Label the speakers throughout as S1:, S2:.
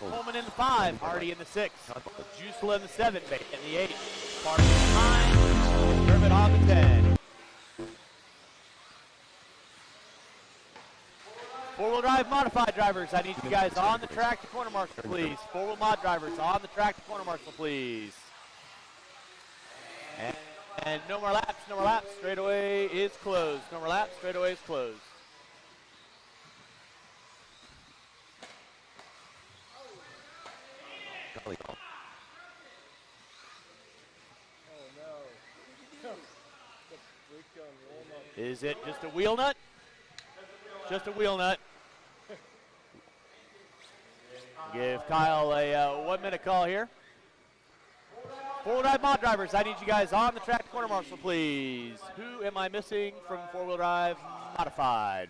S1: Coleman in the 5, Hardy in the 6, Jusela in the 7, Bate in the 8, Parker in the 9, Dermott on the 10. Four-wheel drive modified drivers, I need you guys on the track to corner marshal, please. Four-wheel mod drivers on the track to corner marshal, please. And no more laps, no more laps. Straightaway is closed. No more laps, straightaway is closed. Is it just a wheel nut? Just a wheel nut. Give Kyle a 1 minute call here. Four-wheel drive mod drivers, I need you guys on the track to corner marshal, please. Who am I missing from four-wheel drive modified?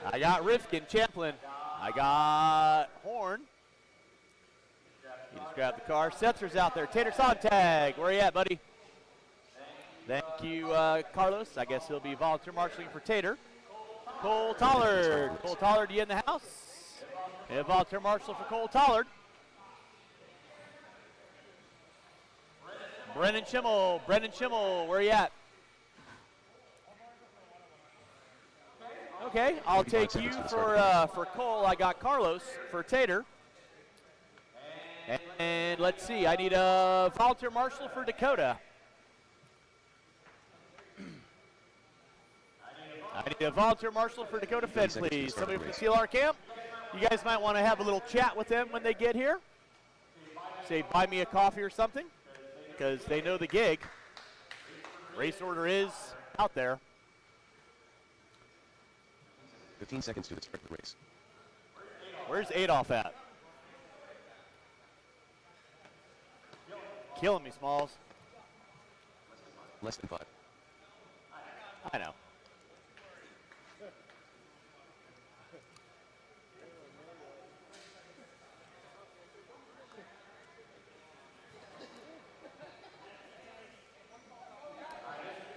S1: I got Rifkin, Champlin. I got Horn. You just grab the car. Setzer's out there. Tater Sontag, where are you at, buddy? Thank you, Carlos. I guess he'll be volunteer marshaling for Tater. Cole Tollard. Cole Tollard, you in the house? And volunteer marshal for Cole Tollard. Brennan Schimmel, where are you at? Okay, I'll take you for Cole. I got Carlos for Tater. And let's see, I need a volunteer marshal for Dakota. I need a volunteer marshal for Dakota Fed, please. Somebody from the CLR camp. You guys might want to have a little chat with them when they get here. Say, buy me a coffee or something, because they know the gig. Race order is out there.
S2: 15 seconds to start the race.
S1: Where's Adolph at? Killing me, Smalls.
S2: Less than 5.
S1: I know.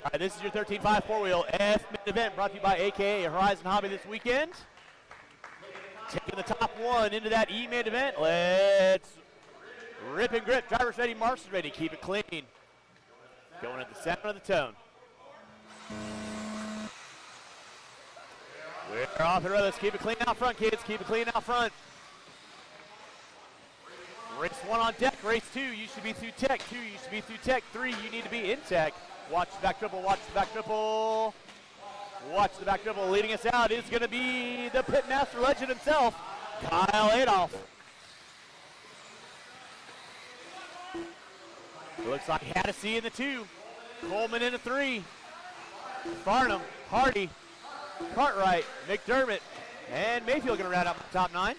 S1: All right, this is your 13.5 four-wheel F-Mid event brought to you by AKA Horizon Hobby this weekend. Taking the top one into that E-Mid event. Let's rip and grip. Drivers ready, marshals ready. Keep it clean. Going at the center of the tone. We're off and let's keep it clean out front, kids. Keep it clean out front. Race 1 on deck. Race 2, you should be through tech. 2, you should be through tech. 3, you need to be in tech. Watch the back triple, watch the back triple. Watch the back triple. Leading us out is going to be the pitmaster legend himself, Kyle Adolph. Looks like Haddisy in the 2. Coleman in the 3. Farnham, Hardy, Cartwright, McDermott, and Mayfield going to round out the top 9.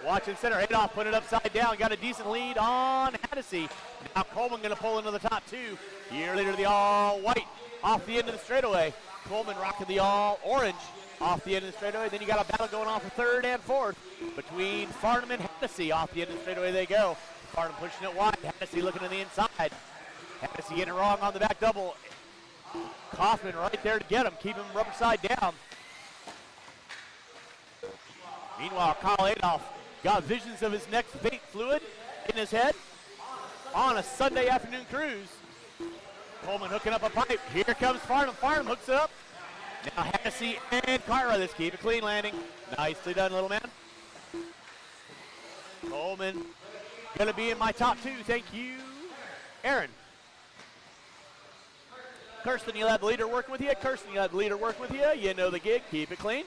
S1: Watch in center, Adolph put it upside down, got a decent lead on Haddisy. Now Coleman going to pull into the top 2. Year leader the all-white off the end of the straightaway. Coleman rocking the all-orange off the end of the straightaway. Then you got a battle going on for 3rd and 4th between Farnham and Haddisy. Off the end of the straightaway they go. Farnham pushing it wide, Haddisy looking to the inside. Haddisy getting it wrong on the back double. Kaufman right there to get him, keep him rubber side down. Meanwhile, Kyle Adolph got visions of his next vape fluid in his head on a Sunday afternoon cruise. Coleman hooking up a pipe. Here comes Farnham. Farnham hooks it up. Now Haddisy and Cartwright. Let's keep a clean landing. Nicely done, little man. Coleman gonna be in my top 2. Thank you, Aaron. Kirsten, you'll have the leader working with you. Kirsten, you'll have the leader working with you. You know the gig. Keep it clean.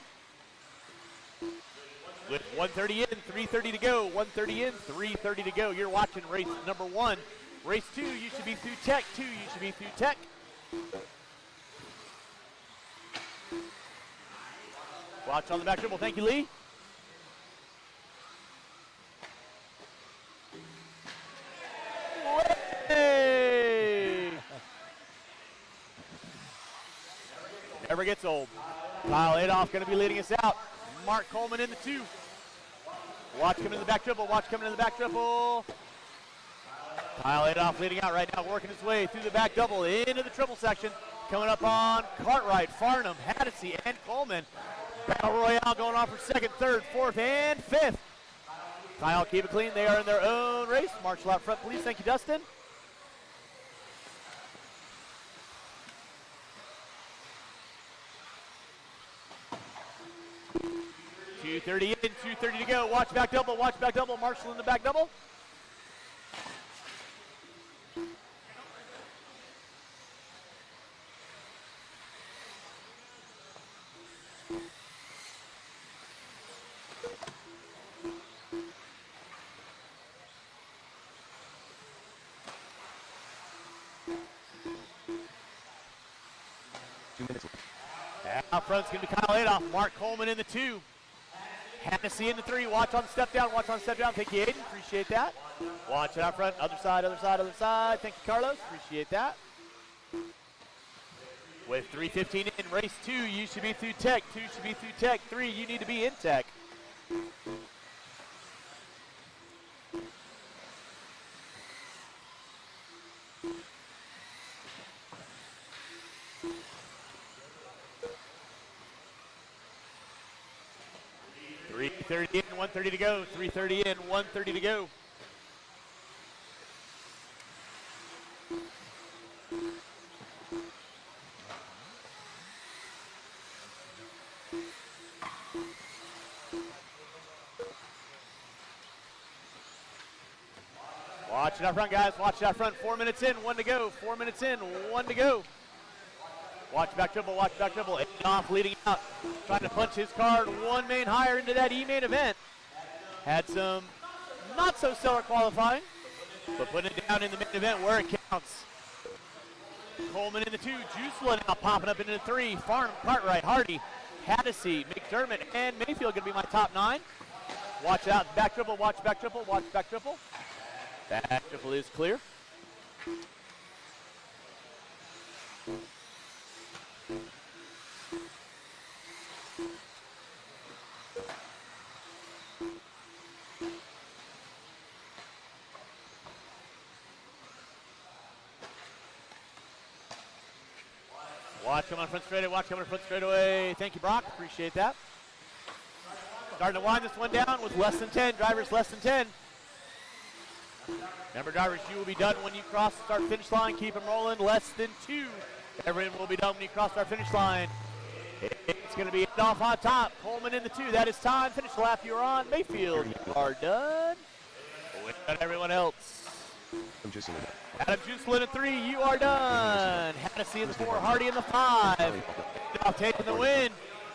S1: With 1:30 in, 3:30 to go. 1:30 in, 3:30 to go. You're watching race number 1. Race 2, you should be through tech. 2, you should be through tech. Watch on the back dribble. Thank you, Lee. Way! Never gets old. Kyle Adolph going to be leading us out. Mark Coleman in the 2. Watch coming in the back triple. Watch coming in the back triple. Kyle Adolph leading out right now, working his way through the back double into the triple section. Coming up on Cartwright, Farnham, Haddisy, and Coleman. Battle Royale going on for second, third, fourth, and fifth. Kyle, keep it clean. They are in their own race. Marshall out front, please. Thank you, Dustin. .230 in, 2:30 to go. Watch back double, watch back double. Marshall in the back double. Out front's going to be Kyle Adolph. Mark Coleman in the 2. Hennessy in the 3. Watch on step down. Watch on step down. Thank you, Aiden. Appreciate that. Watch it out front. Other side, other side, other side. Thank you, Carlos. Appreciate that. With 3:15 in race 2, you should be through tech. 2 should be through tech. 3, you need to be in tech. .330 in, 1:30 to go. 3:30 in, 1:30 to go. Watch it out front, guys. Watch it out front. 4 minutes in, 1 to go. 4 minutes in, 1 to go. Watch back triple, watch back triple. Adolph leading out, trying to punch his card 1 main higher into that E-main event. Had some not so stellar qualifying, but putting it down in the main event where it counts. Coleman in the 2, Juiceland now popping up into the 3. Farnham, Cartwright, Hardy, Haddisy, McDermott, and Mayfield gonna be my top 9. Watch out, back triple, watch back triple, watch back triple. Back triple is clear. Watch coming on front straightaway, watch coming on front straightaway. Thank you, Brock, appreciate that. Starting to wind this one down with less than 10, drivers less than 10. Remember, drivers, you will be done when you cross the start-finish line. Keep them rolling, less than 2. Everyone will be done when you cross our finish line. It's going to be off on top. Coleman in the 2, that is time. Finish the lap you're on. Mayfield, you are done. With everyone else. Adam Juiceland at 3, you are done. Hennessy in the 4, Hardy in the 5. Now taking the win.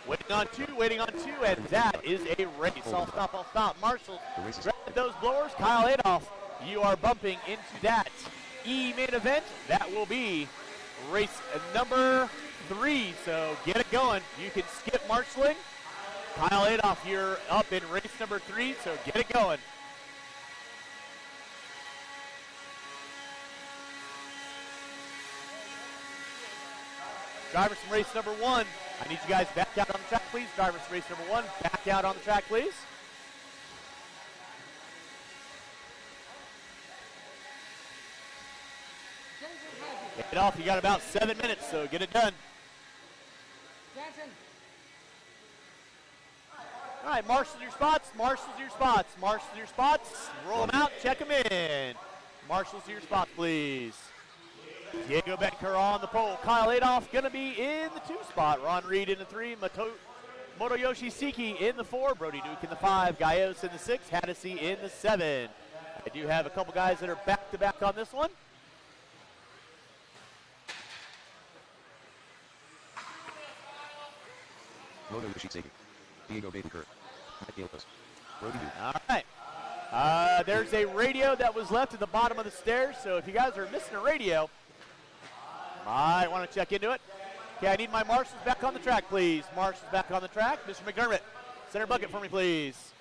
S1: Waiting on 2, waiting on 2, and that is a race. I'll stop. Marshall, grab those blowers. Kyle Adolph, you are bumping into that E-main event. That will be race number 3, so get it going. You can skip marshalling. Kyle Adolph, you're up in race number 3, so get it going. Drivers from race number 1, I need you guys back out on the track, please. Drivers from race number 1, back out on the track, please. Get it off, you got about 7 minutes, so get it done. All right, marshal your spots, marshal your spots. Roll them out, check them in. Marshals to your spots, please. Diego Becker on the pole. Kyle Adolph going to be in the 2 spot. Ron Reed in the 3. Motoyoshi Siki in the 4. Brody Duke in the 5. Gaios in the 6. Haddisy in the 7. I do have a couple guys that are back-to-back on this one.
S2: Motoyoshi Siki. Diego Becker. Brody Duke.
S1: All right. There's a radio that was left at the bottom of the stairs, so if you guys are missing a radio, might want to check into it. Okay, I need my marshals back on the track, please. Marshals back on the track. Mr. McDermott, center bucket for me, please.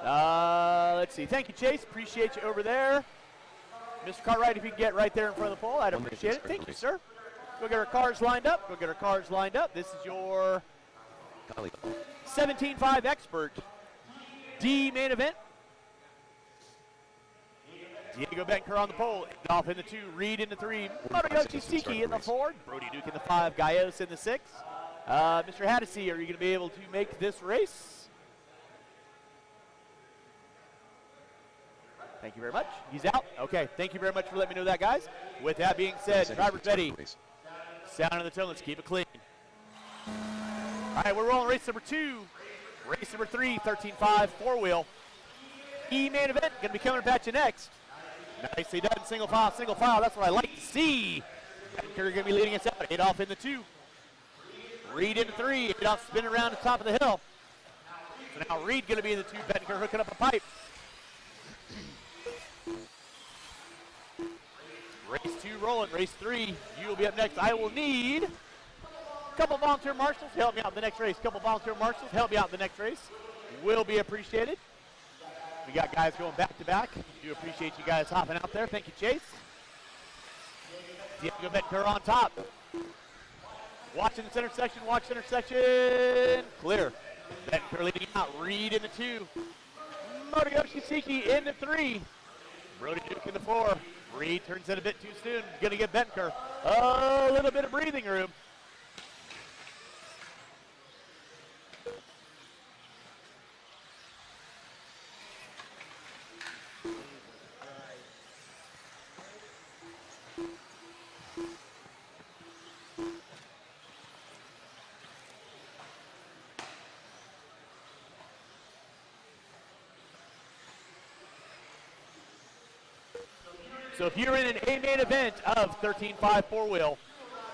S1: Let's see. Thank you, Chase. Appreciate you over there. Mr. Cartwright, if you can get right there in front of the pole, I'd appreciate it. Thank you, sir. Go get our cars lined up. This is your 17.5 expert D main event. Diego Becker on the pole. Adolph in the 2. Reed in the 3. Motoyoshi Siki in the 4. Brody Duke in the 5. Gaios in the 6. Mr. Haddisy, are you going to be able to make this race? Thank you very much. He's out. Okay, thank you very much for letting me know that, guys. With that being said, driver's ready. Sound of the tone, let's keep it clean. All right, we're rolling race number 2. Race number 3, 13.5, 4-wheel. E-main event, going to be coming at you next. Nicely done, single file, that's what I like to see. Bettenker going to be leading us out, Adolph in the 2. Reed in the 3, Adolph spinning around the top of the hill. So now Reed going to be in the 2, Bettenker hooking up a pipe. Race 2 rolling, race 3, you will be up next. I will need a couple volunteer marshals to help me out in the next race. Couple volunteer marshals help me out in the next race. Will be appreciated. We got guys going back to back. Do appreciate you guys hopping out there. Thank you, Chase. Diego Bettenker on top. Watching the center section, watch center section. Clear. Bettenker leading out. Reed in the 2. Motoyoshi Siki in the 3. Brody Duke in the 4. Reed turns in a bit too soon. Going to give Bettenker a little bit of breathing room. So if you're in an A-main event of 13.5 4-wheel,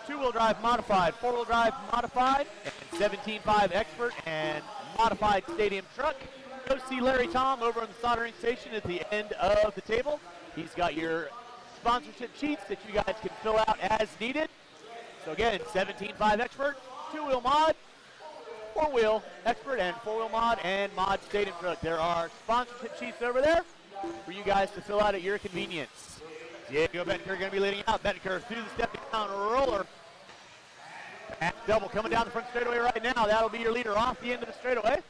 S1: 2-wheel drive modified, 4-wheel drive modified, and 17.5 expert and modified stadium truck, go see Larry Tom over on the soldering station at the end of the table. He's got your sponsorship sheets that you guys can fill out as needed. So again, 17.5 expert, 2-wheel mod, 4-wheel expert, and 4-wheel mod and mod stadium truck. There are sponsorship sheets over there for you guys to fill out at your convenience. Diego Bettenker going to be leading out. Bettenker through the step down roller. Back double coming down the front straightaway right now. That'll be your leader off the end of the straightaway.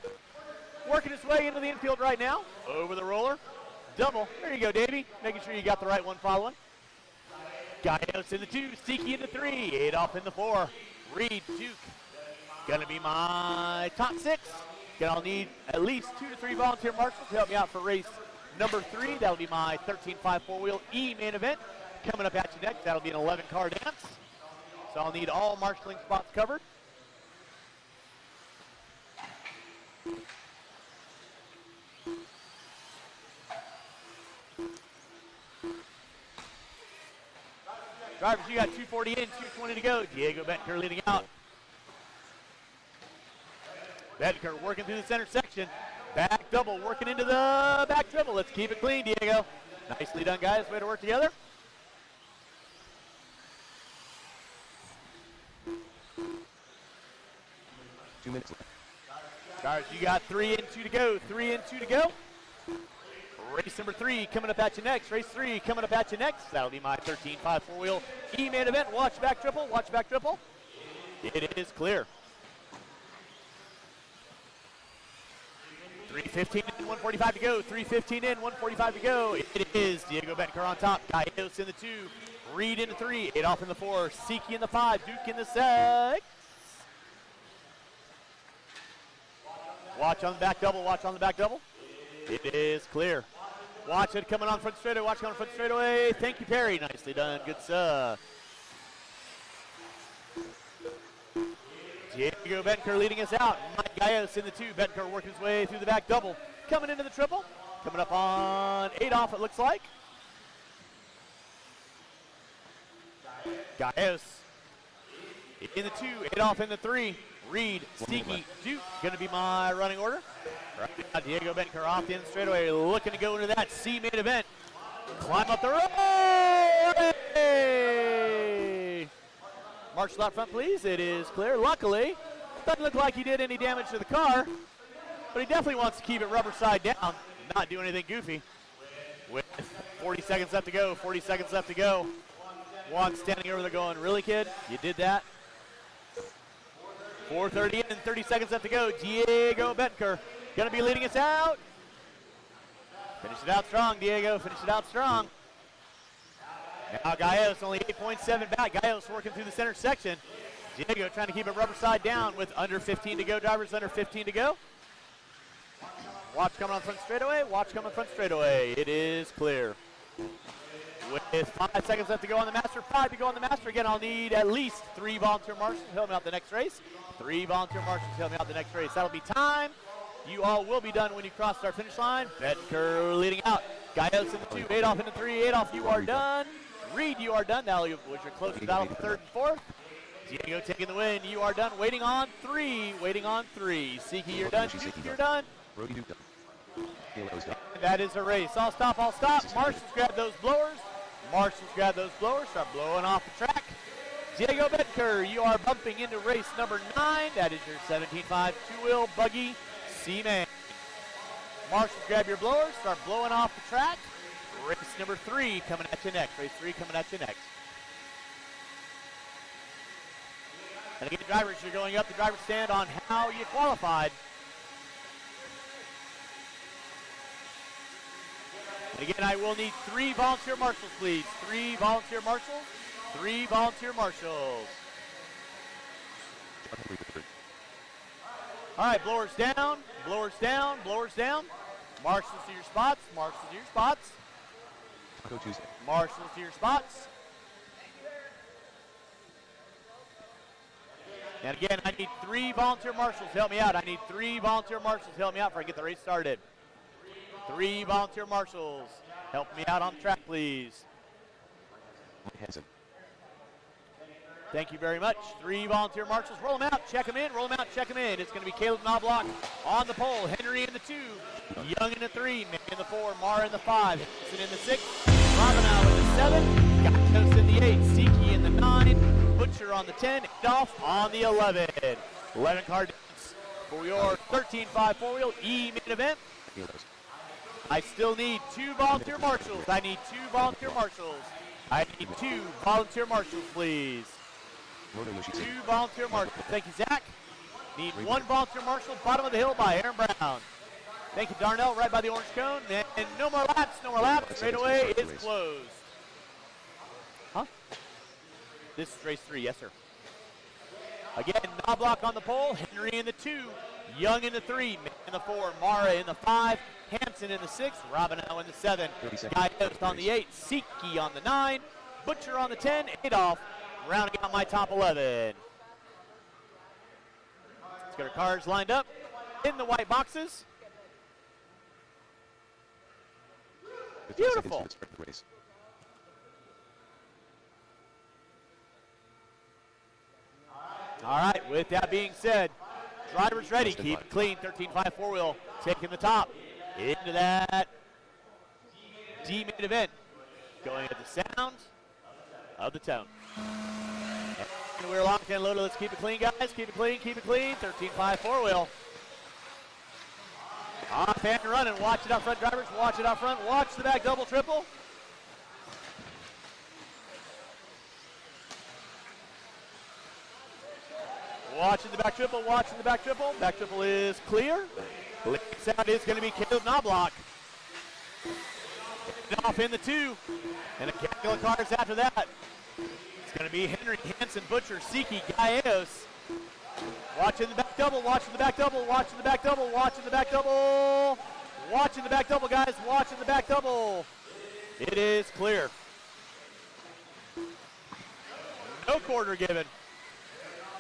S1: Working his way into the infield right now. Over the roller. Double. There you go, Davey. Making sure you got the right one following. Gallegos in the 2. Siki in the 3. Adolph in the 4. Reed, Duke. Going to be my top 6. I'll need at least 2 to 3 volunteer marshals to help me out for race number 3. That'll be my 13.5 4-wheel E-main event. Coming up at you next, that'll be an 11-car dance. So I'll need all marshalling spots covered. Drivers, you got 240 in, 220 to go. Diego Bettenker leading out. Bettenker working through the center section. Back double, working into the back triple. Let's keep it clean, Diego. Nicely done, guys. Way to work together.
S2: Two minutes left.
S1: Guys, you got 3 and 2 to go. 3 and 2 to go. Race number 3 coming up at you next. Race 3 coming up at you next. That'll be my 13.5 4-wheel E-main event. Watch back triple. Watch back triple. It is clear. 3:15 in, 1:45 to go. 3:15 in, 1:45 to go. It is Diego Bettenker on top. Gallegos in the 2. Reed in the 3. Adolph in the 4. Siki in the 5. Duke in the 6. Watch on the back double. Watch on the back double. It is clear. Watch it coming on front straightaway. Watch it on front straightaway. Thank you, Perry. Nicely done. Good stuff. Diego Bettenker leading us out. Mike Gallegos in the 2. Bettenker working his way through the back double. Coming into the triple. Coming up on Adolph, it looks like. Gallegos in the 2. Adolph in the 3. Reed, Siki, Duke, going to be my running order. Right now, Diego Bettenker off the end straightaway, looking to go into that C-main event. Climb up the road. Hey! Marshal out front, please. It is clear. Luckily, doesn't look like he did any damage to the car, but he definitely wants to keep it rubber side down, not do anything goofy. With 40 seconds left to go, 40 seconds left to go. Juan standing over there going, really, kid? You did that? 4:30 in, 30 seconds left to go. Diego Bettenker going to be leading us out. Finish it out strong, Diego. Finish it out strong. Now Gallegos only 8.7 back. Gallegos working through the center section. Diego trying to keep it rubber side down with under 15 to go. Drivers under 15 to go. Watch coming on front straightaway. Watch coming front straightaway. It is clear. With 5 seconds left to go on the master, 5 to go on the master. Again, I'll need at least 3 volunteer marshals to help me out the next race. 3 volunteer marshals to help me out the next race. That'll be time. You all will be done when you cross our finish line. Betker leading out. Gallos in the 2, Adolph in the 3. Adolph, you are done. Reed, you are done. That was your closest battle for 3rd and 4th. Diego taking the win. You are done. Waiting on 3. Waiting on 3. Siki, you're done. Duke, you're done.
S2: Brody Duke done. Halo's done.
S1: That is a race. I'll stop. I'll stop. Marshals grab those blowers. Marshals grab those blowers. Start blowing off the track. Diego Betker, you are bumping into race number 9. That is your 17.5 two-wheel Buggy C-main. Marshals, grab your blowers. Start blowing off the track. Race number 3 coming at you next. Race 3 coming at you next. And again, drivers, you're going up the driver's stand on how you qualified. And again, I will need 3 volunteer marshals, please. 3 volunteer marshals. 3 volunteer marshals. All right, blowers down, blowers down, blowers down. Marshals to your spots, marshals to your spots.
S2: Taco Tuesday.
S1: Marshals to your spots. And again, I need 3 volunteer marshals to help me out. I need 3 volunteer marshals to help me out before I get the race started. 3 volunteer marshals. Help me out on the track, please.
S2: Hansen.
S1: Thank you very much. 3 volunteer marshals. Roll them out, check them in, roll them out, check them in. It's going to be Caleb Knobloch on the pole, Henry in the 2, Young in the 3, Mick in the 4, Mara in the 5, Henson in the 6, Robinow in the 7, Gatos in the 8, Siki in the 9, Butcher on the 10, Adolph on the 11. 11 car dance for your 13.5 4-wheel E-main event. I still need 2 volunteer marshals. I need 2 volunteer marshals. I need 2 volunteer marshals, please. 2 volunteer marshals. Thank you, Zach. Need 1 volunteer marshal, bottom of the hill by Aaron Brown. Thank you, Darnell, right by the orange cone. And no more laps, no more laps. Straightaway is closed. Huh? This is race 3, yes, sir. Again, Knobloch on the pole, Henry in the 2, Young in the 3, Mick in the 4, Mara in the 5, Hanson in the 6, Robinow in the 7, Gallos on the 8, Siki on the 9, Butcher on the 10, Adolph rounding out my top 11. Let's get our cars lined up in the white boxes. Beautiful. All right, with that being said, drivers ready, keep it clean, 13.5 4-wheel, taking the top into that D-main event, going at the sound of the tone. And we're locked and loaded. Let's keep it clean, guys. Keep it clean, keep it clean. 13.5 4-wheel. Off and running. Watch it out front, drivers. Watch it out front. Watch the back double, triple. Watching the back triple, watching the back triple. Back triple is clear. Lead sound is going to be Caleb Knobloch. Off in the 2. And a couple of cars after that. It's going to be Henry, Hanson, Butcher, Siki, Gallos. Watching the back double, watching the back double, watching the back double, watching the back double. Watching the back double, guys, watching the back double. It is clear. No quarter given.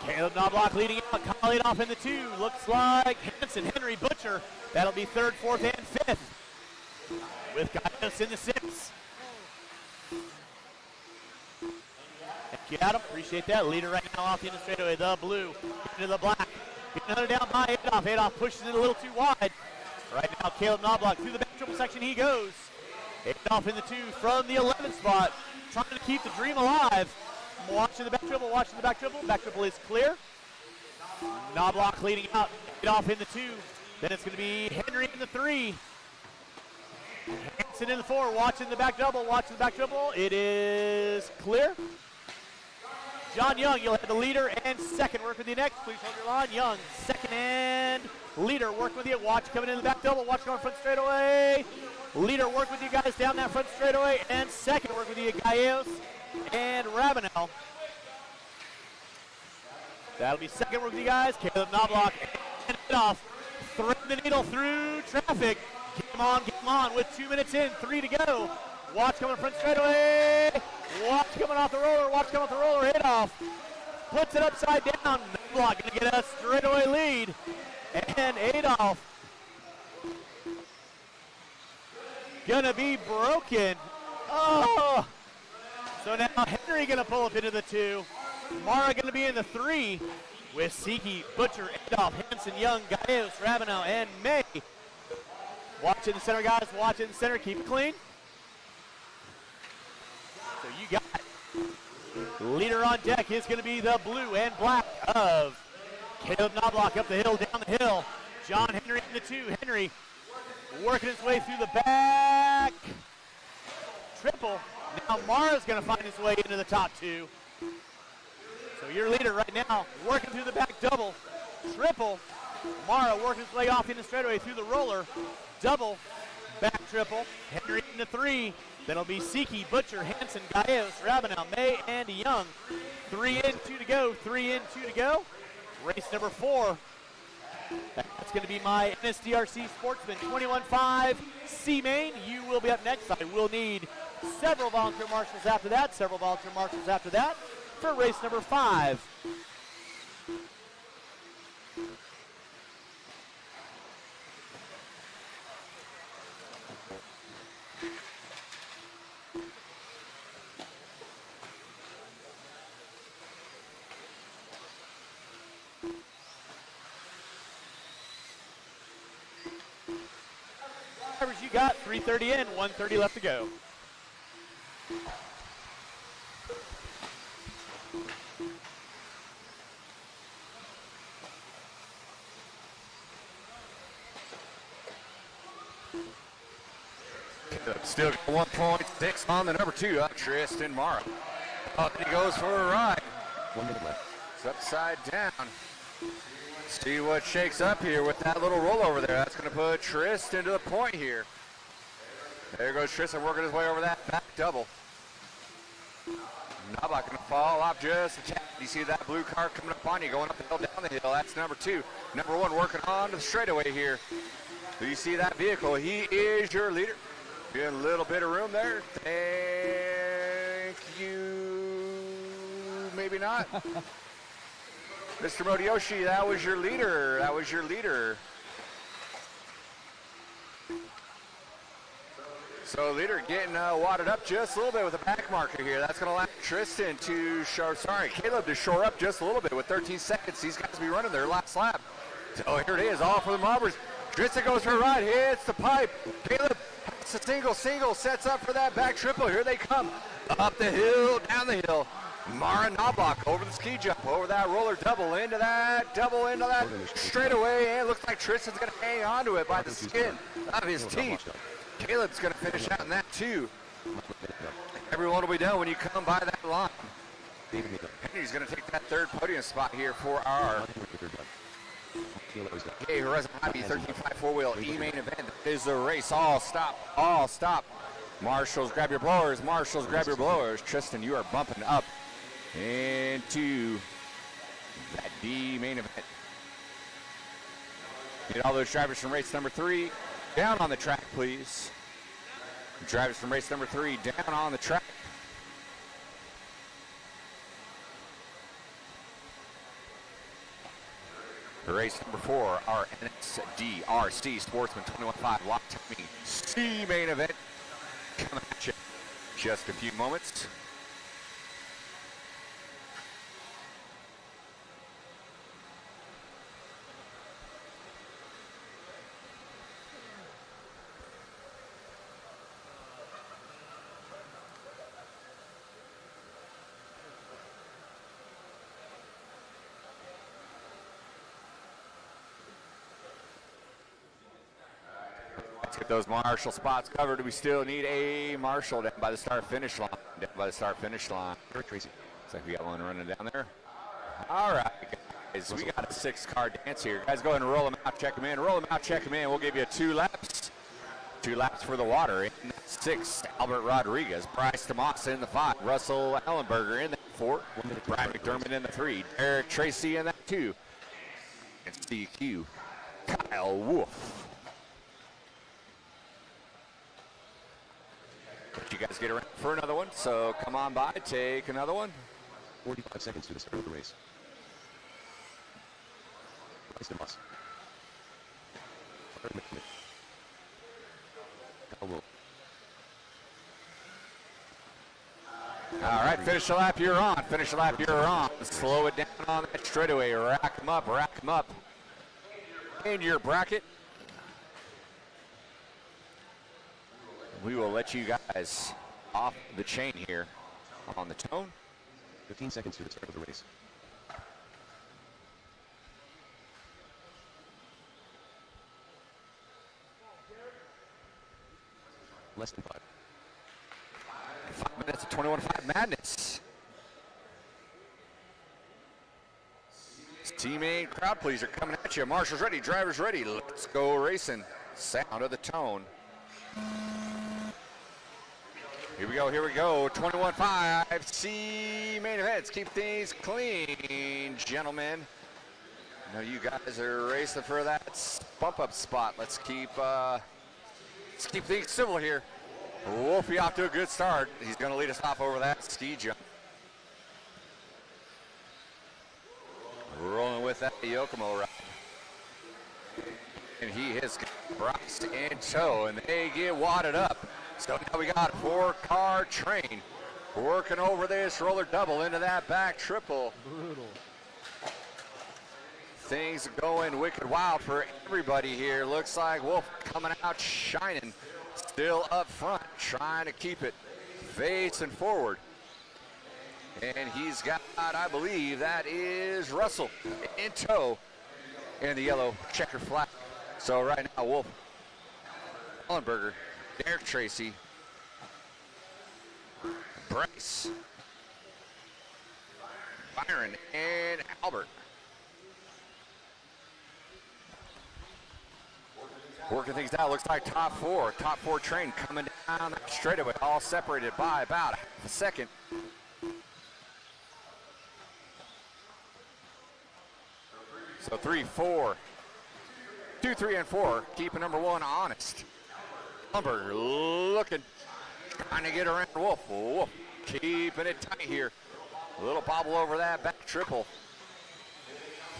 S1: Caleb Knobloch leading out, Kyle Adolph in the 2. Looks like Hanson, Henry, Butcher. That'll be 3rd, 4th, and 5th. With Gallos in the 6. Thank you, Adam. Appreciate that. Leader right now off the end of the straightaway, the blue. Into the black. Getting another down by Adolph. Adolph pushes it a little too wide. Right now, Caleb Knobloch through the back triple section he goes. Adolph in the 2 from the 11th spot. Trying to keep the dream alive. Watching the back triple, watching the back triple. Back triple is clear. Knobloch leading out. Adolph in the 2. Then it's going to be Henry in the 3. Hanson in the 4. Watching the back double, watching the back triple. It is clear. John Young, you'll have the leader and second. Work with you next. Please hold your line. Young, second and leader. Work with you. Watch coming in the back double. Watch going front straightaway. Leader, work with you guys down that front straightaway. And second, work with you, Gallos and Rabinell. That'll be second with you guys. Caleb Knobloch and it off. Thread the needle through traffic. Get him on with 2 minutes in, 3 to go. Watch coming front straightaway. Watch coming off the roller. Adolph puts it upside down. Knobloch gonna get a straightaway lead. And Adolph gonna be broken. Oh! So now Henry gonna pull up into the 2. Mara gonna be in the 3 with Siki, Butcher, Adolph, Hanson, Young, Gallegos, Ravenel, and May. Watch in the center, guys. Watch in the center. Keep it clean. So you got leader on deck is going to be the blue and black of Caleb Knobloch up the hill, down the hill. John Henry in the 2. Henry working his way through the back triple. Now Mara's going to find his way into the top 2. So your leader right now working through the back double, triple. Mara working his way off in the straightaway through the roller, double, back triple. Henry in the 3. Then it'll be Siki, Butcher, Hanson, Gallegos, Ravenel, May, and Young. 3 in, 2 to go. 3 in, 2 to go. Race number 4. That's going to be my NSDRC Sportsman 21.5 C-main. You will be up next. I will need several volunteer marshals after that. For race number 5. You got 3:30 in, 1:30 left to go.
S3: Still got 1.6 on the number 2, Tristan Mara. Up he goes for a ride.
S2: 1 minute left.
S3: It's upside down. See what shakes up here with that little rollover there. That's going to put Tristan to the point here. There goes Tristan working his way over that back double. Knobloch going to fall off just a tad. You see that blue car coming up on you, going up the hill, down the hill. That's number 2. Number 1 working on to the straightaway here. Do you see that vehicle? He is your leader. Get a little bit of room there. Thank you. Maybe not. Mr. Modiyoshi, that was your leader. So leader getting wadded up just a little bit with a back marker here. That's going to allow Tristan to Caleb to shore up just a little bit with 13 seconds. These guys will be running their last lap. So here it is, all for the Mobbers. Tristan goes for a ride, hits the pipe. Caleb has a single, sets up for that back triple. Here they come. Up the hill, down the hill. Mara Knobloch over the ski jump, over that roller, double into that straightaway, and it looks like Tristan's going to hang on to it by the skin of his teeth. Caleb's going to finish out in that too. Everyone will be done when you come by that line. Henry's going to take that 3rd podium spot here for our Horizon Hobby 13.5 4-wheel E-main event. That is the race. All stop. Marshals, grab your blowers. Tristan, you are bumping up into that D main event. Get all those drivers from race number 3 down on the track, please. Drivers from race number 3 down on the track. Race number 4, our NSDRC Sportsman 21.5 Lock Timing C-main event. Coming at you just a few moments. Let's get those marshal spots covered. We still need a marshal down by the start-finish line.
S2: Very crazy.
S3: Looks like we got one running down there. All right, guys, we got a 6-car dance here. Guys, go ahead and roll them out, check them in. We'll give you 2 laps. 2 laps for the water. In the 6, Albert Rodriguez. Bryce DeMoss in the 5. Russell Ellenberger in the 4. Brian McDermott in the 3. Eric Tracy in that 2. And CQ, Kyle Wolf. But you guys get around for another one, so come on by, take another one.
S2: 45 seconds to the start of the race. Race to Moss. Kyle Wolf.
S3: All right, finish the lap, you're on. Finish the lap, you're on. Slow it down on that straightaway. Rack them up. In your bracket. We will let you guys off the chain here on the tone.
S2: 15 seconds to the start of the race. Less than 5.
S3: 5 minutes of 21.5 madness. C-main crowd pleaser coming at you. Marshals ready, drivers ready. Let's go racing. Sound of the tone. Here we go. 21.5 C-main events. Keep things clean, gentlemen. I know you guys are racing for that bump up spot. Let's keep things civil here. Wolfie off to a good start. He's going to lead us off over that ski jump. Rolling with that Yokomo ride. And he has got Bryce in tow, and they get wadded up. So now we got a 4-car train working over this roller double into that back triple.
S1: Brutal.
S3: Things going wicked wild for everybody here. Looks like Wolf coming out shining. Still up front, trying to keep it facing forward. And he's got, I believe, that is Russell in tow in the yellow checker flag. So right now, Wolf, Ellenberger, Derek Tracy, Bryce, Byron, and Albert. Working things out, looks like top four train coming down the straightaway, all separated by about half a second. So 3, 4, 2, 3, and 4, keeping number 1 honest. Lumber looking, trying to get around Wolf. Wolf keeping it tight here. A little bobble over that back triple.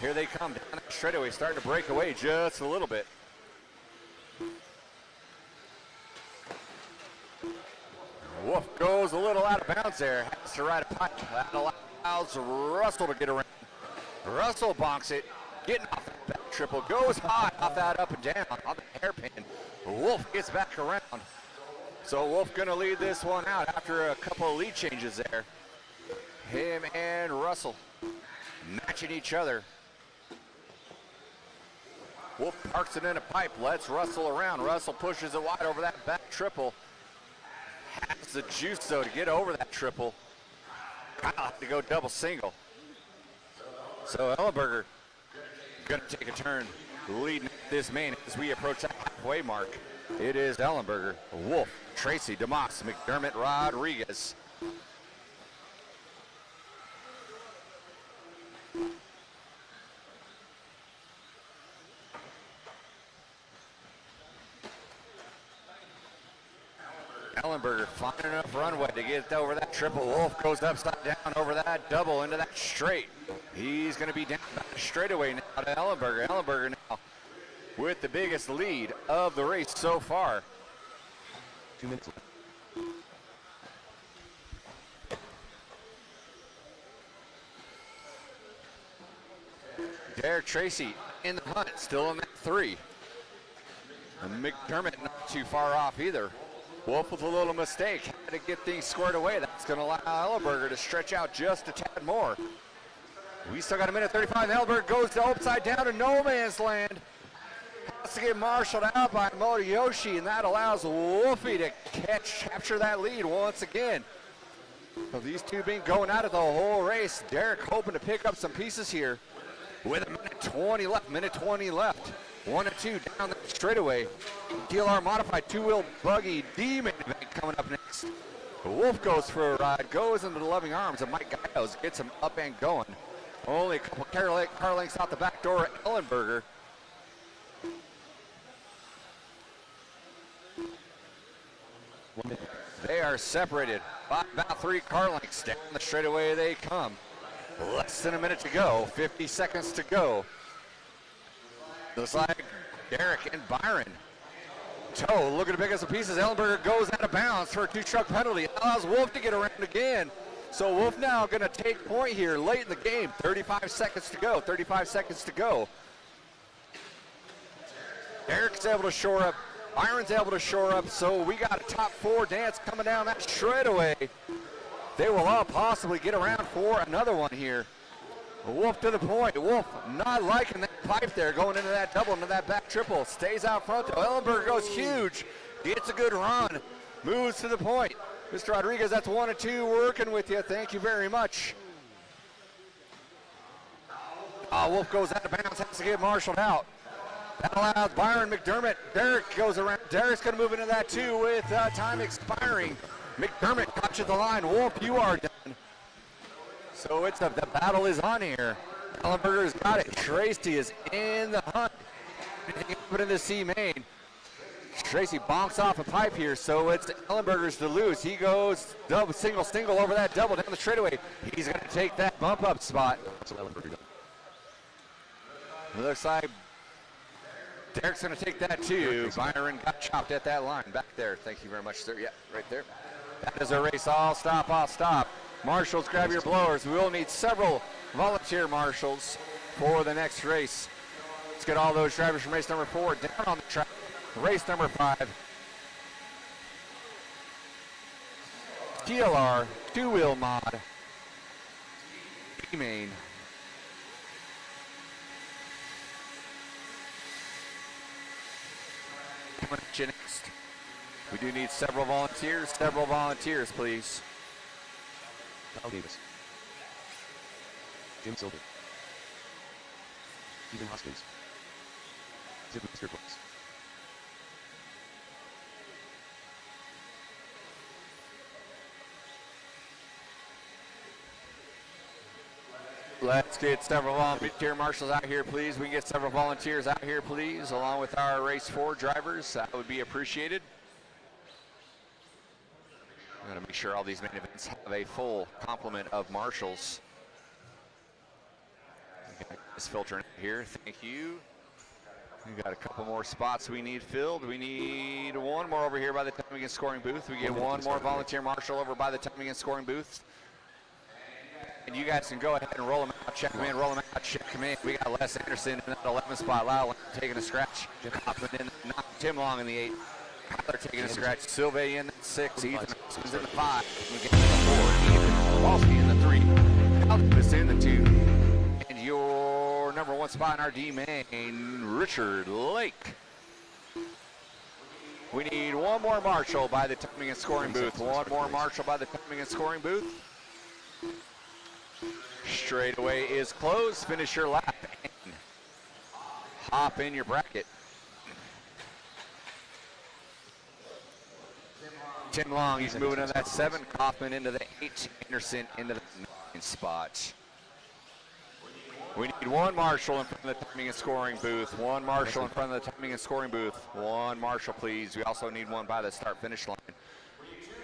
S3: Here they come down that straightaway, starting to break away just a little bit. Wolf goes a little out of bounds there, has to ride a pipe. That allows Russell to get around. Russell bonks it, getting off that back triple, goes high off that up and down on the hairpin. Wolf gets back around. So Wolf gonna lead this one out after a couple of lead changes there. Him and Russell matching each other. Wolf parks it in a pipe, lets Russell around. Russell pushes it wide over that back triple. Has the juice though to get over that triple. Kyle had to go double single. So Ellenberger gonna take a turn leading this main as we approach that halfway mark. It is Ellenberger, Wolf, Tracy, DeMoss, McDermott, Rodriguez. Ellenberger finding enough runway to get over that triple. Wolf goes upside down over that double into that straight. He's going to be down back straightaway now to Ellenberger. Ellenberger now with the biggest lead of the race so far.
S2: 2 minutes left.
S3: Derek Tracy in the hunt, still in that 3. And McDermott not too far off either. Wolf with a little mistake, had to get things squared away. That's going to allow Ellenberger to stretch out just a tad more. We still got a minute 35. Ellenberger goes to upside down to no man's land. Has to get marshaled out by Motoyoshi, and that allows Wolfie to capture that lead once again. So these two been going at it the whole race. Derek hoping to pick up some pieces here with a minute 20 left. 1 and 2 down the straightaway. TLR modified 2-wheel buggy D-main event coming up next. Wolf goes for a ride, goes into the loving arms of Mike Giles, gets him up and going. Only a couple car lengths out the back door at Ellenberger. They are separated by about 3 car lengths. Down the straightaway they come. Less than a minute to go, 50 seconds to go. Looks like Derek and Byron. Toe looking to pick up some pieces. Ellenberger goes out of bounds for a 2-truck penalty. Allows Wolf to get around again. So Wolf now going to take point here late in the game. 35 seconds to go, 35 seconds to go. Derek's able to shore up. Byron's able to shore up. So we got a top 4 dance coming down that straightaway. They will all possibly get around for another one here. Wolf to the point. Wolf not liking that pipe there, going into that double, into that back triple. Stays out front though. Ellenberger goes huge. Gets a good run. Moves to the point. Mr. Rodriguez, that's 1 and 2 working with you. Thank you very much. Wolf goes out of bounds, has to get marshaled out. That allows Byron McDermott. Derek goes around. Derek's going to move into that too with time expiring. McDermott caught you at the line. Wolf, you are done. So it's the battle is on here. Ellenberger's got it. Tracy is in the hunt. Anything happen in the C-main. Tracy bonks off a pipe here, so it's Ellenberger's to lose. He goes double, single over that double down the straightaway. He's going to take that bump up spot. Looks like Derek's going to take that too. Byron got chopped at that line back there. Thank you very much, sir. Yeah, right there. That is a race. All stop. Marshals, grab your blowers. We will need several volunteer marshals for the next race. Let's get all those drivers from race number 4 down on the track. Race number 5. TLR, 2-wheel mod, C-main. Coming at you next. We do need several volunteers, please.
S2: Kyle Davis. Jim Silver. Ethan Hoskins. Tim Mr. Brooks.
S3: Let's get several volunteer marshals out here, please. We can get several volunteers out here, please, along with our race 4 drivers. That would be appreciated. I'm going to make sure all these main events have a full complement of marshals. Just filtering here. Thank you. We got a couple more spots we need filled. We need one more over here by the timing and scoring booth. We get one more volunteer marshal over by the timing and scoring booth. And you guys can go ahead and roll them out, check them in, roll them out, check them in. We got Les Anderson in that 11 spot, Lyle taking a scratch, Hoffman in, Tim Long in the 8, Tyler taking a scratch, Sylvie in the 6, Ethan Hoskins in the 5, we get in the 4, Kowalski in the 3, Kyle Davis in the 2, and your number 1 spot in our D-main, Richard Lake. We need one more marshal by the timing and scoring booth, one more marshal by the timing and scoring booth. Straightaway is closed. Finish your lap and hop in your bracket. Tim Long, he's moving into that 7. Kaufman into the 8. Anderson into the 9 spot. We need one marshal in front of the timing and scoring booth. One marshal in front of the timing and scoring booth. One marshal, please. We also need one by the start-finish line.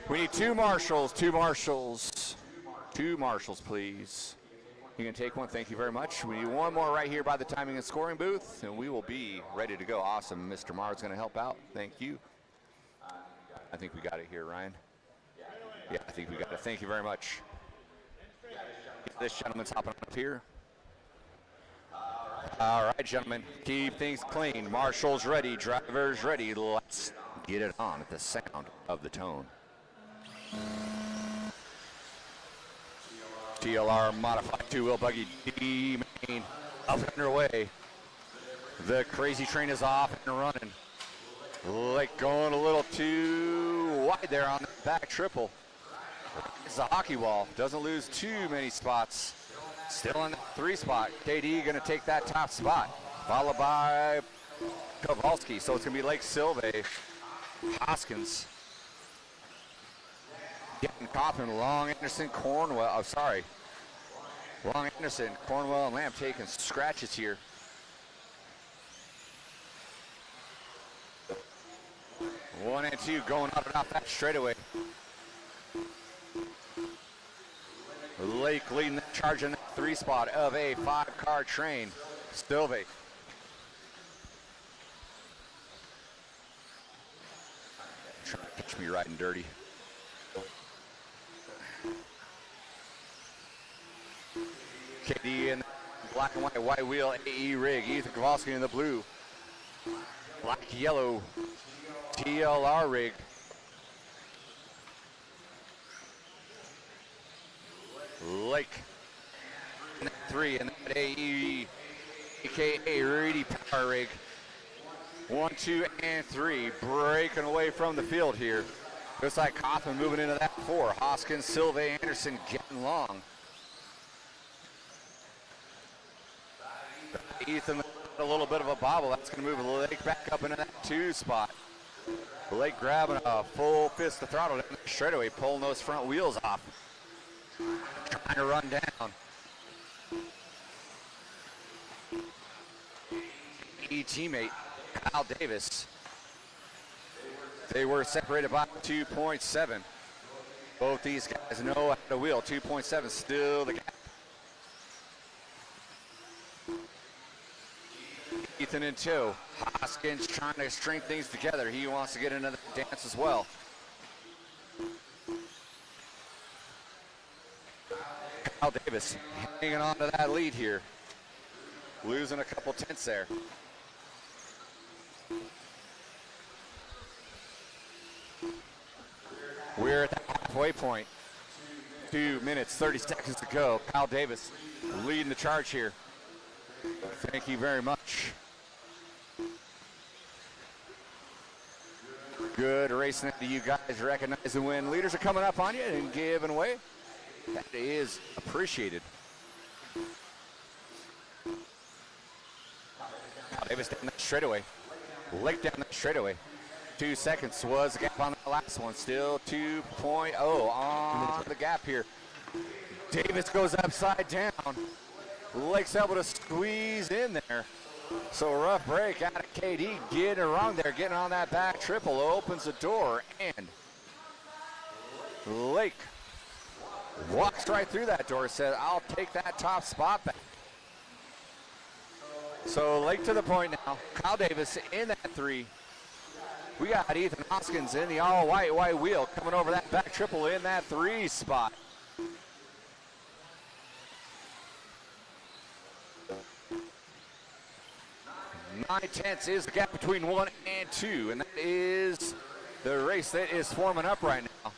S3: We need 2 marshals. 2 marshals. 2 marshals, please. You can take one. Thank you very much. We need one more right here by the timing and scoring booth, and we will be ready to go. Awesome. Mr. Marr's going to help out. Thank you. I think we got it here, Ryan. Yeah, I think we got it. Thank you very much. This gentleman's hopping up here. All right, gentlemen. Keep things clean. Marshals ready. Drivers ready. Let's get it on at the sound of the tone. TLR modified 2-wheel buggy D-main up and underway. The crazy train is off and running. Like going a little too wide there on the back triple. It's a hockey wall. Doesn't lose too many spots. Still in the 3 spot. KD going to take that top spot. Followed by Kowalski. So it's going to be Lake Silve, Hoskins, Getting Coffin, Long, Anderson, Cornwell. Oh, sorry. Long, Anderson, Cornwell, and Lamb taking scratches here. One and two going up and off that straightaway. Lake leading the charge in that 3 spot of a 5-car train. Stilve. Trying to catch me riding dirty. KD in the black and white wheel, AE rig. Ethan Kowalski in the blue. Black, yellow, TLR rig. Lake in that 3 and that AE, AKA Rudy Power rig. 1, 2, and 3 breaking away from the field here. Looks like Coffin moving into that 4. Hoskins, Silva, Anderson getting long. Ethan a little bit of a bobble. That's going to move Lake back up into that 2 spot. Lake grabbing a full fist of throttle down the straightaway, pulling those front wheels off. Trying to run down. Teammate Kyle Davis. They were separated by 2.7. Both these guys know how to wheel. 2.7 still the gap. Ethan in 2. Hoskins trying to string things together. He wants to get into the dance as well. Kyle Davis hanging on to that lead here. Losing a couple tenths there. We're at the halfway point. 2 minutes, 30 seconds to go. Kyle Davis leading the charge here. Thank you very much. Good racing that you guys recognizing when leaders are coming up on you and giving away. That is appreciated. Kyle Davis down that straightaway. Lake down that straightaway. 2 seconds was the gap on the last one. Still 2.0 on the gap here. Davis goes upside down. Lake's able to squeeze in there. So rough break out of KD, getting around there, getting on that back triple, opens the door, and Lake walks right through that door, said, I'll take that top spot back. So Lake to the point now. Kyle Davis in that 3. We got Ethan Hoskins in the all white wheel coming over that back triple in that 3 spot. Nine tenths is the gap between 1 and 2, and that is the race that is forming up right now.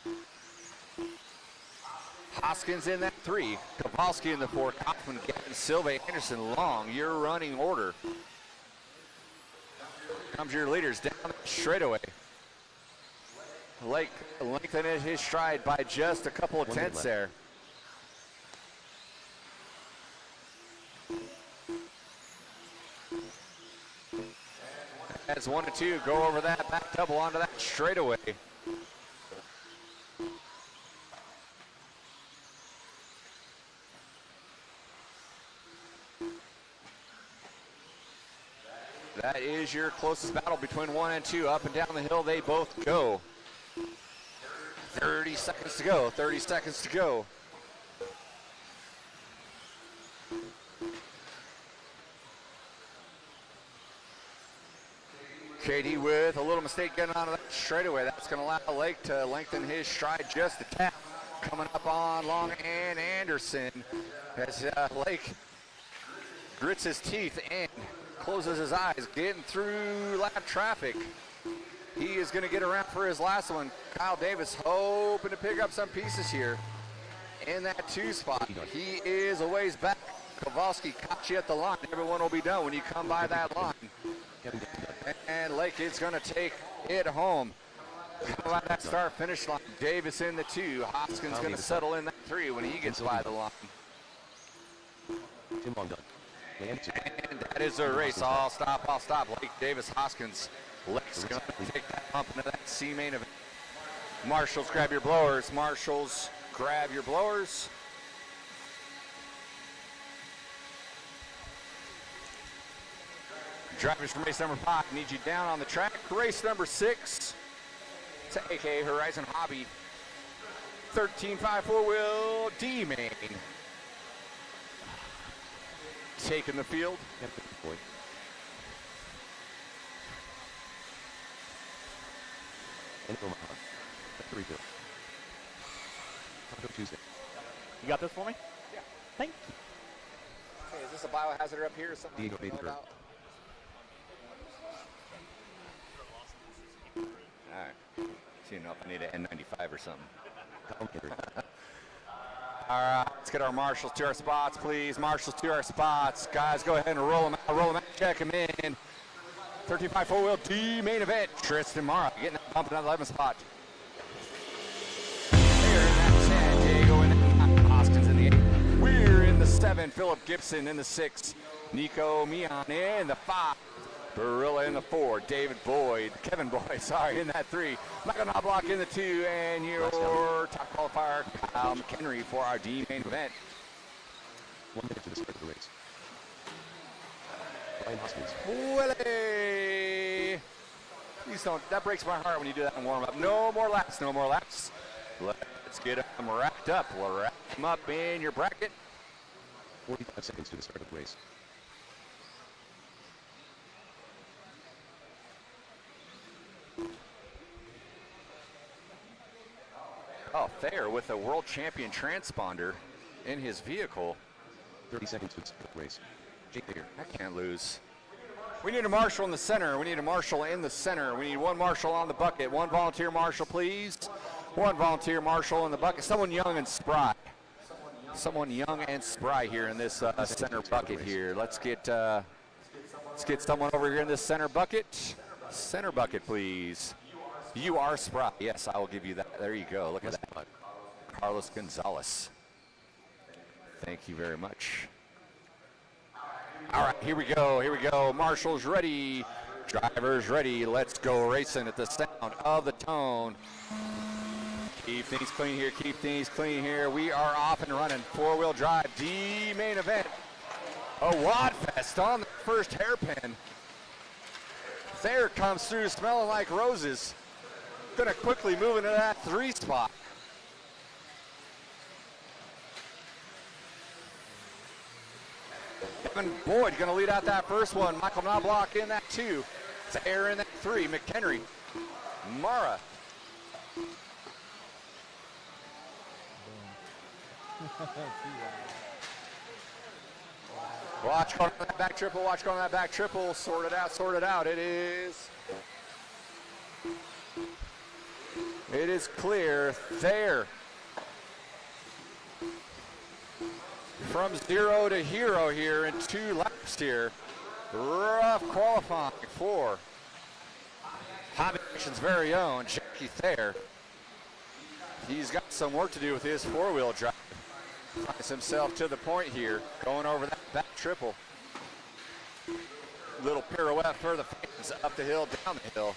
S3: Hoskins in that 3, Kowalski in the 4, Kaufman, Gavin, Silva, Anderson, Long, your running order. Comes your leaders down the straightaway. Lake lengthening his stride by just a couple of tenths there. As 1 and 2 go over that back double onto that straightaway. That is your closest battle between 1 and 2. Up and down the hill they both go. 30 seconds to go, 30 seconds to go. KD with a little mistake getting onto that straightaway. That's going to allow Lake to lengthen his stride just a tap. Coming up on Long and Anderson as Lake grits his teeth and closes his eyes, getting through lap traffic. He is going to get around for his last one. Kyle Davis hoping to pick up some pieces here in that 2 spot. He is a ways back. Kowalski caught you at the line. Everyone will be done when you come by that line. And Lake is going to take it home. Coming by that start-finish line. Davis in the 2. Hoskins going to settle in that 3 when he gets by the line. And that is a race. I'll stop. Lake, Davis, Hoskins. Lake's going to take that bump into that C-main event. Marshals, grab your blowers. Marshals, grab your blowers. Drivers from race number 5, need you down on the track. Race number 6, it's AK Horizon Hobby. 13.5 4-wheel D-main. Taking the field.
S2: And Omaha. That's 3-2. Taco Tuesday.
S1: You got this for me?
S3: Yeah.
S1: Thank you.
S3: Hey, is this a biohazard up here or something?
S2: Diego
S3: I don't know
S2: Bader.
S3: about? All right. So you know if I need an N95 or something. All right, let's get our marshals to our spots, please. Marshals to our spots. Guys, go ahead and roll them out, check them in. 13.5 4-wheel D main event. Tristan Mara getting that bump in that 11 spot. There in that 10, Diego in the 9, Hoskins in the 8. We're in the 7, Philip Gibson in the 6, Nico Mian in the 5. Barilla in the 4, Kevin Boyd, in that 3. Michael Knobloch in the 2, and your top qualifier, Kyle McHenry for our D main event.
S2: 1 minute to the start of the race. Ryan Hoskins.
S3: Willie! Please don't, that breaks my heart when you do that in warm up. No more laps. Let's get them wrapped up. We'll wrap them up in your bracket.
S2: 45 seconds to the start of the race.
S3: Oh, Thayer with a world champion transponder in his vehicle.
S2: 30 seconds to the start of the race. Jake Thayer.
S3: I can't lose. We need a marshal in the center. We need one marshal on the bucket. One volunteer marshal, please. One volunteer marshal in the bucket. Someone young and spry. Here in this center bucket here. Let's get someone over here in this center bucket. Center bucket, please. You are spry. Yes, I will give you that. There you go. Look at that. Carlos Gonzalez. Thank you very much. All right, here we go. Marshals ready. Drivers ready. Let's go racing at the sound of the tone. Keep things clean here. We are off and running. 4-wheel drive D main event. A wad fest on the first hairpin. Thayer comes through smelling like roses. Gonna quickly move into that 3 spot. Kevin Boyd gonna lead out that first one. Michael Knobloch in that 2. Thayer in that 3. McHenry. Mara. Watch going on that back triple. Sort it out. It is clear. Thayer. From 0 to hero here in 2 laps here. Rough qualifying for Hobby Action's very own Jackie Thayer. He's got some work to do with his 4-wheel drive. Finds himself to the point here, going over that back triple. Little pirouette for the fans, up the hill, down the hill.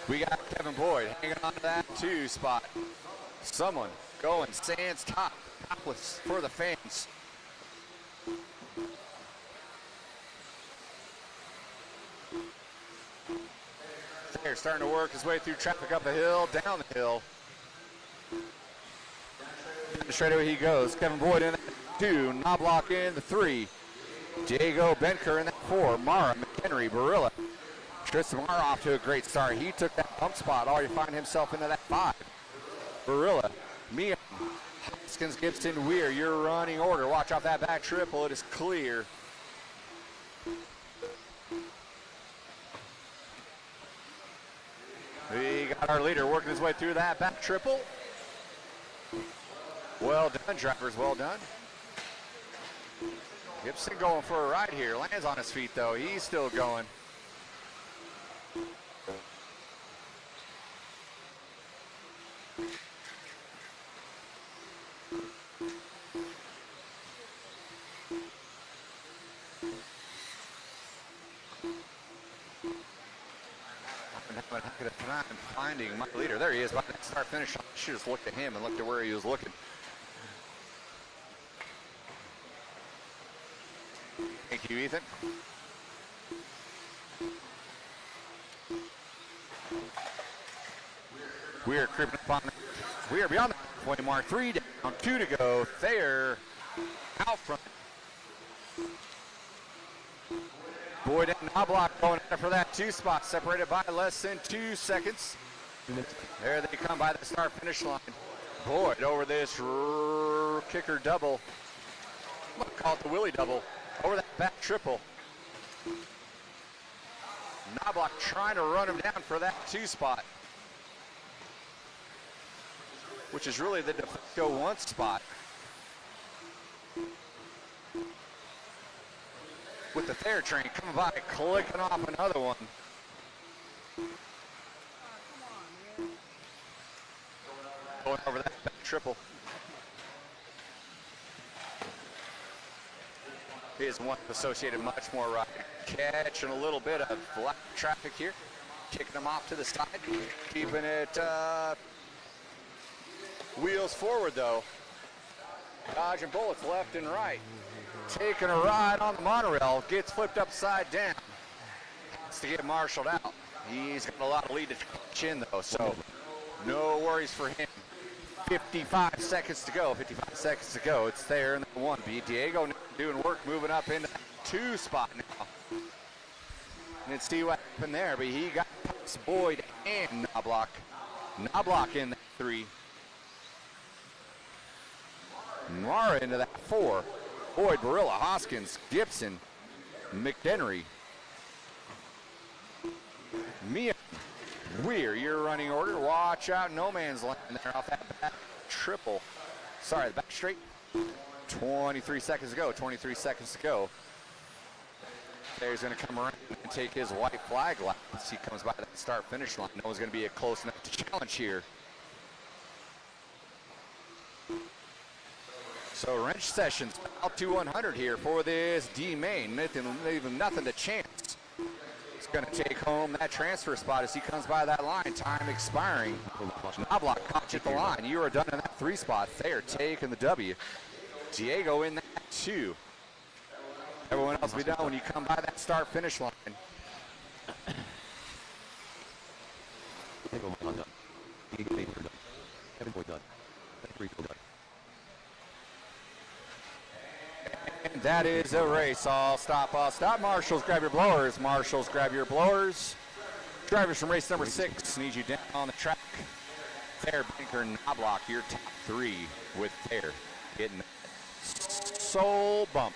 S3: We got Kevin Boyd hanging on to that 2 spot. Someone going sands topless for the fans. Thayer starting to work his way through traffic up the hill, down the hill. Straight away he goes. Kevin Boyd in that 2, Knobloch in the 3. Diego Benker in that 4. Mara, McHenry, Barilla. Tristan Mara off to a great start. He took that bump spot, already find himself into that 5. Barilla, Mia, Hoskins, Gibson, Weir, your running order. Watch out that back triple, it is clear. We got our leader working his way through that back triple. Well done, drivers, well done. Gibson going for a ride here. Lands on his feet, though. He's still going. having a heck of a time finding my leader. There he is by that start finish. I should just looked at him and looked at where he was looking. Thank you, Ethan. We are creeping up on. We are beyond the halfway mark. 3 down, 2 to go. Thayer out front. Boyd and Knobloch going in for that 2 spot, separated by less than 2 seconds. There they come by the start finish line. Boyd over this kicker double. I'm going to call it the Willie double. Over that back triple. Knobloch trying to run him down for that 2 spot, which is really the de facto 1 spot. With the Thayer train coming by, clicking off another one. Going over that back triple. His one associated much more right. Catching a little bit of black traffic here. Kicking him off to the side. Keeping it wheels forward though. Dodging bullets left and right. Taking a ride on the monorail, gets flipped upside down. Has to get marshaled out. He's got a lot of lead to catch in though, so no worries for him. 55 seconds to go. 55 seconds to go. It's there in the 1. Diego doing work, moving up into that 2 spot now. Let's see what happened there, but he got past Boyd and Knobloch. Knobloch in that 3. Mara into that 4. Boyd, Barilla, Hoskins, Gibson, McHenry, Mia, Weir, your running order. Watch out, no man's land there off that back triple. Sorry, the back straight. 23 seconds to go, 23 seconds to go. There's going to come around and take his white flag lap as he comes by that start finish line. No one's going to be close enough to challenge here. So wrench sessions out to 100 here for this D-main. Leaving nothing to chance. He's going to take home that transfer spot as he comes by that line. Time expiring. Knobloch caught you at the line. You are done in that 3 spot. Thayer taking the W. Diego in that 2. Everyone else will be done when you come by that start finish line. And that is a race. All stop, all stop. Marshals, grab your blowers. Marshals, grab your blowers. Drivers from race number 6 need you down on the track. Thayer, Banker, Knobloch, your top 3 with Thayer getting that soul bump.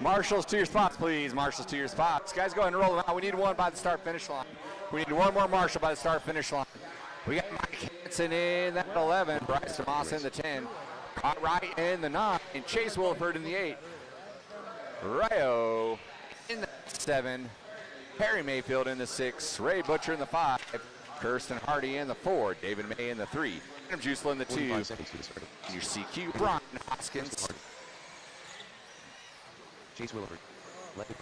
S3: Marshals to your spots, please. Marshals to your spots. Guys, go ahead and roll them out. We need one by the start-finish line. We need one more Marshal by the start-finish line. We got Mike Hansen in that 11. Bryce DeMoss in the 10. Cartwright in the 9. And Chase Wilford in the 8. Rayo in the 7. Harry Mayfield in the 6. Ray Butcher in the 5. Kirsten Hardy in the 4. David May in the 3. Adam Juicel in the 2. Your CQ, Brian Hoskins.
S2: Chase Willard, Lefty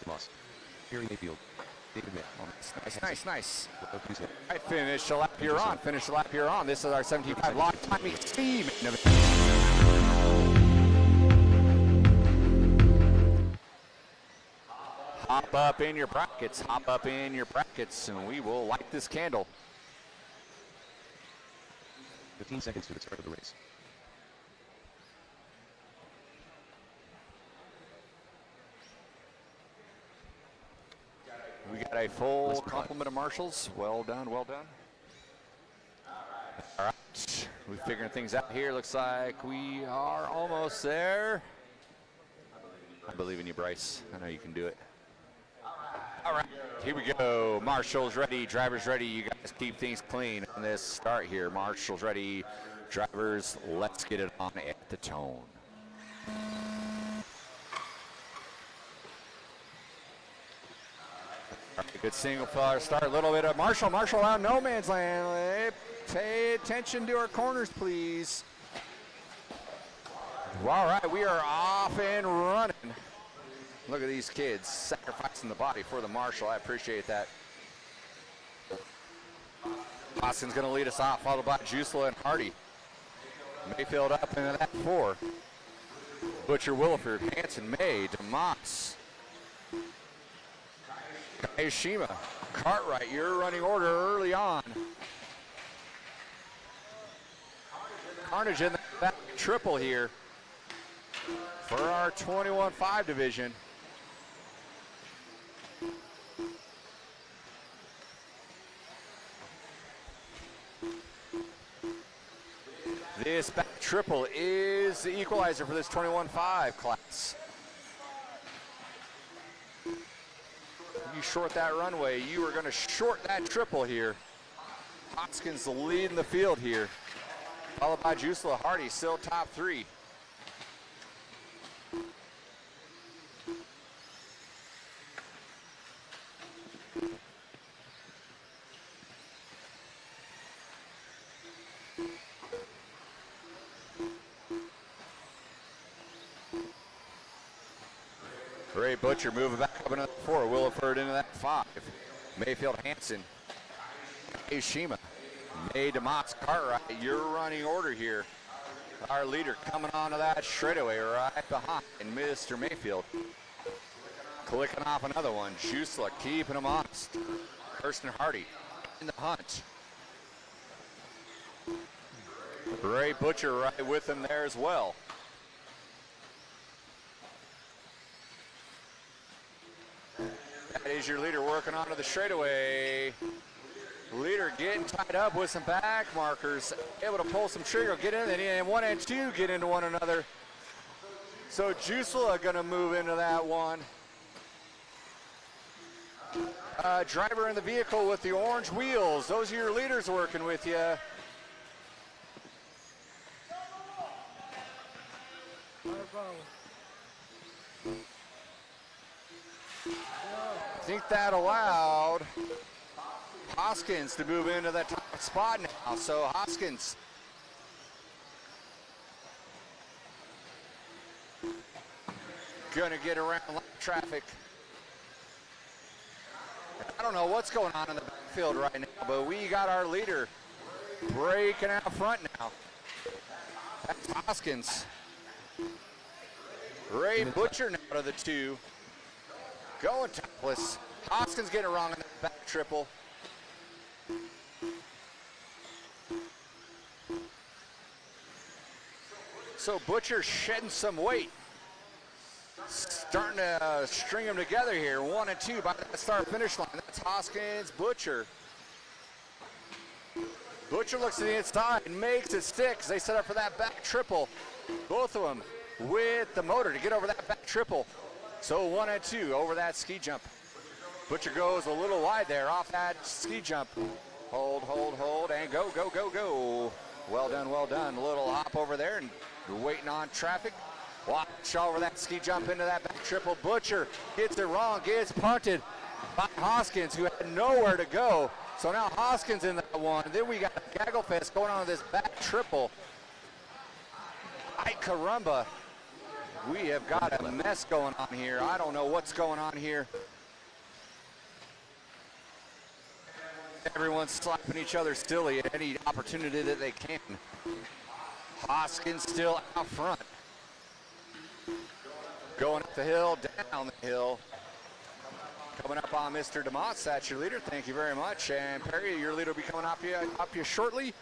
S2: Moss, Harry Mayfield, David May.
S3: Nice. All right, finish the lap you're on. Finish the lap you're on. This is our 75 block timing steam. Hop up in your brackets. Hop up in your brackets, and we will light this candle.
S2: 15 seconds to the start of the race.
S3: We got a full complement of marshals. Well done, well done. All right, we're figuring things out here. Looks like we are almost there. I believe in you, Bryce. I know you can do it. All right, here we go. Marshals ready, drivers ready. You guys keep things clean on this start here. Marshals ready, drivers, let's get it on at the tone. All right, good single filler start. A little bit of Marshall out no man's land. Pay attention to our corners, please. All right, we are off and running. Look at these kids sacrificing the body for the marshal. I appreciate that. Austin's going to lead us off, followed by Jusela and Hardy. Mayfield up into that 4. Butcher, Williford, Hanson, May, DeMoss, Kayashima, Cartwright, your running order early on. Carnage in the back triple here for our 21-5 division. This back triple is the equalizer for this 21-5 class. You short that runway, you are going to short that triple here. Hoskins leading the field here, followed by Jusela. Hardy still top 3. Ray Butcher moving back up into 4. Williford into that 5. Mayfield, Hanson, Ishima, May, DeMoss, Cartwright, your running order here. Our leader coming onto that straightaway right behind Mr. Mayfield. Clicking off another one. Jusela keeping him honest. Kirsten Hardy in the hunt. Ray Butcher right with him there as well. That is your leader working onto the straightaway. Leader getting tied up with some back markers, able to pull some trigger, get in, and 1 and 2 get into one another. So Jusela gonna move into that one. Driver in the vehicle with the orange wheels, those are your leaders working with you. I think that allowed Hoskins to move into that top spot now. So Hoskins gonna get around traffic. I don't know what's going on in the backfield right now, but we got our leader breaking out front now. That's Hoskins. Ray Butcher now to the 2. Going topless. Hoskins getting it wrong in that back triple. So Butcher shedding some weight. Starting to string them together here. 1 and 2 by that start finish line. That's Hoskins, Butcher. Butcher looks to the inside and makes it stick as they set up for that back triple. Both of them with the motor to get over that back triple. So 1 and 2 over that ski jump. Butcher goes a little wide there off that ski jump. Hold, and go, go, go, go. Well done, well done. A little hop over there and waiting on traffic. Watch over that ski jump into that back triple. Butcher gets it wrong, gets punted by Hoskins, who had nowhere to go. So now Hoskins in that one. And then we got a gaggle fest going on with this back triple. Ay caramba. We have got a mess going on here. I don't know what's going on here. Everyone's slapping each other silly at any opportunity that they can. Hoskins still out front. Going up the hill, down the hill. Coming up on Mr. DeMoss, that's your leader. Thank you very much. And Perry, your leader will be coming up you shortly.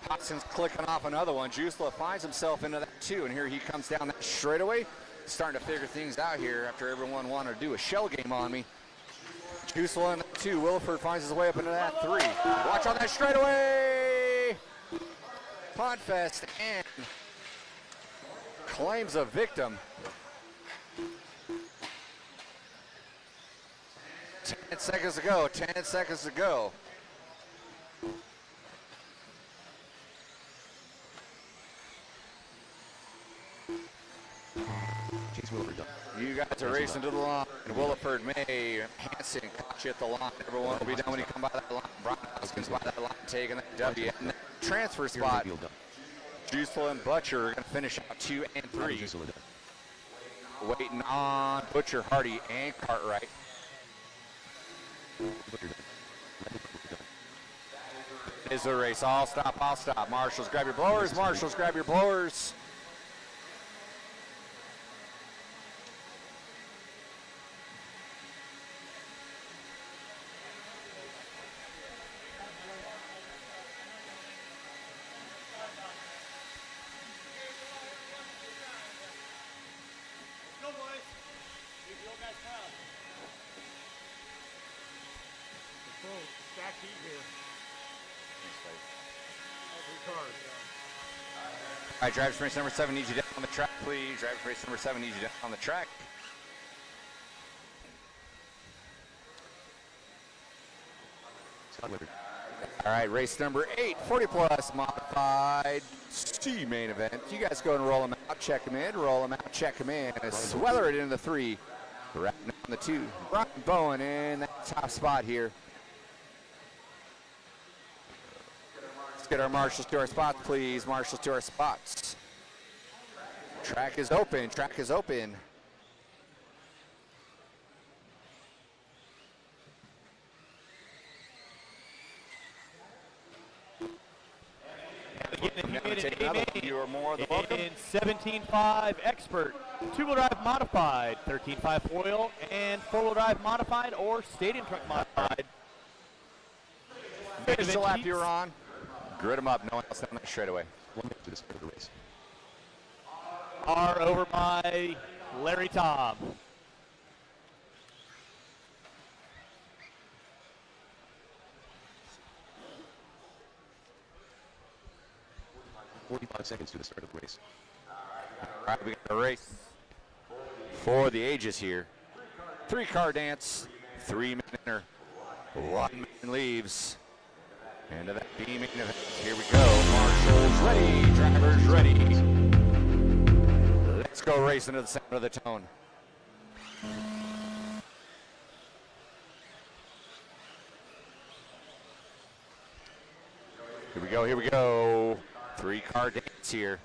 S3: Hoskins clicking off another one. Jusla finds himself into that too, and here he comes down that straightaway. Starting to figure things out here after everyone wanted to do a shell game on me. Jusla in that two. Williford finds his way up into that three. Watch on that straightaway. Punt fest and claims a victim. 10 seconds to go. 10 seconds to go.
S2: Chase Williford done.
S3: You guys are racing to the line. Williford, May, Hanson caught you at the line. Everyone will be done when you come by that line. Brian Hoskins by that line, taking that W. And that transfer
S2: Here
S3: spot,
S2: Mayfield done.
S3: Jusla and Butcher are going to finish out 2 and 3.
S2: Jusla done.
S3: Waiting on Butcher, Hardy, and Cartwright.
S2: Butcher done. Landon Butcher done.
S3: Is a race. I'll stop, I'll stop. Marshals, grab your blowers. Marshals, grab your blowers.
S1: Stack heat here. Every card.
S3: All right, driver's race number 7 needs you down on the track, please. Driver's race number 7 needs you down on the track.
S2: Scott Weber.
S3: All right, race number 8, 40 plus modified C-main event. You guys go and roll them out, check them in, roll them out, check them in. Weather it into the 3, wrapping on the 2. Brian Bowen in that top spot here. Let's get our marshals to our spots, please. Marshals to our spots. Track is open, track is open. You are more than welcome.
S1: In 17.5 Expert, 2-wheel drive modified, 13.5 foil, and 4-wheel drive modified or stadium truck modified.
S3: Finish the lap you're on. Grid them up. No one else down that straightaway.
S2: 1 minute to the start of the race.
S1: Are over by Larry Tom.
S2: .45 seconds to the start of the race.
S3: All right, we got a race for the ages here. 3-car dance, 3-man inner, 1 man leaves. Into that beaming event. Here we go. Marshals ready, drivers ready. Let's go racing to the center of the tone. Here we go, here we go. 3-car dance here.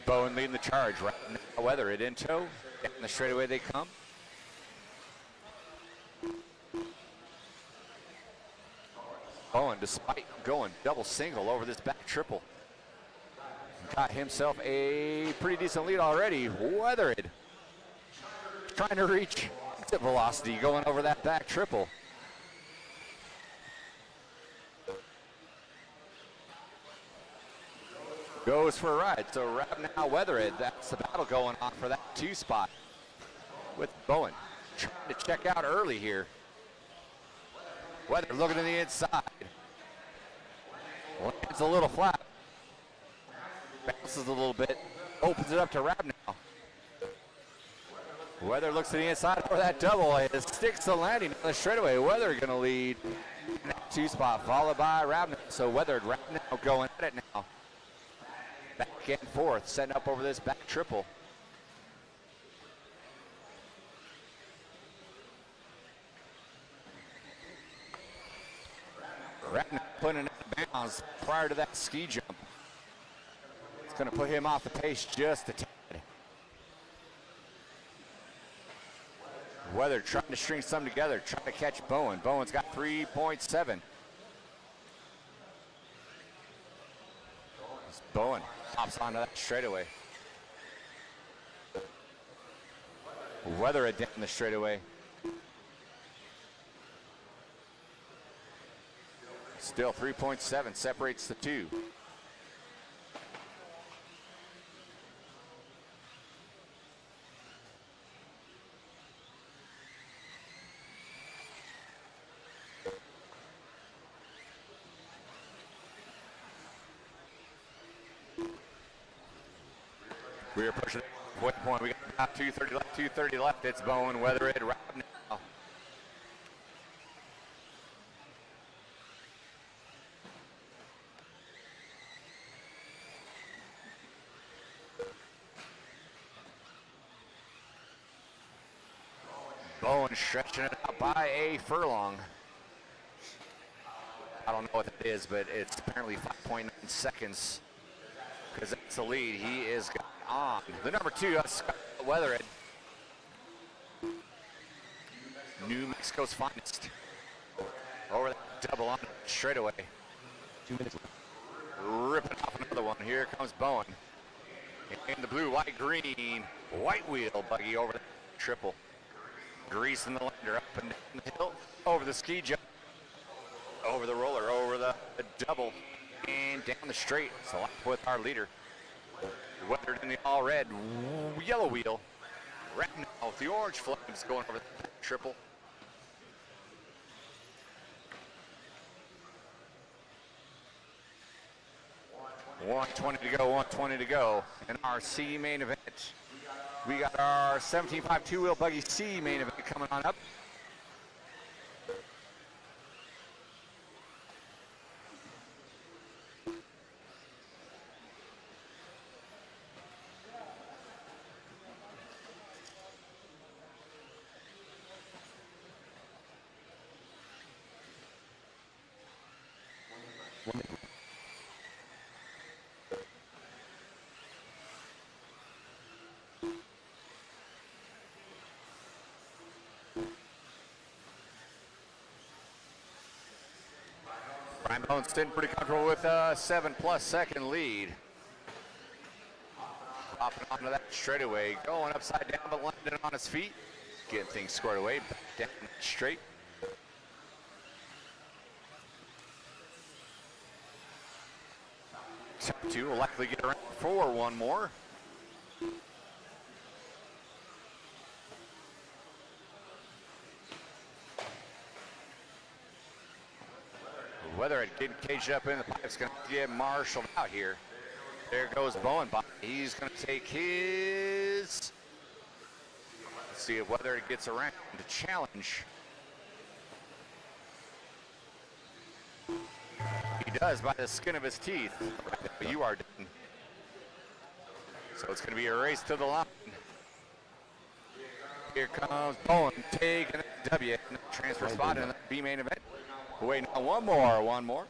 S3: Bowen leading the charge right now. Weather it in tow. Down the straightaway they come. Bowen, despite going double single over this back triple, got himself a pretty decent lead already. Weathered trying to reach exit velocity going over that back triple. Goes for a ride. So Rabnow Weathered, that's the battle going on for that 2 spot with Bowen. Trying to check out early here. Weather looking to the inside. Lands a little flat. Bounces a little bit. Opens it up to Rabnow. Weather looks to the inside for that double. It sticks the landing on the straightaway. Weather going to lead in that 2 spot, followed by Rabnow. So Weathered, Rabnow going at it now. Back and forth, setting up over this back triple. Rabnow putting it out of bounds prior to that ski jump. It's going to put him off the pace just a tad. Weather trying to string some together, trying to catch Bowen. Bowen's got 3.7. Bowen hops onto that straightaway. Weathered down the straightaway. Still 3.7 separates the two. We are pushing point. We got about 2:30 left. It's Bowen, Weathered right now. Bowen stretching it out by a furlong. I don't know what it is, but it's apparently 5.9 seconds because that's the lead. He is on. The number 2, Scott Weathered. New Mexico's finest. Over that double on straightaway.
S2: 2 minutes left.
S3: Ripping off another one. Here comes Bowen. In the blue, white, green, white wheel buggy over the triple. Greasing the lander up and down the hill, over the ski jump, over the roller, over the double, and down the straight. So up with our leader. Weathered in the all red, yellow wheel. Right now with the orange flames going over the triple. $120 to go, $120 to go in our C-main event. We got our 17.5 two-wheel Buggy C-main event coming on up. Brian Bowen sitting pretty comfortable with a 7+ second lead. Dropping onto that straightaway, going upside down but landing on his feet. Getting things squared away, back down straight. Top 2 will likely get around for one more. Whether it getting caged up in the pipe's going to get marshaled out here. There goes Bowen by. He's going to take his. Let's see whether it gets around to challenge. He does by the skin of his teeth. But you are done. So it's going to be a race to the line. Here comes Bowen taking the W in the transfer spot in the B-main event. Wait, now one more.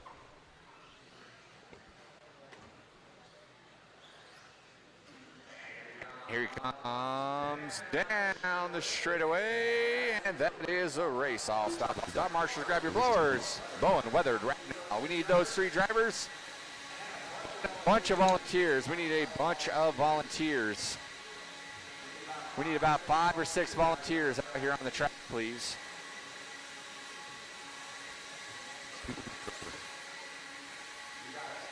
S3: Here he comes down the straightaway, and that is a race. I'll stop. Stop, marshals, grab your blowers. Bowen, Weathered right now. We need those 3 drivers. A bunch of volunteers. We need a bunch of volunteers. We need about 5 or 6 volunteers out here on the track, please.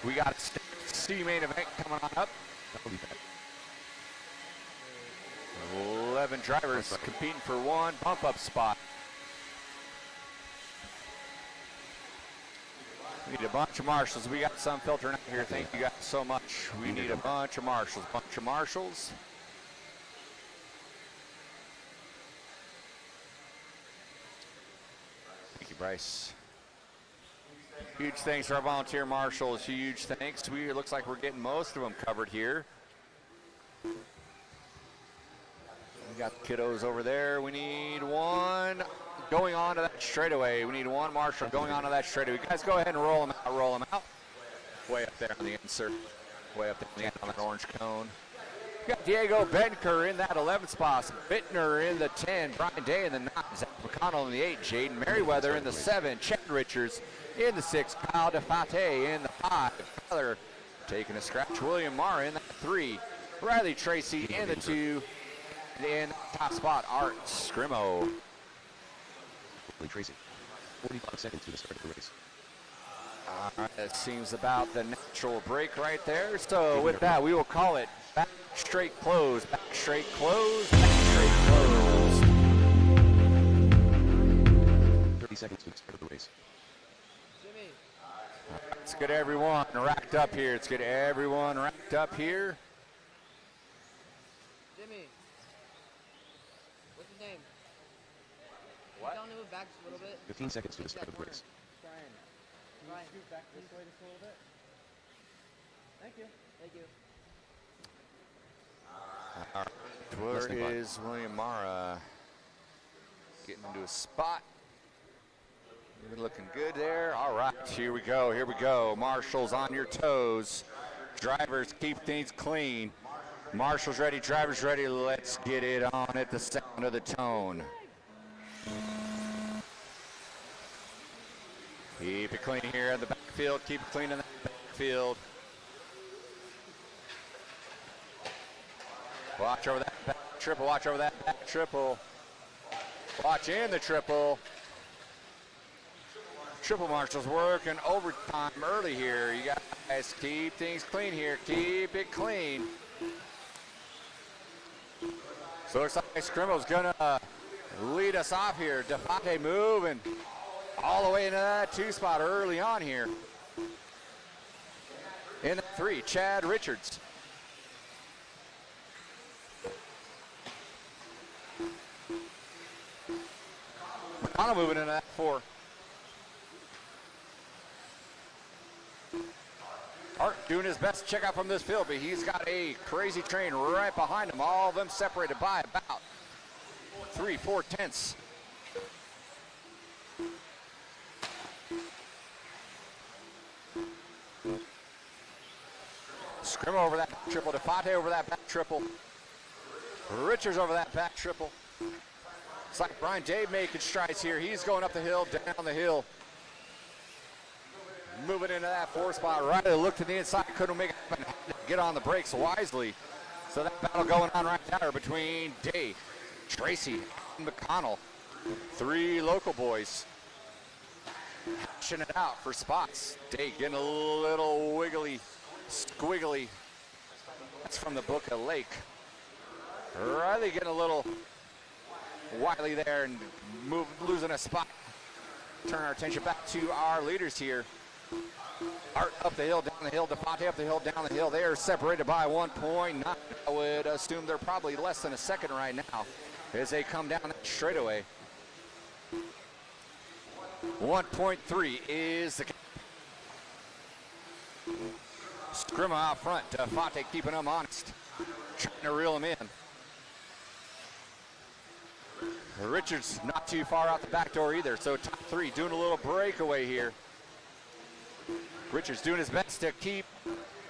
S3: We got a C-main event coming on up. 11 drivers competing for one bump-up spot. We need a bunch of marshals. We got some filtering out here. Thank you guys so much. We need a bunch of marshals. Thank you, Bryce. Huge thanks to our volunteer marshals. Huge thanks. It looks like we're getting most of them covered here. We got the kiddos over there. We need one going on to that straightaway. We need one marshal going on to that straightaway. You guys go ahead and roll them out. Way up there on the end, sir. Way up there on the end on that orange cone. We got Diego Benker in that 11th spot. Bittner in the 10. Brian Day in the 9. Zach McConnell in the 8. Jaden Merriweather in the 7. Chad Richards in the 6. Kyle DeFate in the 5. Tyler taking a scratch. William Marr in the 3. Riley Tracy in the 2. in the top spot, Art Scrimo.
S2: Tracy. 45 seconds to the start of the race.
S3: All right, that seems about the natural break right there. So with that, we will call it back straight close, back straight close, back straight close.
S2: 30 seconds to the start of the race.
S3: Let's get everyone racked up here. Let's get everyone racked up here.
S4: Jimmy, what's his name?
S3: What?
S4: Can you tell him to move back just a little bit?
S2: 15 seconds to the start of the race.
S4: Brian, can you scoot back this way just a little bit? Thank you. Thank you.
S3: All right. Where is William Mara? Getting into a spot. You're looking good there. All right, here we go. Here we go. Marshall's on your toes. Drivers, keep things clean. Marshall's ready. Drivers ready. Let's get it on at the sound of the tone. Keep it clean here in the backfield. Keep it clean in the backfield. Watch over that back triple. Watch over that back triple. Watch in the triple. Triple Marshall's working overtime early here. You guys keep things clean here. Keep it clean. So it looks like Scrimo's gonna lead us off here. Defante moving all the way into that 2 spot early on here. In the 3, Chad Richards. McConnell moving into that 4. Art doing his best to check out from this field, but he's got a crazy train right behind him. All of them separated by about 3-4 tenths. Scrimo over that back triple. Defante over that back triple. Richards over that back triple. It's like Brian Dave making strides here. He's going up the hill, down the hill. Moving into that 4 spot. Riley looked to the inside, couldn't make it happen. Had to get on the brakes wisely. So that battle going on right there between Day, Tracy, and McConnell. 3 local boys hashing it out for spots. Day getting a little wiggly, squiggly. That's from the book of Lake. Riley getting a little wily there and losing a spot. Turn our attention back to our leaders here. Art up the hill, down the hill. Defante up the hill, down the hill. They are separated by 1.9. I would assume they're probably less than a second right now as they come down that straightaway. 1.3 is the Scrimo out front. Defante keeping them honest, trying to reel them in. Richards not too far out the back door either, so top 3 doing a little breakaway here. Richards doing his best to keep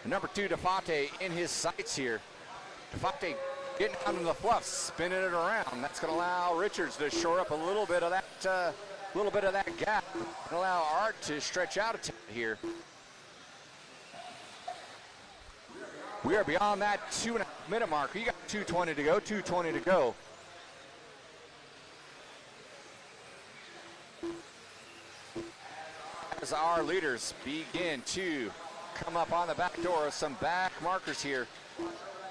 S3: number 2 Defante in his sights here. Defante getting out in the fluff, spinning it around. That's going to allow Richards to shore up a little bit of that gap, and allow Art to stretch out a tad here. We are beyond that 2.5 minute mark. You got 2:20 to go. 2:20 to go. As our leaders begin to come up on the back door, some back markers here.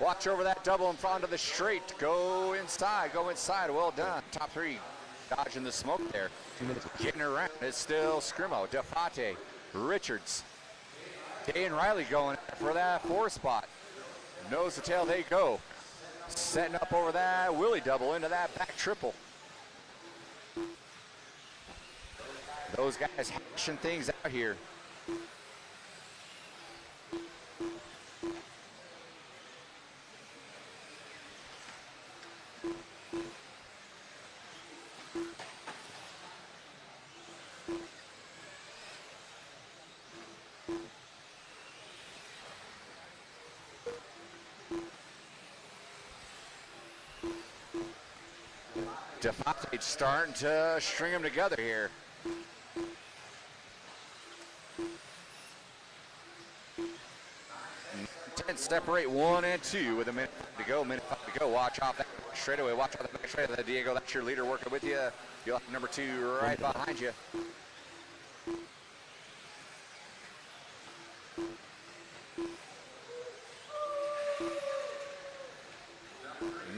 S3: Watch over that double in front of the straight. Go inside, go inside. Well done. Top 3 dodging the smoke there.
S2: 2 minutes.
S3: Getting around. It's still Scrimo, Defante, Richards. Day and Riley going for that 4 spot. Nose to tail they go. Setting up over that Willie double into that back triple. Those guys hashing things out here. Defante starting to string them together here. Separate 1 and 2 with a minute to go. to go. Watch off that straightaway. Watch off the back straightaway. Diego, that's your leader working with you. You'll have number 2 right behind you.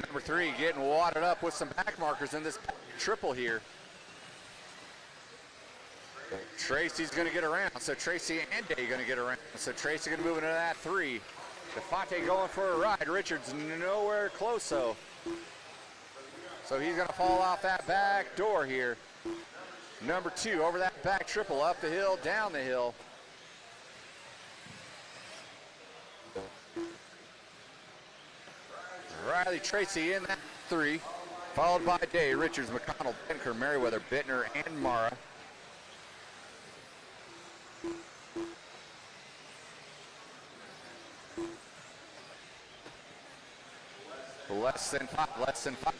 S3: Number 3 getting wadded up with some back markers in this triple here. Tracy's going to get around, so Tracy and Day going to get around. So Tracy going to move into that 3. DeFonte going for a ride. Richards nowhere close, so he's going to fall off that back door here. Number 2 over that back triple, up the hill, down the hill. Riley Tracy in that 3, followed by Day, Richards, McConnell, Benker, Merriweather, Bittner, and Mara. Less than five.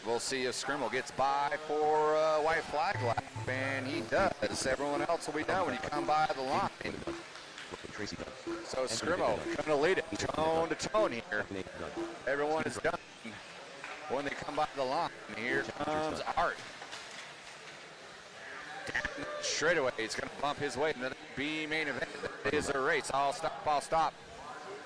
S3: We'll see if Scrimmel gets by for a white flag lap, and he does. Everyone else will be done when you come by the line. So Scrimmel going to lead it tone to tone here. Everyone is done when they come by the line. Here comes Art. Straight away, he's going to bump his way into the B main event. That is a race. I'll stop.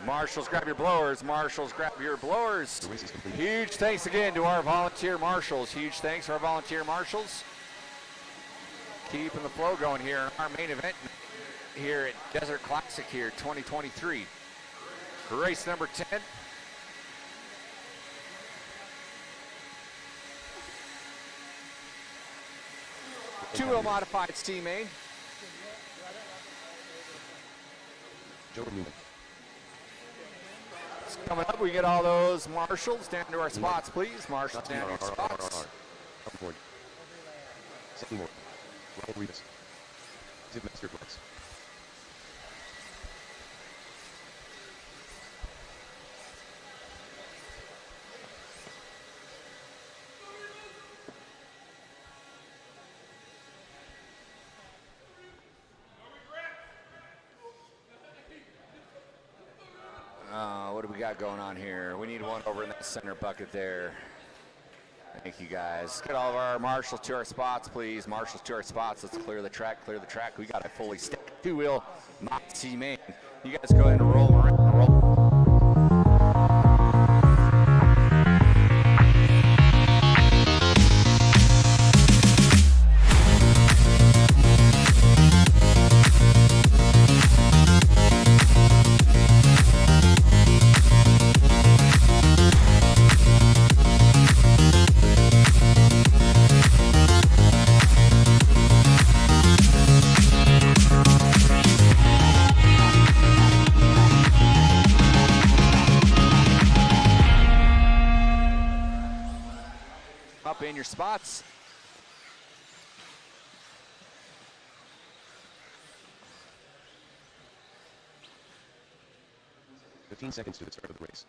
S3: Marshals, grab your blowers. Marshals, grab your blowers. Huge thanks again to our volunteer marshals. Huge thanks to our volunteer marshals. Keeping the flow going here in our main event here at Desert Classic here 2023. Race number 10. Two-wheel modified C-main.
S2: Joe Newman.
S3: Coming up, we get all those marshals down to our spots, please. Marshals down to our spots.
S2: Second more. Ryan Rivas. Zip Master Blitz.
S3: What do we got going on here? We need one over in that center bucket there. Thank you, guys. Get all of our marshals to our spots, please. Marshals to our spots. Let's clear the track, We got a fully stacked two-wheel C-main. You guys go ahead and roll around. In your spots.
S2: "15 seconds to the start of the race.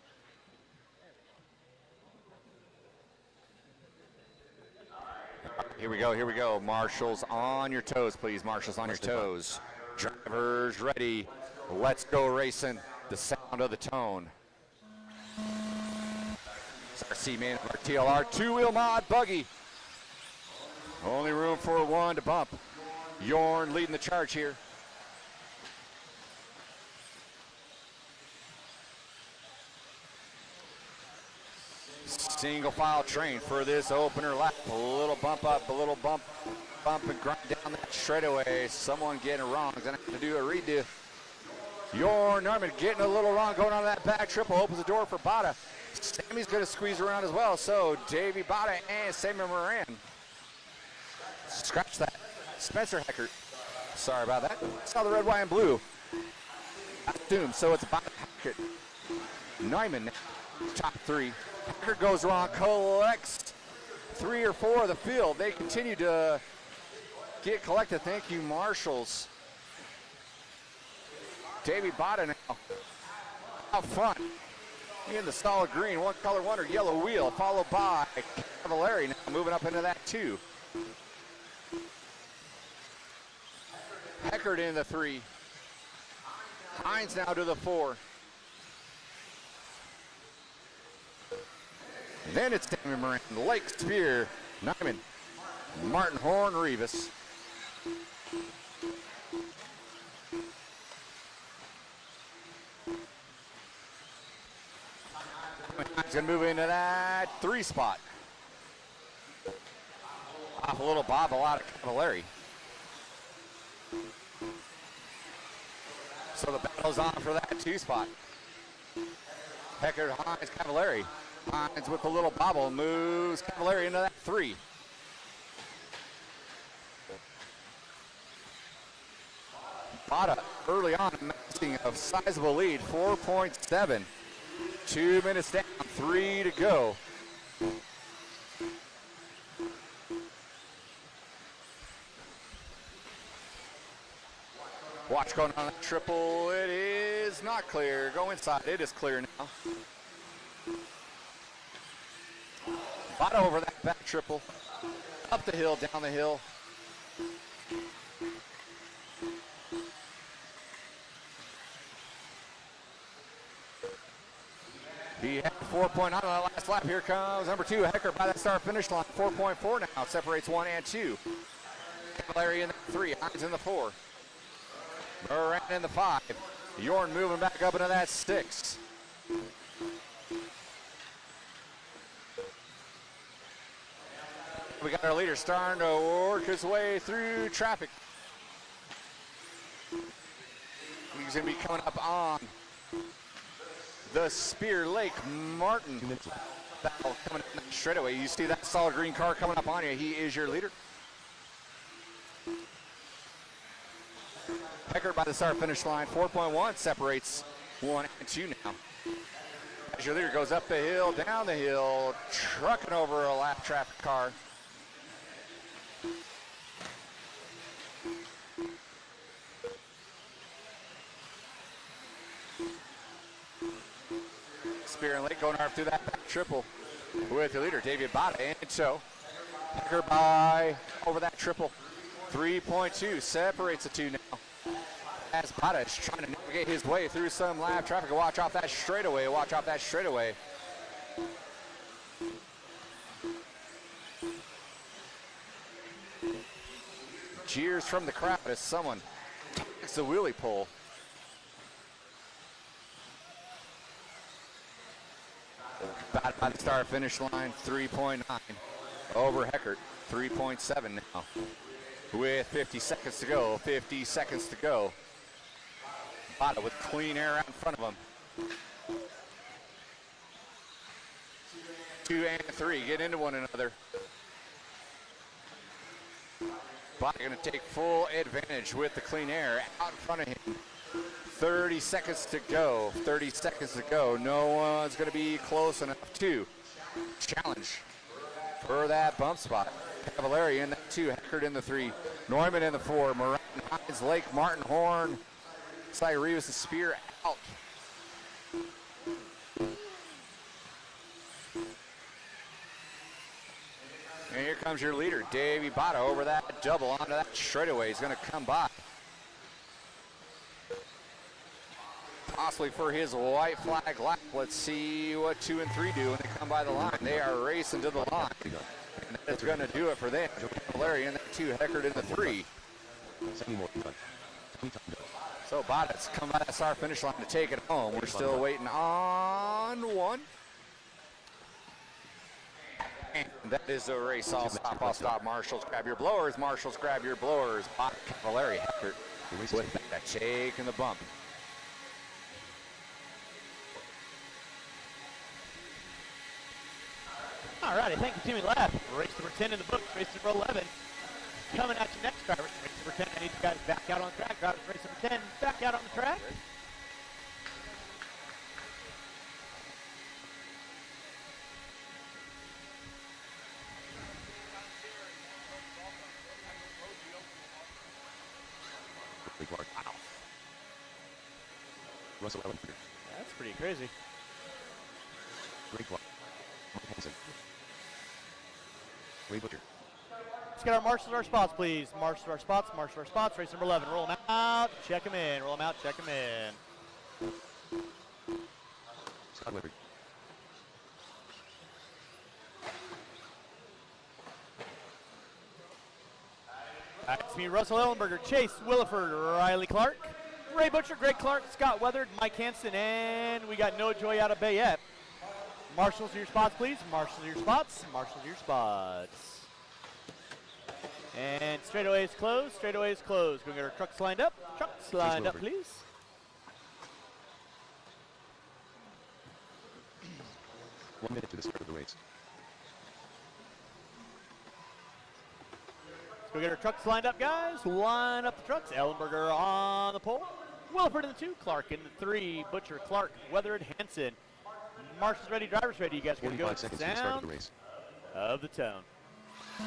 S3: Here we go. Marshals on your toes, please. Marshals on your toes. Drivers ready. Let's go racing. The sound of the tone. Our C-main, our TLR two-wheel mod Buggy. Only room for one to bump. Yorn leading the charge here. Single file train for this opener lap. A little bump up, a little bump and grind down that straightaway. Someone getting it wrong is gonna have to do a redo. Yorn Norman getting a little wrong, going on that back triple, opens the door for Bada. Sammy's going to squeeze around as well, so Davey Bada and Sammy Moran. Scratch that. Spencer Heckert. Sorry about that. Saw the red, white, and blue. Assume, so it's Bada Heckert. Neumann, top 3. Heckert goes wrong, collects 3 or 4 of the field. They continue to get collected. Thank you, marshals. Davey Bada now out front. In the solid green, one color wonder, yellow wheel, followed by Cavallari now moving up into that 2. Heckert in the 3. Hines now to the 4. Then it's Damon Moran, Lake, Spear, Nyman, Martin Horn, Rivas. He's going to move into that 3 spot. Off a little bobble out of Cavallari. So the battle's on for that 2 spot. Heckert, Hines, Cavallari. Hines with a little bobble moves Cavallari into that 3. Bada early on amassing a sizable lead, 4.7. 2 minutes down, 3 to go. Watch going on that triple. It is not clear. Go inside. It is clear now. Bada over that back triple. Up the hill, down the hill. He had 4.9 on the last lap. Here comes number 2, Heckert by that start finish line. 4.4 now. Separates 1 and 2. Cavallari in the 3. Hines in the 4. Moran in the 5. Yorn moving back up into that 6. We got our leader starting to work his way through traffic. He's going to be coming up on the Spear Lake Martin battle coming in straight away. You see that solid green car coming up on you. He is your leader. Heckert by the start finish line. 4.1 separates 1 and 2 now. As your leader goes up the hill, down the hill, trucking over a lap traffic car. Spear and Lake going hard through that back triple with the leader, David Bada. And so, Heckert by over that triple. 3.2 separates the 2 now. As Bada is trying to navigate his way through some lap traffic. Watch off that straightaway. Watch off that straightaway. Cheers from the crowd as someone takes the wheelie pole. Bada by the start finish line, 3.9. Over Heckert, 3.7 now. With 50 seconds to go, 50 seconds to go. Bada with clean air out in front of him. 2 and 3 get into one another. Bada going to take full advantage with the clean air out in front of him. 30 seconds to go, 30 seconds to go. No one's going to be close enough to challenge for that bump spot. Cavallari in that 2, Heckert in the 3, Neumann in the 4, Moran, Hines, Lake, Martin Horn, Cy Rivas, the Spear out. And here comes your leader, Davey Bada, over that double onto that straightaway. He's going to come by. Possibly for his white flag lap. Let's see what 2 and 3 do when they come by the line. They are racing to the line. And that's going to do it for them. Cavallari in that 2, Heckert in the 3. So Bada's come by that start finish line to take it home. We're still waiting on 1. And that is the race. I'll stop. Marshals, grab your blowers. Marshals, grab your blowers. Bada, Cavallari, Heckert with that taking the bump.
S1: All righty, thank you, Timmy Lath. Race number 10 in the books, race number 11. Coming at you next, drivers. Race number 10, I need you guys back out on the track. Drivers, race number 10, back out on the track. Wow.
S2: Russell Allen.
S1: That's pretty crazy.
S2: Great Clark. Mike Hansen. Wade Butcher.
S1: Let's get our marshals our spots, please. Marshals our spots, race number 11. Roll them out, check them in. Roll them out, check them in.
S2: Scott Weber.
S1: That's me, Russell Ellenberger, Chase Williford, Riley Clark, Ray Butcher, Greg Clark, Scott Weathered, Mike Hansen, and we got Noah Joy out of Bayette. Marshals to your spots, please. Marshals to your spots. Marshals to your spots. And straightaway is closed. Straightaway is closed. We're going to get our trucks lined up. Trucks lined up, please.
S2: One minute to the start of the race.
S1: Let's go get our trucks lined up, guys. Line up the trucks. Ellenberger on the pole. Williford in the 2. Clark in the 3. Butcher, Clark, Weathered, Hansen. Marshals ready, drivers ready. You guys are going to go
S2: 45 seconds to the start of the race.
S1: Of the tone. All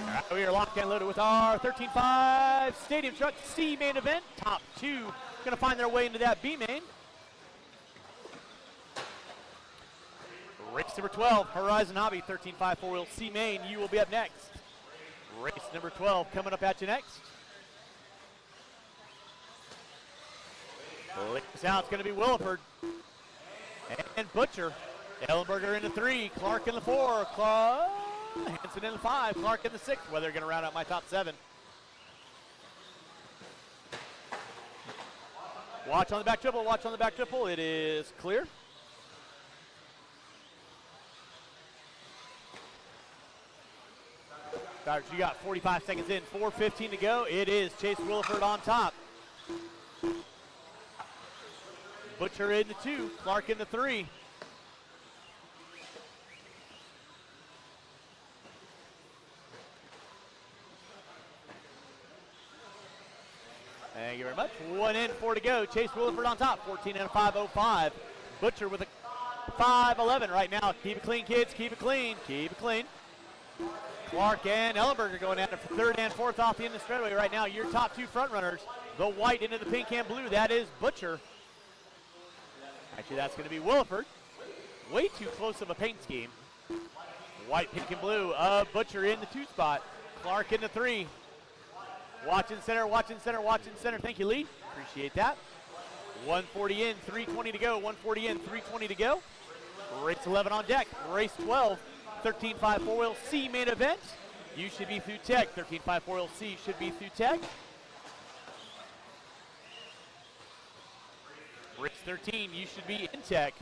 S1: right, we are locked and loaded with our 13.5 Stadium Truck C-main event. Top 2 going to find their way into that B-main. Race number 12, Horizon Hobby 13.5 4-wheel C-main. You will be up next. Race number 12 coming up at you next. This out, it's going to be Williford and Butcher. Ellenberger in the 3, Clark in the 4, Hansen in the 5, Clark in the 6. Well, they're going to round out my top 7. Watch on the back triple, watch on the back triple. It is clear. Dodgers, you got 45 seconds in, 4:15 to go. It is Chase Williford on top. Butcher in the 2, Clark in the 3. Thank you very much. 1 in, 4 to go. Chase Williford on top, 14 and a 5:05. Butcher with a 5:11 right now. Keep it clean, kids. Keep it clean. Keep it clean. Clark and Ellenberger going at it for 3rd and 4th off the end of the straightaway right now. Your top 2 front runners, the white into the pink and blue. That is Butcher. Actually, that's going to be Williford. Way too close of a paint scheme. White, pink, and blue. Butcher in the 2 spot. Clark in the 3. Watching center, watching center, watching center. Thank you, Lee. Appreciate that. 140 in, 320 to go. 140 in, 320 to go. Race 11 on deck. Race 12. 13.5 4-wheel C main event. You should be through tech. 13.5 4-wheel C should be through tech. Race 13, you should be in tech.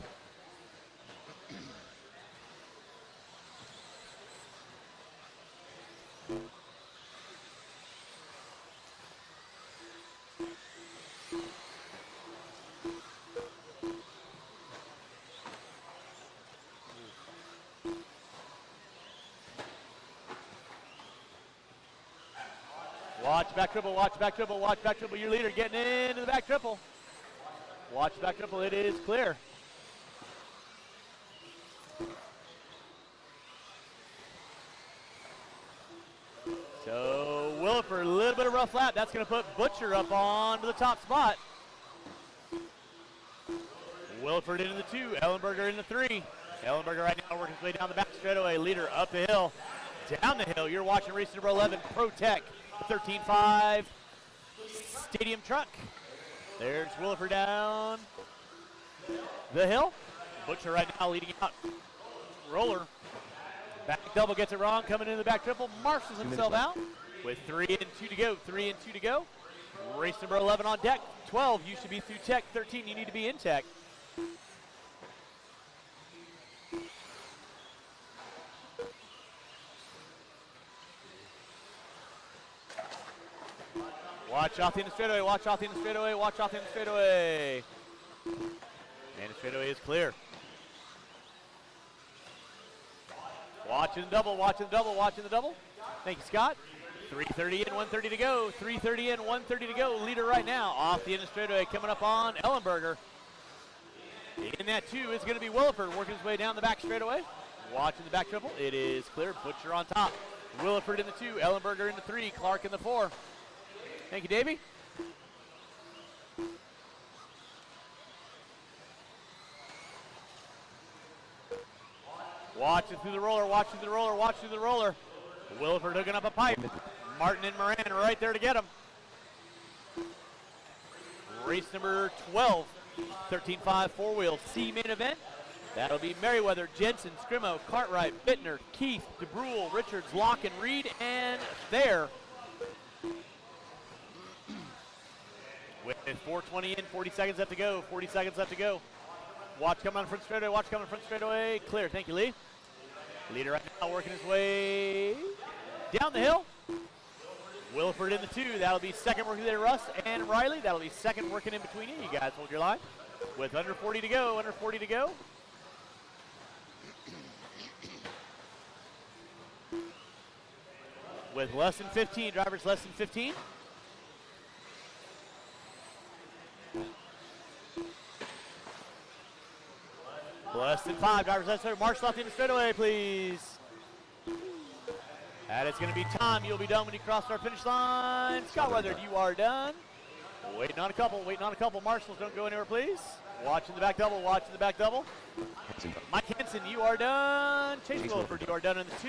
S1: Watch back triple, watch back triple, watch back triple. Your leader getting into the back triple. Watch back triple, it is clear. So Williford, a little bit of rough lap. That's going to put Butcher up onto the top spot. Williford into the 2, Ellenberger in the 3. Ellenberger right now working his way down the back straightaway. Leader up the hill, down the hill. You're watching race number 11, Pro Tech, 13.5 Stadium Truck. There's Williford down the hill. Butcher right now leading out. Roller. Back double gets it wrong, coming into the back triple. Marshals himself out with 3 and 2 to go. 3 and 2 to go. Race number 11 on deck. 12, you should be through tech. 13, you need to be in tech. Watch off in the straightaway, watch off in the straightaway, watch off in the straightaway. And the straightaway is clear. Watching the double, watching the double, watching the double. Thank you, Scott. 3:30 in, 1:30 to go. 3:30 in, 1:30 to go. Leader right now off the end of the straightaway, coming up on Ellenberger. In that 2 is going to be Williford working his way down the back straightaway. Watching the back triple, it is clear. Butcher on top. Williford in the 2, Ellenberger in the 3, Clark in the 4. Thank you, Davey. Watching through the roller, watching through the roller, watching through the roller. Williford hooking up a pipe. Martin and Moran right there to get him. Race number 12, 13.5 4-wheel C main event. That'll be Merriweather, Jensen, Scrimo, Cartwright, Bittner, Keith, DeBrule, Richards, Locke, and Reed, and there. With 4:20 in, 40 seconds left to go. 40 seconds left to go. Watch coming on front straightaway. Watch coming front straightaway. Clear. Thank you, Lee. Leader right now working his way down the hill. Wilford in the 2. That'll be second working there, Russ and Riley. That'll be second working in between you. You guys hold your line. With under 40 to go. Under 40 to go. With less than 15. Drivers less than 15. Less than 5. Drivers left side. Marshall left into straightaway, please. That is going to be time. You'll be done when you cross our finish line. Scott Weathered, you are done. Waiting on a couple. Waiting on a couple. Marshalls, don't go anywhere, please. Watching the back double. Watching the back double. Mike Henson, you are done. Chase Wilford, you are done in the 2.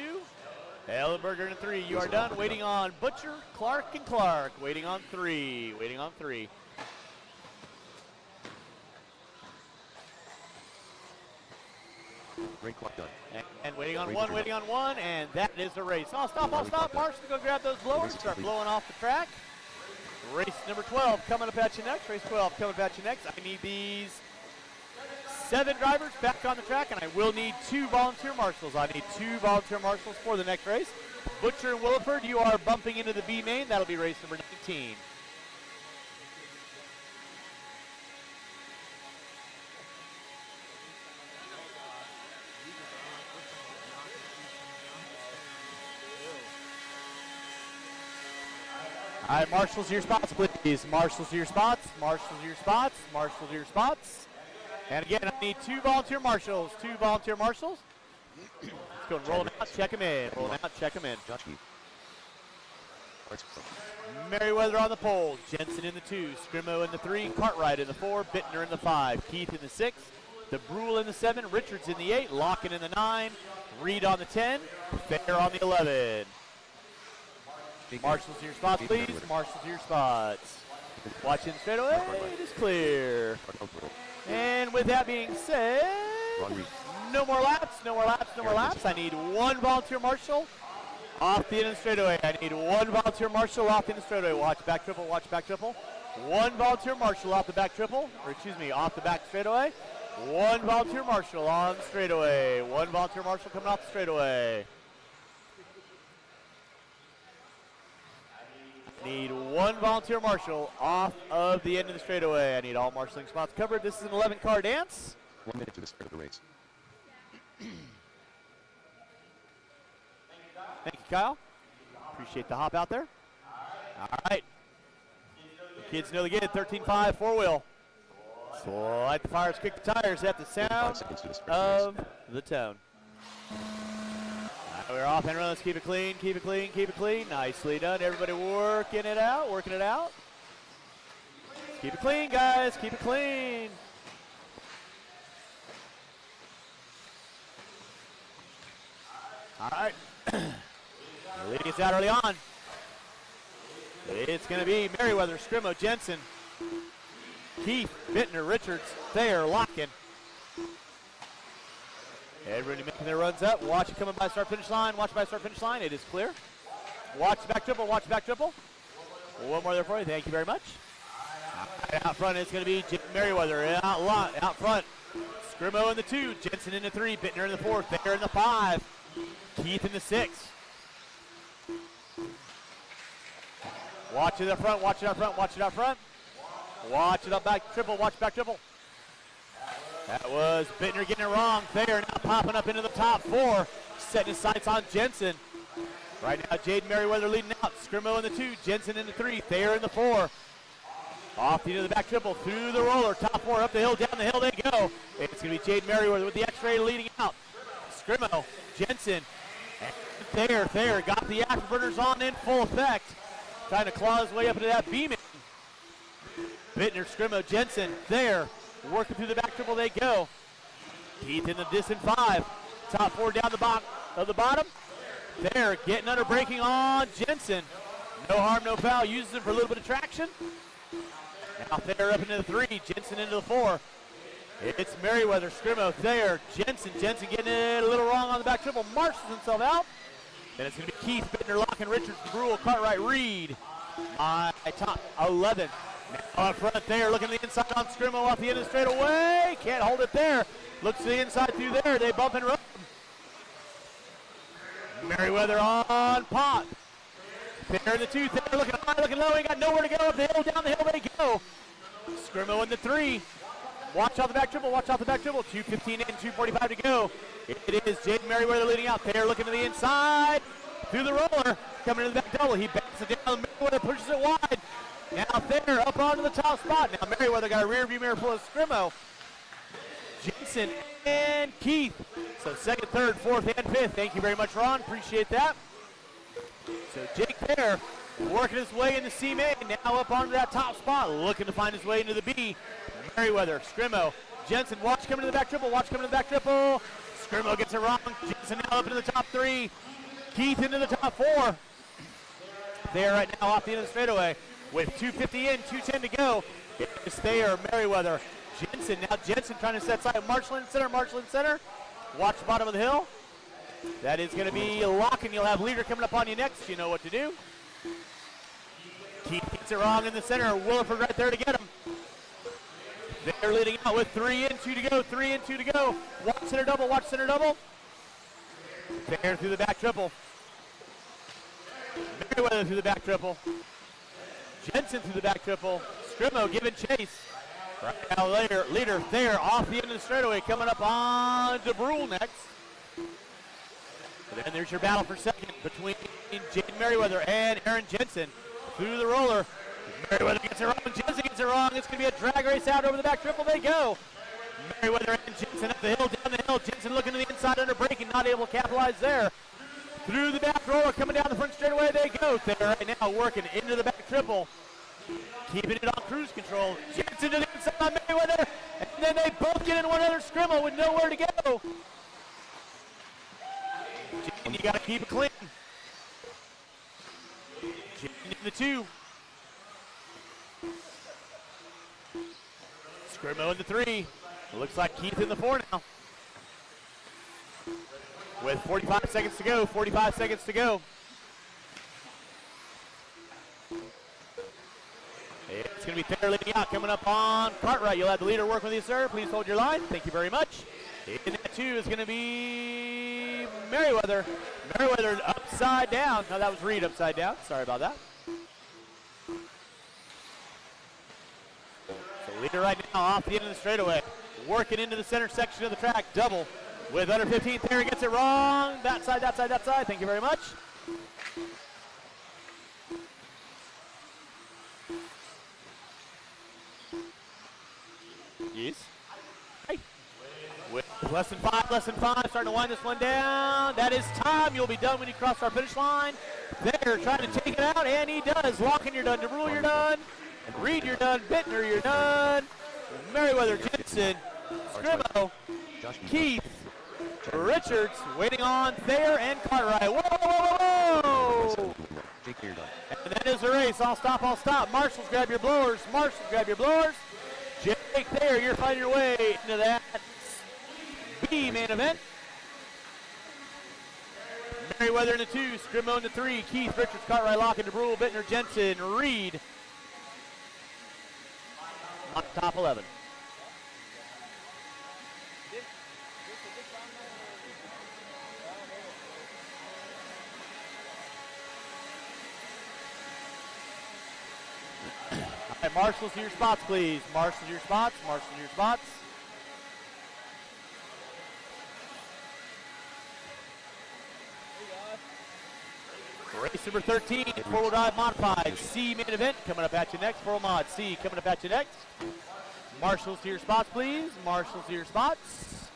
S1: Ellenberger in the 3. You are done. Waiting on Butcher, Clark, and Clark. Waiting on 3. Waiting on 3.
S2: Ring clock done.
S1: And waiting on 1, waiting on 1, and that is the race. I'll stop. Marshall, go grab those blowers. Start blowing off the track. Race number 12 coming up at you next. Race 12 coming up at you next. I need these 7 drivers back on the track, and I will need 2 volunteer marshals. I need 2 volunteer marshals for the next race. Butcher and Williford, you are bumping into the B main. That'll be race number 19. All right, marshals to your spots, please. Marshals to your spots. Marshals to your spots. Marshals to your spots. And again, I need 2 volunteer marshals. 2 volunteer marshals. Let's go and roll them out, check them in. Roll them out, check them in. Merriweather on the pole. Jensen in the 2. Scrimo in the 3. Cartwright in the 4. Bittner in the 5. Keith in the 6. The Brule in the 7. Richards in the 8. Locken in the 9. Reed on the 10. Fair on the 11. Marshals to your spots, please. Marshals to your spots. Watching straightaway. It is clear. And with that being said, no more laps, no more laps, no more laps. I need 1 volunteer marshal off the end of the straightaway. I need 1 volunteer marshal off the end of the straightaway. Watch back triple, watch back triple. 1 volunteer marshal off the back triple, or excuse me, off the back straightaway. 1 volunteer marshal on the straightaway. 1 volunteer marshal coming off the straightaway. Need 1 volunteer marshal off of the end of the straightaway. I need all marshalling spots covered. This is an 11-car dance.
S2: 1 minute to the start of the race.
S1: Thank you, Kyle. Appreciate the hop out there. All right. The kids know the game. 13-5, 4-wheel. Slide the fires, kick the tires at the sound of the tone. We're off and run. Let's keep it clean, keep it clean, keep it clean. Nicely done. Everybody working it out, working it out. Keep it clean, guys. Keep it clean. All right. Leading us out early on. It's going to be Merriweather, Scrimo, Jensen, Keith, Bittner, Richards, Thayer, Locken. Everybody making their runs up. Watch it coming by start finish line. Watch by start finish line. It is clear. Watch the back triple. Watch the back triple. 1 more there for you. Thank you very much. Out front, it's going to be Jim Merriweather. Out front. Scrimo in the 2. Jensen in the 3. Bittner in the 4. Thayer in the 5. Keith in the 6. Watch it up front. Watch it up front. Watch it up front. Watch it up back triple. Watch back triple. That was Bittner getting it wrong. Thayer now popping up into the top 4. Setting his sights on Jensen. Right now, Jaden Merriweather leading out. Scrimo in the 2. Jensen in the 3. Thayer in the 4. Off the end of the back triple. Through the roller. Top 4 up the hill. Down the hill they go. It's going to be Jaden Merriweather with the X-ray leading out. Scrimo. Jensen. And Thayer got the afterburners on in full effect. Trying to claw his way up into that beam. Bittner, Scrimo, Jensen, Thayer. Working through the back triple they go. Keith in the distant 5. Top 4 down the bottom. There, getting under braking on Jensen. No harm, no foul. Uses it for a little bit of traction. Now Thayer up into the 3. Jensen into the 4. It's Merriweather, Scrimo, Thayer, Jensen. Jensen getting it a little wrong on the back triple. Marshals himself out. Then it's going to be Keith, Bittner, Locken, Richards, Brule, Cartwright, Reed. My top 11. Now up front there, looking to the inside on Scrimmo off the end of the straightaway. Can't hold it there. Looks to the inside through there. They bump and run. Merriweather on Pop. There in the 2, there looking high, looking low. He got nowhere to go. Up the hill, down the hill they go. Scrimmo in the 3. Watch out the back dribble, watch out the back dribble. 2:15 in, 2:45 to go. It is Jaden Merriweather leading out there, looking to the inside. Through the roller, coming to the back double. He backs it down. Merriweather pushes it wide. Now there, up onto the top spot. Now Merriweather got a rear view mirror full of Scrimmo, Jensen, and Keith. So second, third, fourth, and fifth. Thank you very much, Ron. Appreciate that. So Jake there, working his way in the C-main. Now up onto that top spot, looking to find his way into the B. Merriweather, Scrimmo, Jensen, watch coming to the back triple, watch coming to the back triple. Scrimmo gets it wrong. Jensen now up into the top 3. Keith into the top 4. There right now off the end of the straightaway with 2:50 in, 2:10 to go. It's there, Merriweather. Jensen, now Jensen trying to set side. Marshall in center, Marshall in center. Watch the bottom of the hill. That is going to be a lock, and you'll have leader coming up on you next. You know what to do. Keith gets it wrong in the center. Williford right there to get him. They're leading out with 3 in, 2 to go, 3 in, 2 to go. Watch center double, watch center double. There through the back triple. Merriweather through the back triple. Jensen through the back triple. Scrimmo giving chase. Right now leader there off the end of the straightaway, coming up on DeBrule next. And then there's your battle for second between Jaden Merriweather and Aaron Jensen. Through the roller. Merriweather gets it wrong, Jensen gets it wrong. It's going to be a drag race out over the back triple. They go. Merriweather and Jensen up the hill, down the hill. Jensen looking to the inside under braking, not able to capitalize there. Through the back roller, coming down the front straightaway they go. There right now working into the back triple. Keeping it on cruise control. Jensen to the inside on Merriweather. And then they both get in one other Scrimmo with nowhere to go. Jensen, you got to keep it clean. Jensen in the 2. Scrimmo in the 3. It looks like Keith in the 4 now. With 45 seconds to go, 45 seconds to go. It's going to be Thayer leading out, coming up on Cartwright. You'll have the leader work with you, sir. Please hold your line. Thank you very much. In that 2 is going to be Merriweather. Merriweather upside down. No, that was Reed upside down. Sorry about that. So leader right now off the end of the straightaway. Working into the center section of the track. Double with under 15. Thayer gets it wrong. That side, that side, that side. Thank you very much. Yes. Hey. With less than five, starting to wind this one down. That is time. You'll be done when you cross our finish line. There, trying to take it out, and he does. Locking, you're done. DeBrule, you're done. Reed, you're done. Bittner, you're done. Merriweather, Jensen, Scrimmo, Keith, Richards, waiting on Thayer and Cartwright. Whoa, whoa, whoa, whoa! And that is the race. I'll stop, I'll stop. Marshals, grab your blowers. Marshals, grab your blowers. Jake Thayer, you're finding your way into that B main event. Merriweather in the 2, Scrimmo in the 3, Keith, Richards, Cartwright, Locken, DeBrule, Bittner, Jensen, Reed. On top 11. All right, marshals to your spots, please. Marshals to your spots. Marshals to your spots. Race number 13, four-wheel drive modified. C main event coming up at you next. Four-wheel mod C coming up at you next. Marshals to your spots, please. Marshals to your spots.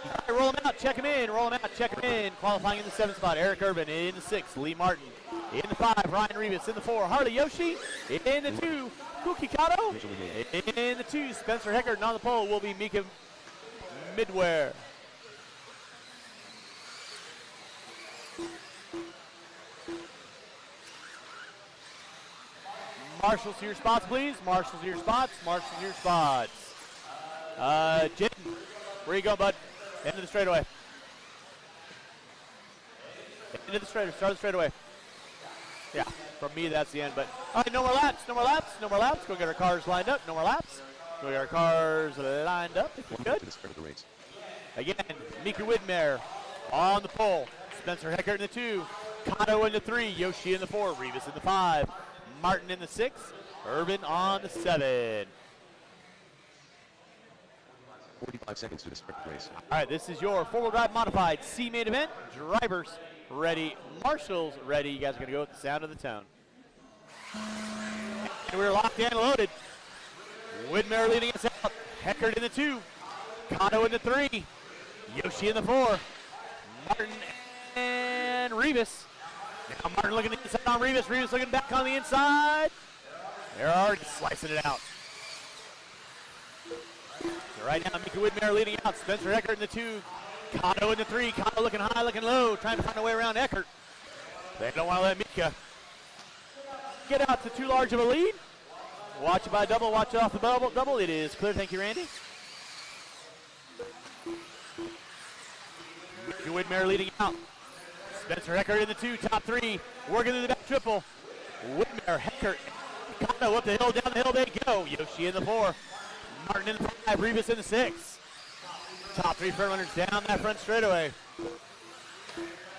S1: All right, roll them out, check them in, roll them out, check them in. Qualifying in the 7th spot, Eric Urban. In the 6th, Lee Martin. In the 5, Ryan Rivas. In the 4, Harley Yoshi. In the 2, Kuki Kato. In the 2, Spencer Heckard. And on the pole will be Mika Midware. Marshals to your spots, please. Marshals to your spots. Marshals to your spots. Jaden, where you going, bud? End of the straightaway. Into the straight, start the straightaway. Yeah, from me, that's the end. But all right, no more laps, no more laps, no more laps. Go get our cars lined up. No more laps. Go get our cars lined up if you could.
S2: To the start of the race.
S1: Again, Mika Widmer on the pole. Spencer Heckert in the 2. Kato in the 3. Yoshi in the 4. Rivas in the 5. Martin in the 6. Urban on the 7.
S2: 45 seconds to the start of the race.
S1: All right, this is your four-wheel drive modified C-main event. Drivers ready, marshals ready. You guys are going to go with the sound of the tone. And we're locked and loaded. Widmer leading us out. Heckert in the 2. Kato in the 3. Yoshi in the 4. Martin and Rivas. Now Martin looking to the inside on Rivas. Rivas looking back on the inside. They're already slicing it out. So right now, Mika Widmer leading out. Spencer Eckert in the 2. Kato in the 3. Kato looking high, looking low, trying to find a way around Eckert. They don't want to let Mika get out to too large of a lead. Watch it by double, watch it off the double. It is clear. Thank you, Randy. Mika Widmer leading out. Spencer Eckert in the 2, top 3. Working through the back triple. Widmer, Eckert, Kato up the hill, down the hill they go. Yoshi in the 4. Martin in the 5, Rivas in the 6. Top 3 front runners down that front straightaway.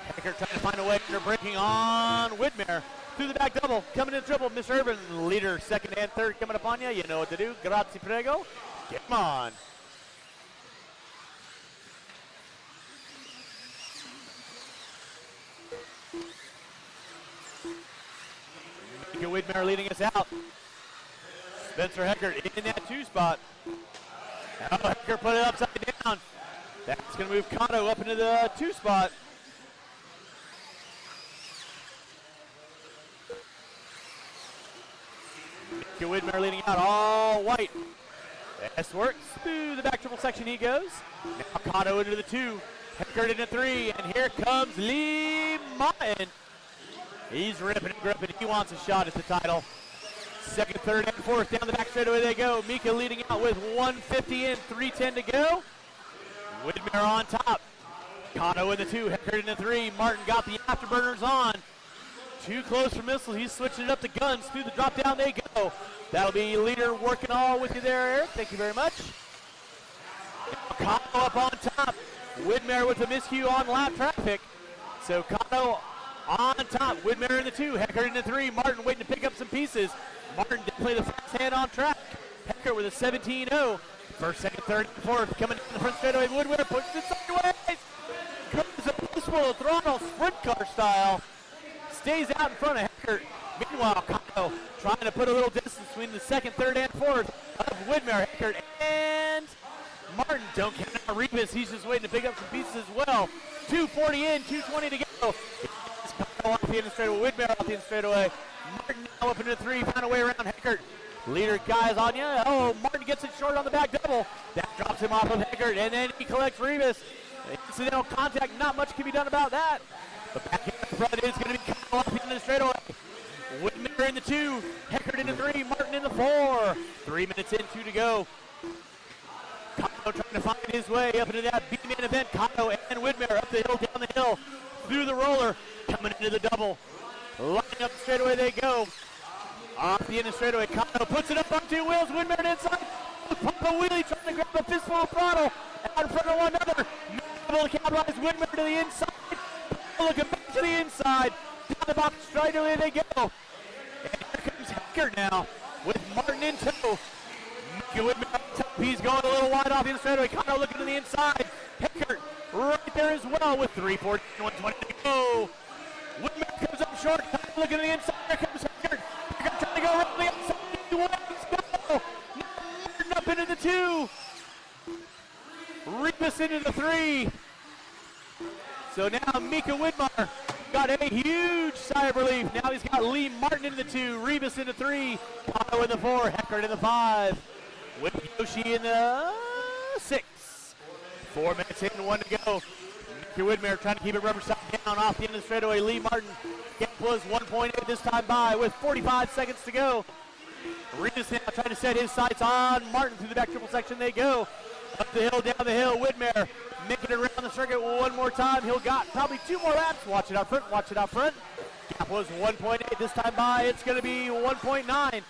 S1: Eckert trying to find a way. They're breaking on Widmer. Through the back double, coming in triple. Mr. Urban, leader, second and third coming up on you. You know what to do. Grazie, prego. Get him on. Mika Widmer leading us out. Spencer Eckert in that 2 spot. Now Eckert put it upside down. That's going to move Kato up into the 2 spot. Mika Widmer leading out all white. S works through the back triple section he goes. Now Kato into the 2. Eckert into 3. And here comes Lee Martin. He's ripping and gripping. He wants a shot at the title. Second, third, and fourth down the back straightaway they go. Mika leading out with 150 in, 310 to go. Widmer on top. Kato in the 2, Heckert in the 3. Martin got the afterburners on. Too close for missiles. He's switching it up to guns. Through the drop down they go. That'll be leader working all with you there, Eric. Thank you very much. Kato up on top. Widmer with a miscue on lap traffic. So Kato on top. Widmer in the 2, Heckert in the 3. Martin waiting to pick up some pieces. Martin did play the fast hand on track. Heckert with a 17-0. First, second, third, and fourth. Coming down the front straightaway. Widmer pushes it sideways. Comes a full throttle, sprint car style. Stays out in front of Heckert. Meanwhile, Kato trying to put a little distance between the second, third, and fourth of Widmer, Heckert, and Martin. Don't count out Rivas. He's just waiting to pick up some pieces as well. 240 in, 220 to go. Kato off the end of the straightaway. Widmer off the end of the straightaway. Martin now up into the 3, found a way around Heckert. Leader guys on you. Oh, Martin gets it short on the back double. That drops him off of Heckert, and then he collects Rivas. Incidental contact, not much can be done about that. The back end in front is going to be Kato off the end of the straightaway. Widmer in the 2, Heckert in the 3, Martin in the 4. 3 minutes in, 2 to go. Kato trying to find his way up into that B-man event. Kato and Widmer up the hill, down the hill, through the roller, coming into the double. Lining up the straightaway they go. Off the end of the straightaway, Kato puts it up on 2 wheels. Widmer inside. Pump a wheelie, trying to grab a fistful of throttle out in front of one another. Not able to capitalize. Widmer to the inside. Looking back to the inside. Down the box straightaway they go. And here comes Heckert now with Martin in tow. Mika Widmer up top. He's going a little wide off the end of the straightaway. Kato looking to the inside. Heckert right there as well with 3:14 and 120 to go. Widmer comes up short. Kato looking to the inside. Here comes Heckert. Heckert trying to go around the outside. He wins. Go. Martin up into the 2. Rivas into the 3. So now Mika Widmer got a huge sigh of relief. Now he's got Lee Martin in the 2, Rivas in the 3, Kato in the 4, Heckert in the 5, with Yoshi in the 6. 4 minutes in, 1 to go. Mika Widmer trying to keep it rubber side down off the end of the straightaway. Lee Martin gap was 1.8 this time by with 45 seconds to go. Rivas now trying to set his sights on Martin through the back triple section they go. Up the hill, down the hill, Widmer making it around the circuit one more time. He'll got probably 2 more laps. Watch it out front, watch it out front. Gap was 1.8 this time by. It's going to be 1.9.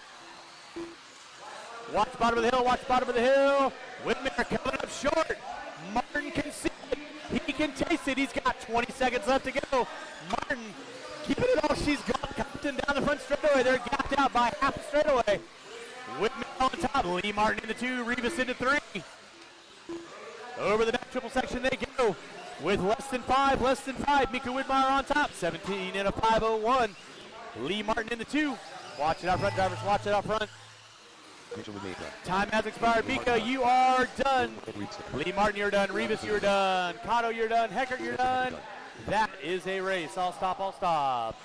S1: Watch bottom of the hill, watch bottom of the hill. Whitmire coming up short. Martin can see it. He can taste it. He's got 20 seconds left to go. Martin keeping it all she's got. Compton down the front straightaway. They're gapped out by half the straightaway. Whitmire on top. Lee Martin into 2. Rivas into 3. Over the back triple section they go. With less than 5. Mika Whitmire on top. 17 and a 5:01. Lee Martin into 2. Watch it out front, drivers. Watch it out front. Time has expired. Mika, you are done. Lee Martin, you're done. Rivas, you're done. Cotto, you're done. Heckert, you're done. That is a race. All stop, all stop.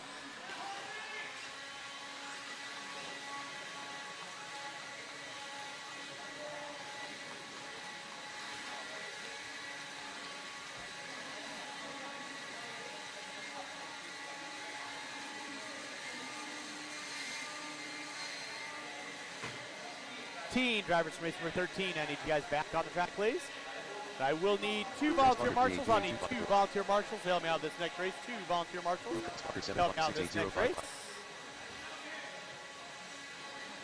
S1: Drivers from race number 13, I need you guys back on the track, please. I will need 2 volunteer marshals. I need 2 volunteer marshals to help me out this next race. 2 volunteer marshals to help me out this next race.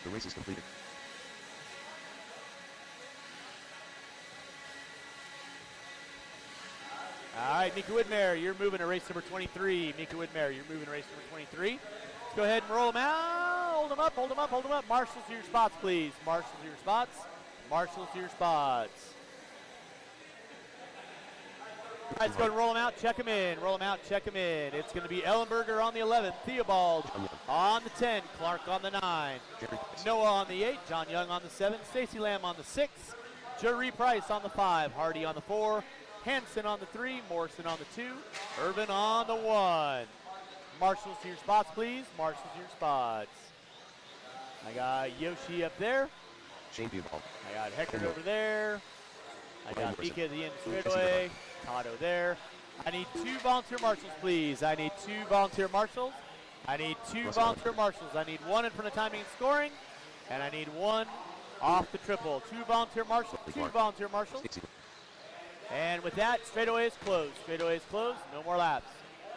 S2: The race is completed.
S1: All right, Mika Whitmire, you're moving to race number 23. Mika Whitmire, you're moving to race number 23. Let's go ahead and roll them out. Hold them up, hold them up, hold them up. Marshals to your spots, please. Marshals to your spots. Marshals to your spots. All right, let's go ahead and roll them out, check them in. Roll them out, check them in. It's going to be Ellenberger on the 11, Theobald on the 10, Clark on the 9, Noah on the 8, John Young on the 7, Stacy Lamb on the 6, Jerry Price on the 5, Hardy on the 4, Hanson on the 3, Morrison on the 2, Irvin on the 1. Marshals to your spots, please. Marshals to your spots. I got Yoshi up there.
S2: Shane Bubal.
S1: I got Heckert over there. I got Mika at the end straightaway. Cotto there. I need 2 volunteer marshals, please. I need 2 volunteer marshals. I need 2 volunteer marshals. I need 1 in front of timing and scoring, and I need 1 off the triple. 2 volunteer marshals. 2 volunteer marshals. And with that, straightaway is closed. Straightaway is closed. No more laps.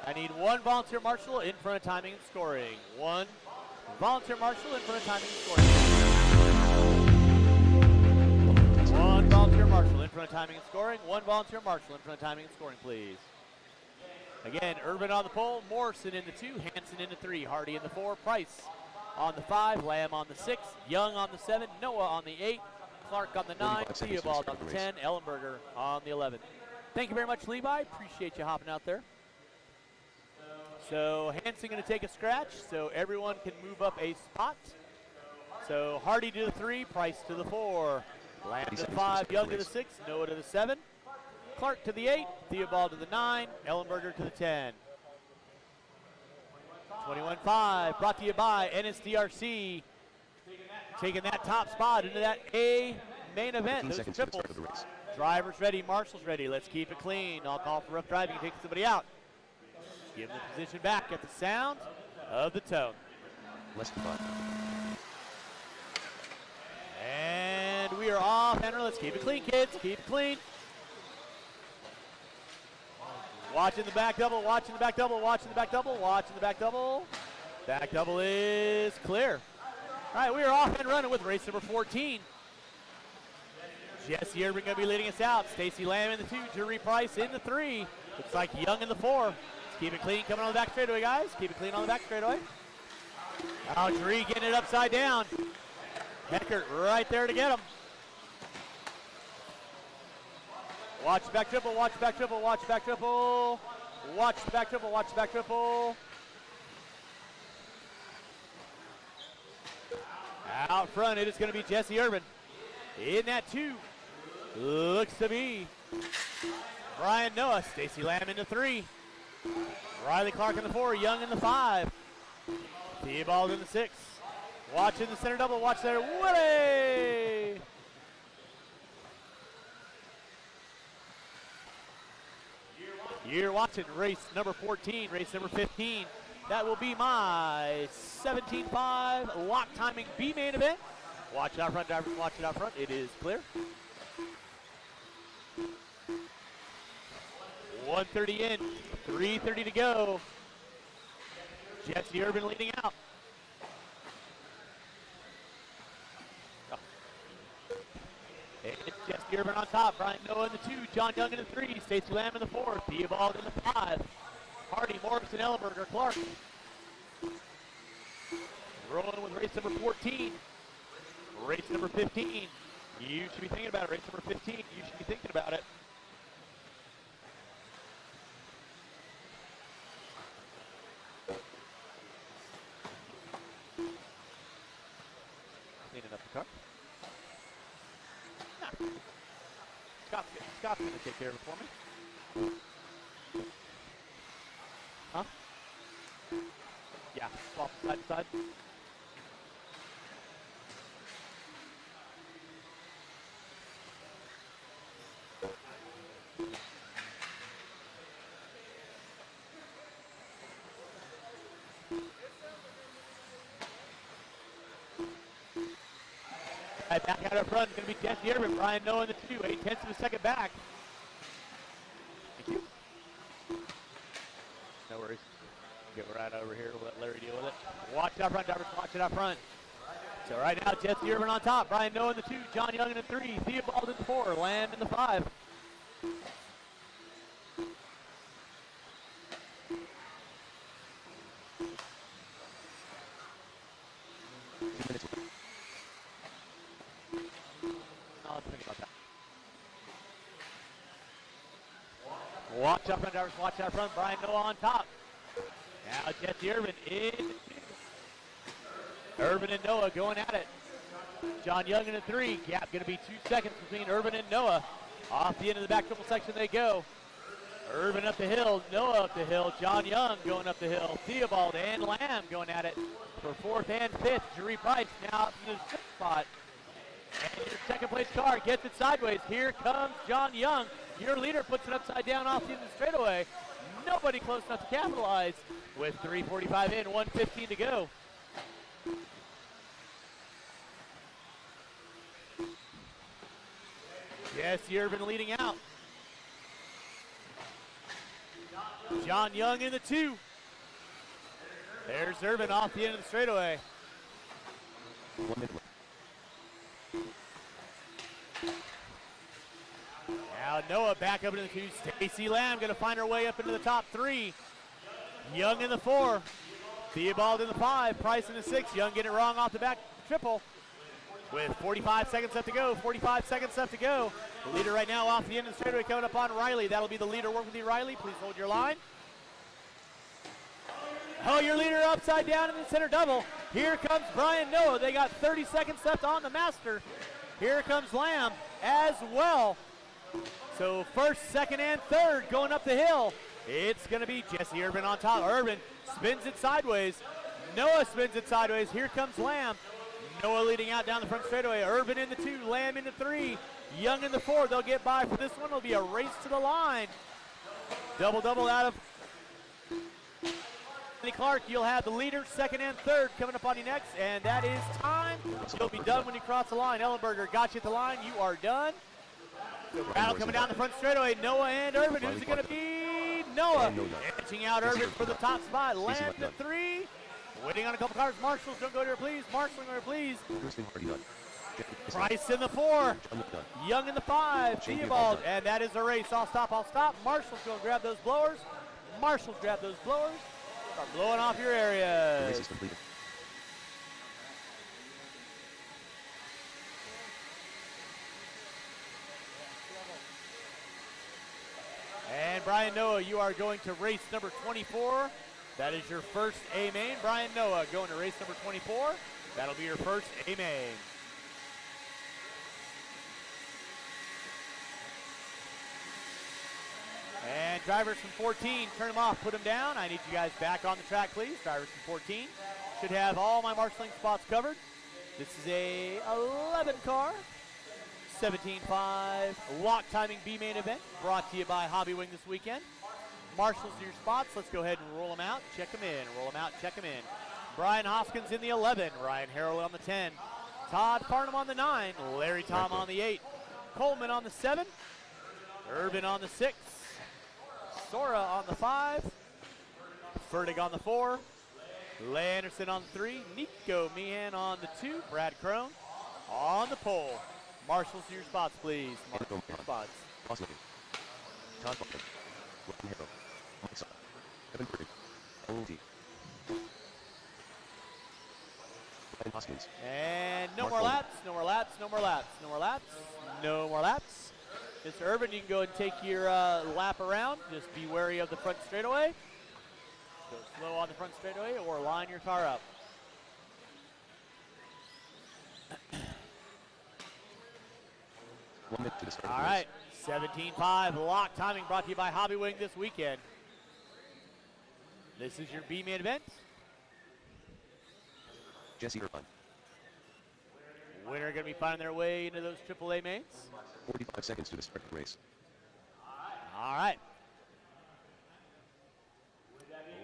S1: I need 1 volunteer marshal in front of timing and scoring. 1 volunteer marshal in front of timing and scoring. 1 volunteer marshal in front of timing and scoring. 1 volunteer marshal in front of timing and scoring, please. Again, Urban on the pole, Morrison in the 2, Hanson in the 3, Hardy in the 4, Price on the 5, Lamb on the 6, Young on the 7, Noah on the 8, Clark on the 9, Theobald on the 10, Ellenberger on the 11. Thank you very much, Levi. Appreciate you hopping out there. So Hanson going to take a scratch, so everyone can move up a spot. So Hardy to the 3, Price to the 4, Lamb to the 5, Young to the 6, Noah to the 7, Clark to the 8, Theobald to the 9, Ellenberger to the 10. 21-5, brought to you by NSDRC, taking that top spot into that A main event. Those triples. Drivers ready, marshals ready. Let's keep it clean. I'll call for rough driving and take somebody out. Give them the position back at the sound of the tone.
S2: Less than 5.
S1: And we are off, Henry. Let's keep it clean, kids. Keep it clean. Watching the back double, watching the back double, watching the back double, watching the back double. Back double is clear. All right, we are off and running with race number 14. Jesse Irving going to be leading us out. Stacy Lamb in the 2, Jerry Price in the 3. Looks like Young in the 4. Let's keep it clean coming on the back straightaway, guys. Keep it clean on the back straightaway. Now Jerry getting it upside down. Heckert right there to get him. Watch the back triple, watch the back triple, watch the back triple. Watch the back triple, watch the back triple. Out front, it is going to be Jesse Urban. In that 2, looks to be Brian Noah. Stacy Lamb in the 3. Riley Clark in the 4, Young in the 5. Theobald in the 6. Watching the center double, watch there, Willie! You're watching race number 14, race number 15. That will be my 17.5 lock timing B main event. Watch it out front, drivers, watch it out front. It is clear. 1:30 in, 3:30 to go. Jesse Urban leading out. It's Jesse Urban on top. Brian Noah in the 2. John Young in the 3. Stacey Lamb in the 4. Theobald in the 5. Hardy, Morrison, Ellenberger, Clark. Rolling with race number 14. Race number 15. You should be thinking about it. Race number 15. You should be thinking about it. Cleaning up the car. Scott's going to take care of it for me. Huh? Yeah, swap side to side. Right, back out up front is going to be Jesse Urban. Brian Noah in the 2, 8/10 of a second back. Thank you. No worries. Get right over here. We'll let Larry deal with it. Watch it out front, drivers. Watch it out front. So right now, Jesse Urban on top. Brian Noah in the 2, John Young in the 3, Theobald in the 4, Lamb in the 5. Watch out front, drivers. Watch out front. Brian Noah on top. Now Jesse Urban in. Urban and Noah going at it. John Young in the 3. Gap going to be 2 seconds between Urban and Noah. Off the end of the back triple section they go. Urban up the hill. Noah up the hill. John Young going up the hill. Theobald and Lamb going at it for 4th and 5th. Jerry Price now up in the 6th spot. And your second place car gets it sideways. Here comes John Young. Your leader puts it upside down off the end of the straightaway. Nobody close enough to capitalize with 3:45 in, 1:15 to go. Jesse Urban leading out. John Young in the 2. There's Urban off the end of the straightaway.
S2: 1 minute left.
S1: Now Noah back up into the 2. Stacey Lamb going to find her way up into the top 3. Young in the 4. Theobald in the 5. Price in the 6. Young getting it wrong off the back triple. With 45 seconds left to go. 45 seconds left to go. The leader right now off the end of the straightaway coming up on Riley. That'll be the leader. Work with you, Riley. Please hold your line. Oh, your leader upside down in the center double. Here comes Brian Noah. They got 30 seconds left on the master. Here comes Lamb as well. So 1st, 2nd, and 3rd going up the hill. It's going to be Jesse Urban on top. Urban spins it sideways. Noah spins it sideways. Here comes Lamb. Noah leading out down the front straightaway. Urban in the 2, Lamb in the 3, Young in the 4. They'll get by for this one. It'll be a race to the line. Double out of Clark. You'll have the leader, 2nd and 3rd coming up on you next, and that is time. You'll be done when you cross the line. Ellenberger got you at the line. You are done. So battle coming down the front straightaway. Noah and Urban. Who's it going to be? Noah. Edging out Urban for the top spot. Lamb the 3. Waiting on a couple cars. Marshall's don't go there, please. Marshall go there, please. Price in the 4. Young in the 5. Theobald. And that is a race. I'll stop. Marshall's going to grab those blowers. Marshall's grab those blowers. Start blowing off your area.
S2: The race is completed.
S1: And Brian Noah, you are going to race number 24. That is your first A-main. Brian Noah going to race number 24. That'll be your first A-main. And drivers from 14, turn them off, put them down. I need you guys back on the track, please. Drivers from 14 should have all my marshalling spots covered. This is a 11 car, 17.5 lock timing B-main event brought to you by Hobbywing this weekend. Marshals to your spots. Let's go ahead and roll them out, check them in. Roll them out, check them in. Brian Hoskins in the 11, Ryan Harrell on the 10, Todd Farnham on the 9, Larry Tom on the 8, Coleman on the 7, Urban on the 6, Sora on the 5. Fertig on the 4. Leigh Anderson on the 3. Nico Meehan on the 2. Brad Crone on the pole. Marshals to your spots, please. Marshals to your spots.
S2: Bosley. Todd Butler. Wilton Harrow. Mike Sutton. Evan Curry. LT. Brian Hoskins.
S1: And no
S2: Mark
S1: more
S2: Bowman.
S1: laps, no more laps, no more laps, no more laps, no more laps. Mr. Urban, you can go and take your lap around. Just be wary of the front straightaway. Go slow on the front straightaway or line your car up.
S2: 1 minute to the start of
S1: All
S2: the
S1: right,
S2: race.
S1: 17.5 lock timing brought to you by Hobby Wing this weekend. This is your B-main event.
S2: Jesse Irvine.
S1: Winner going to be finding their way into those AAA mains.
S2: 45 seconds to the start of the race.
S1: All right.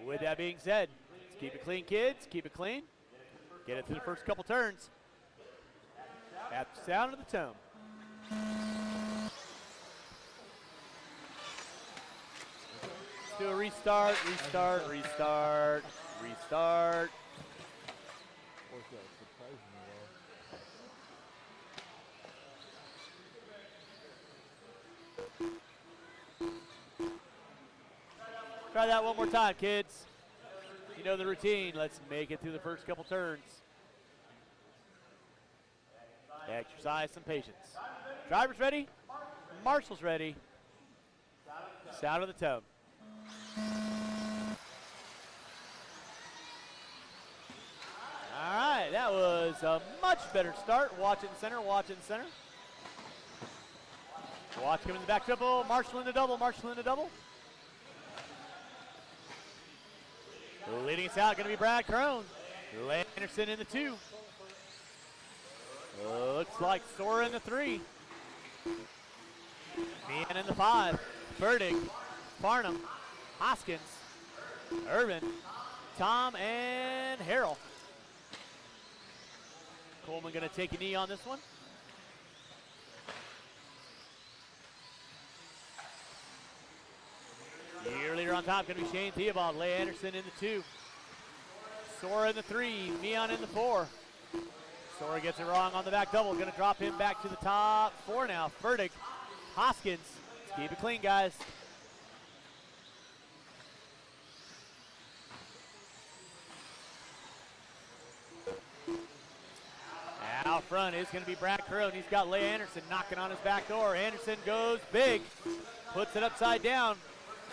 S1: With that being said, let's keep it clean, kids. Keep it clean. Get it through the first couple turns. At the sound of the tone. Let's do a restart, restart, restart, restart. Try that one more time, kids. You know the routine. Let's make it through the first couple turns. Exercise some patience. Drivers ready? Marshals ready. Sound of the tone. All right, that was a much better start. Watch it in center, watch it in center. Watch coming in the back triple. Marshall in the double, Marshall in the double. Leading us out, going to be Brad Crone. Leigh Anderson in the 2. Looks like Sora in the 3. Meehan in the 5. Fertig, Farnham, Hoskins, Irvin, Tom, and Harrell. Coleman going to take a knee on this one. Year leader on top going to be Shane Theobald. Leigh Anderson in the 2. Sora in the 3. Meehan in the 4. Sora gets it wrong on the back double. Going to drop him back to the top 4 now. Fertig, Hoskins. Let's keep it clean, guys. Out front is going to be Brad Crone. He's got Leigh Anderson knocking on his back door. Anderson goes big. Puts it upside down.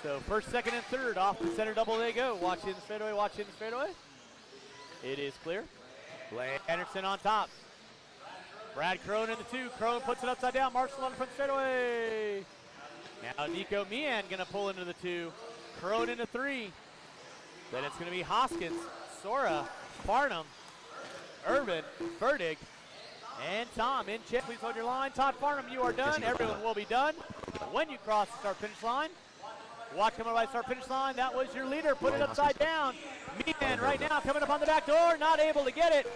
S1: So first, second, and third off the center double they go. Watch in the straightaway, watch in the straightaway. It is clear. Leigh Anderson on top. Brad Crone in the 2. Crone puts it upside down. Marshall on the front straightaway. Now Nico Meehan going to pull into the 2. Crone into 3. Then it's going to be Hoskins, Sora, Farnham, Irvin, Fertig, and Tom in check. Please hold your line. Todd Farnham, you are done. Everyone will be done when you cross the start-finish line. Watch coming by the start-finish line. That was your leader. Put it upside down. Meehan right now coming up on the back door. Not able to get it.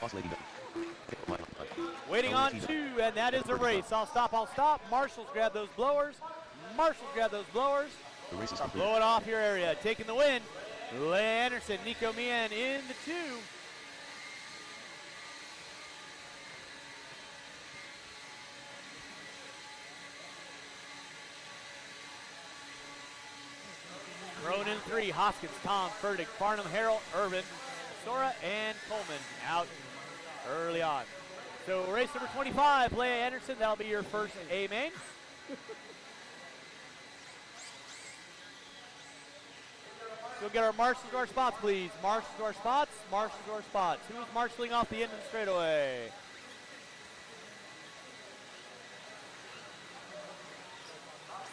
S1: Waiting on 2, and that is the race. I'll stop, I'll stop. Marshals grab those blowers. Marshals grab those blowers.
S2: The race is
S1: Start
S2: complete.
S1: blowing off your area. Taking the win. Leigh Anderson, Nico Meehan in the 2. Crone in 3, Hoskins, Tom, Fertig, Farnham, Harrell, Irvin, Sora, and Coleman out early on. So race number 25, Leigh Anderson, that'll be your first A main. So get our marshals to our spots, please. Marshals to our spots, marshals to our spots. Who's marshaling off the end of the straightaway?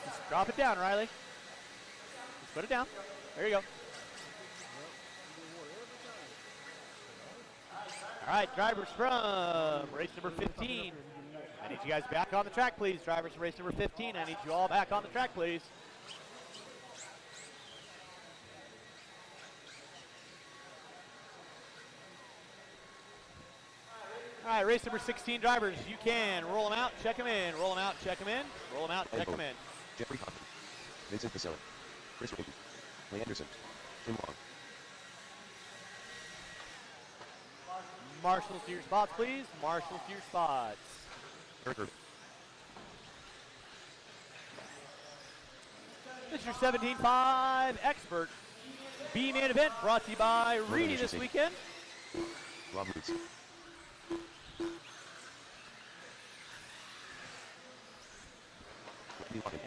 S1: Just drop it down, Riley. Just put it down. There you go. All right, drivers from race number 15. I need you guys back on the track, please. Drivers from race number 15, I need you all back on the track, please. All right, race number 16 drivers, you can roll them out, check them in, roll them out, check them in, roll them out, check them in.
S2: Jeffrey Hoffman. Vincent Pacelli. Chris Raymond. Clay Anderson. Tim Long.
S1: Marshals to your spots, please. Marshals to your spots.
S2: Eric Irvin.
S1: This is your 17-5 expert B-main event brought to you by Reedy this weekend.
S2: Rob Roots.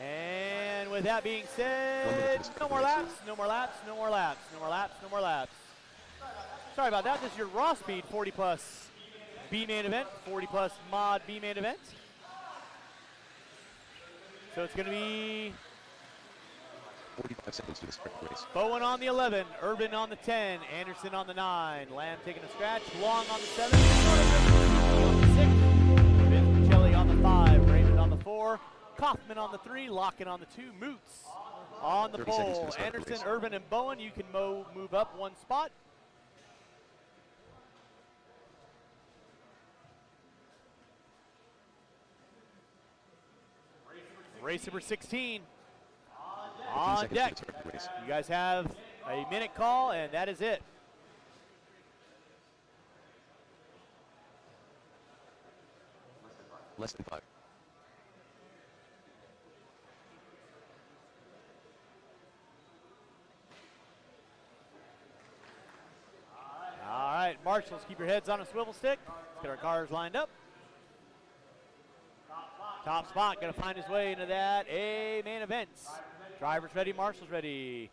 S1: And with that being said, no more laps, no more laps, no more laps, no more laps, no more laps. Sorry about that. This is your raw speed 40 plus B-main event, 40 plus mod B-main event. So it's going to be
S2: 45 seconds to the sprint race.
S1: Bowen on the 11, Urban on the 10, Anderson on the 9, Lamb taking a scratch, Long on the 7, on the 6, Vince Michelli on the 5, Raymond on the 4, Kaufman on the 3, Locken on the 2, Moots on the
S2: 30 seconds to
S1: pole.
S2: the start of the
S1: Anderson,
S2: race.
S1: Urban, and Bowen, you can move up one spot. Race number 16 on
S2: 15 seconds
S1: deck.
S2: to the start of the race.
S1: You guys have a minute call, and that is it.
S2: Less than 5.
S1: All right, marshals, keep your heads on a swivel stick. Let's get our cars lined up. Top spot, gonna find his way into that main events. Drivers ready, marshals ready.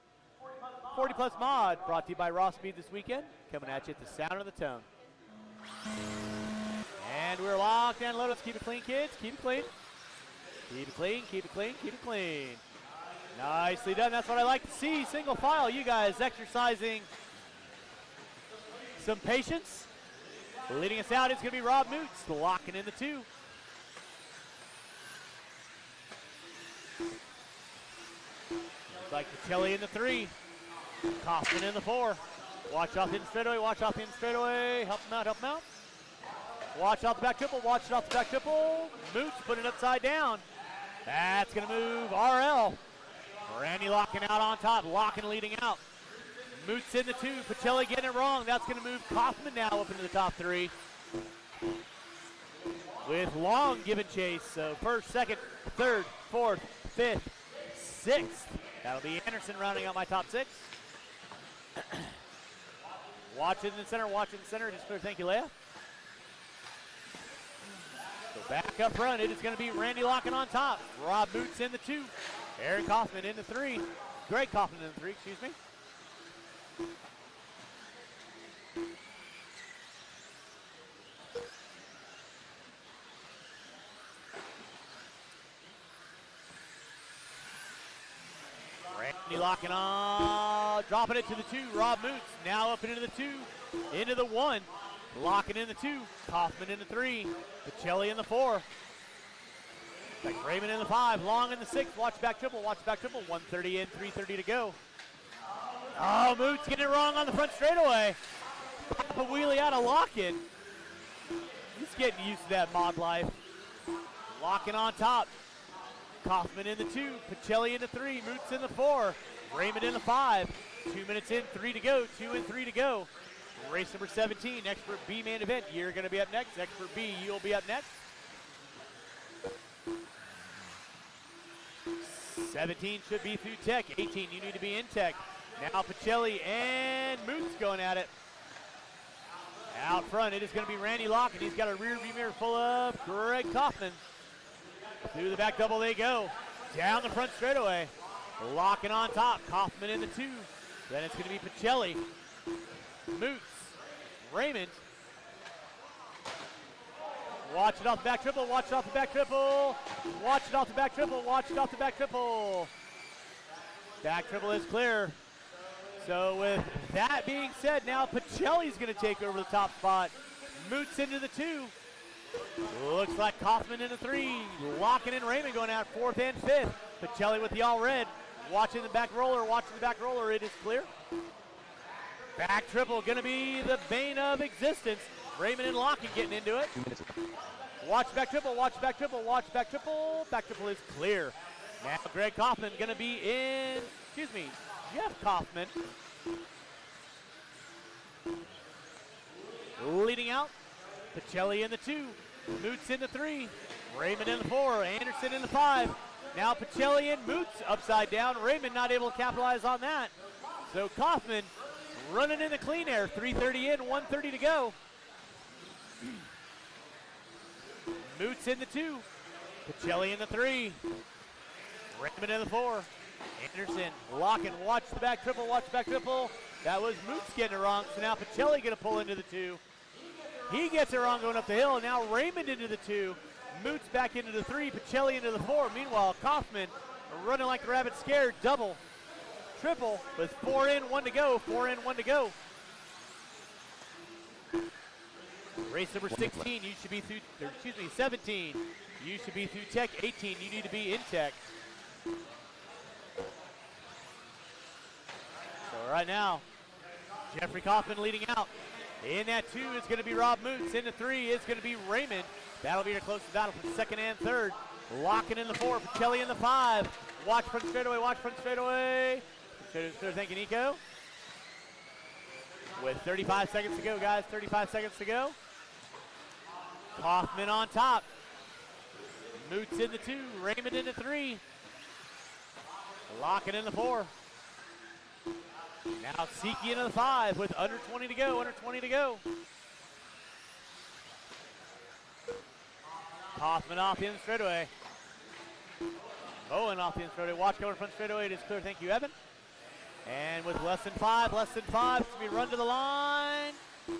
S1: 40 plus mod, brought to you by Raw Speed this weekend. Coming at you at the sound of the tone. And we're locked and loaded. Let's keep it clean, kids. Keep it clean. Keep it clean, keep it clean, keep it clean. Nicely done. That's what I like to see. Single file, you guys exercising some patience. Leading us out is going to be Rob Moots, locking in the 2. Looks like Michelli in the 3. Kaufman in the 4. Watch off in straightaway, watch off in straightaway. Help him out, help him out. Watch off the back triple, watch it off the back triple. Moots putting it upside down. That's going to move RL. Randy locking out on top, locking leading out. Moots in the 2, Pacelli getting it wrong. That's going to move Kaufman now up into the top 3. With Long giving chase. So first, second, third, fourth, fifth, sixth. That'll be Anderson rounding out my top 6. Watch it in the center, watch it in the center. Just clear, thank you, Leah. So back up front, it is going to be Randy locking on top. Rob Moots in the 2. Aaron Kaufman in the 3. Greg Kaufman in the 3, excuse me. Randy locking on, dropping it to the 2. Rob Moots now up into the 2, into the 1. Locking in the 2. Kaufman in the 3. Pacelli in the 4. Like Raymond in the 5. Long in the 6. Watch back triple. Watch back triple. 130 in, 330 to go. Oh, Moots getting it wrong on the front straightaway. Pop a wheelie out of Locken. He's getting used to that mod life. Locking on top. Kaufman in the 2. Pacelli in the 3. Moots in the 4. Raymond in the 5. 2 minutes in, 3 to go. 2 and 3 to go. Race number 17, Expert B main event. You're going to be up next. Expert B, you'll be up next. 17 should be through tech. 18, you need to be in tech. Now Pacelli and Moots going at it. Out front, it is going to be Randy Locken. He's got a rear view mirror full of Greg Kaufman. Through the back double they go. Down the front straightaway. Locking on top. Kaufman in the 2. Then it's going to be Pacelli. Moots. Raymond. Watch it off the back triple. Watch it off the back triple. Watch it off the back triple. Watch it off the back triple. Back triple is clear. So with that being said, now Pacelli's going to take over the top spot. Moots into the 2. Looks like Kaufman in the 3. Locking in Raymond going out 4th and 5th. Pacelli with the all red. Watching the back roller. Watching the back roller. It is clear. Back triple going to be the bane of existence. Raymond and Locken getting into it.
S2: 2 minutes.
S1: Watch back triple, watch back triple, watch back triple. Back triple is clear. Now Greg Kaufman going to be in Jeff Kaufman. Leading out, Pacelli in the 2, Moots in the 3, Raymond in the 4, Anderson in the 5. Now Pacelli and Moots upside down. Raymond not able to capitalize on that. So Kaufman running in the clean air. 3:30 in, 1:30 to go. Moots in the 2, Pacelli in the 3, Raymond in the 4. Anderson locking, watch the back triple, watch the back triple. That was Moots getting it wrong, so now Pacelli going to pull into the 2. He gets it wrong going up the hill, and now Raymond into the 2. Moots back into the 3, Pacelli into the 4. Meanwhile, Kaufman running like the rabbit scared, double, triple with 4 in, 1 to go, 4 in, 1 to go. Race number 16, you should be through, 17. You should be through tech. 18, you need to be in tech. So right now, Jeffrey Kaufman leading out. In that 2 is going to be Rob Moots. In the 3 is going to be Raymond. That'll be your closest battle for 2nd and 3rd. Locking in the 4, Pacelli in the 5. Watch front straightaway, watch front straightaway. Thank you, Nico. With 35 seconds to go, guys, 35 seconds to go. Kaufman on top. Moots in the 2, Raymond in the 3. Locking in the 4. Now Siki into the 5 with under 20 to go, under 20 to go. Kaufman off the end straightaway. Bowen off the end straightaway. Watch over front straightaway. It is clear. Thank you, Evan. And with less than 5, it's going to be run to the line. 2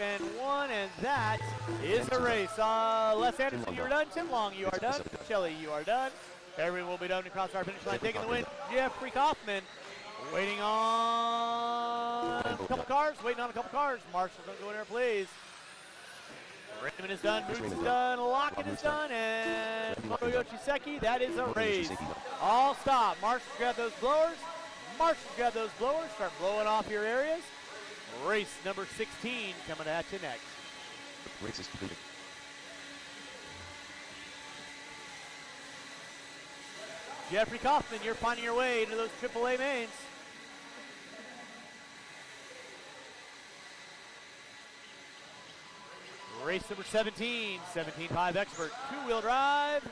S1: and 1, and that is a race. Les Anderson, you are done. Tim Long, you are done. Pacelli, you are done. Everyone will be done across our finish line. Taking the win, Jeffrey Kaufman. Waiting on a couple cars. Marshall's going to go in there, please. Raymond is done. Moots is done. Lockett is done. And Moto Yoshiseki, that is a race. All stop. Marshall's grab those blowers. Start blowing off your areas. Race number 16 coming at you next.
S2: Race is completed.
S1: Jeffrey Kaufman, you're finding your way into those AAA mains. Race number 17, 17.5 Expert, 2-wheel drive,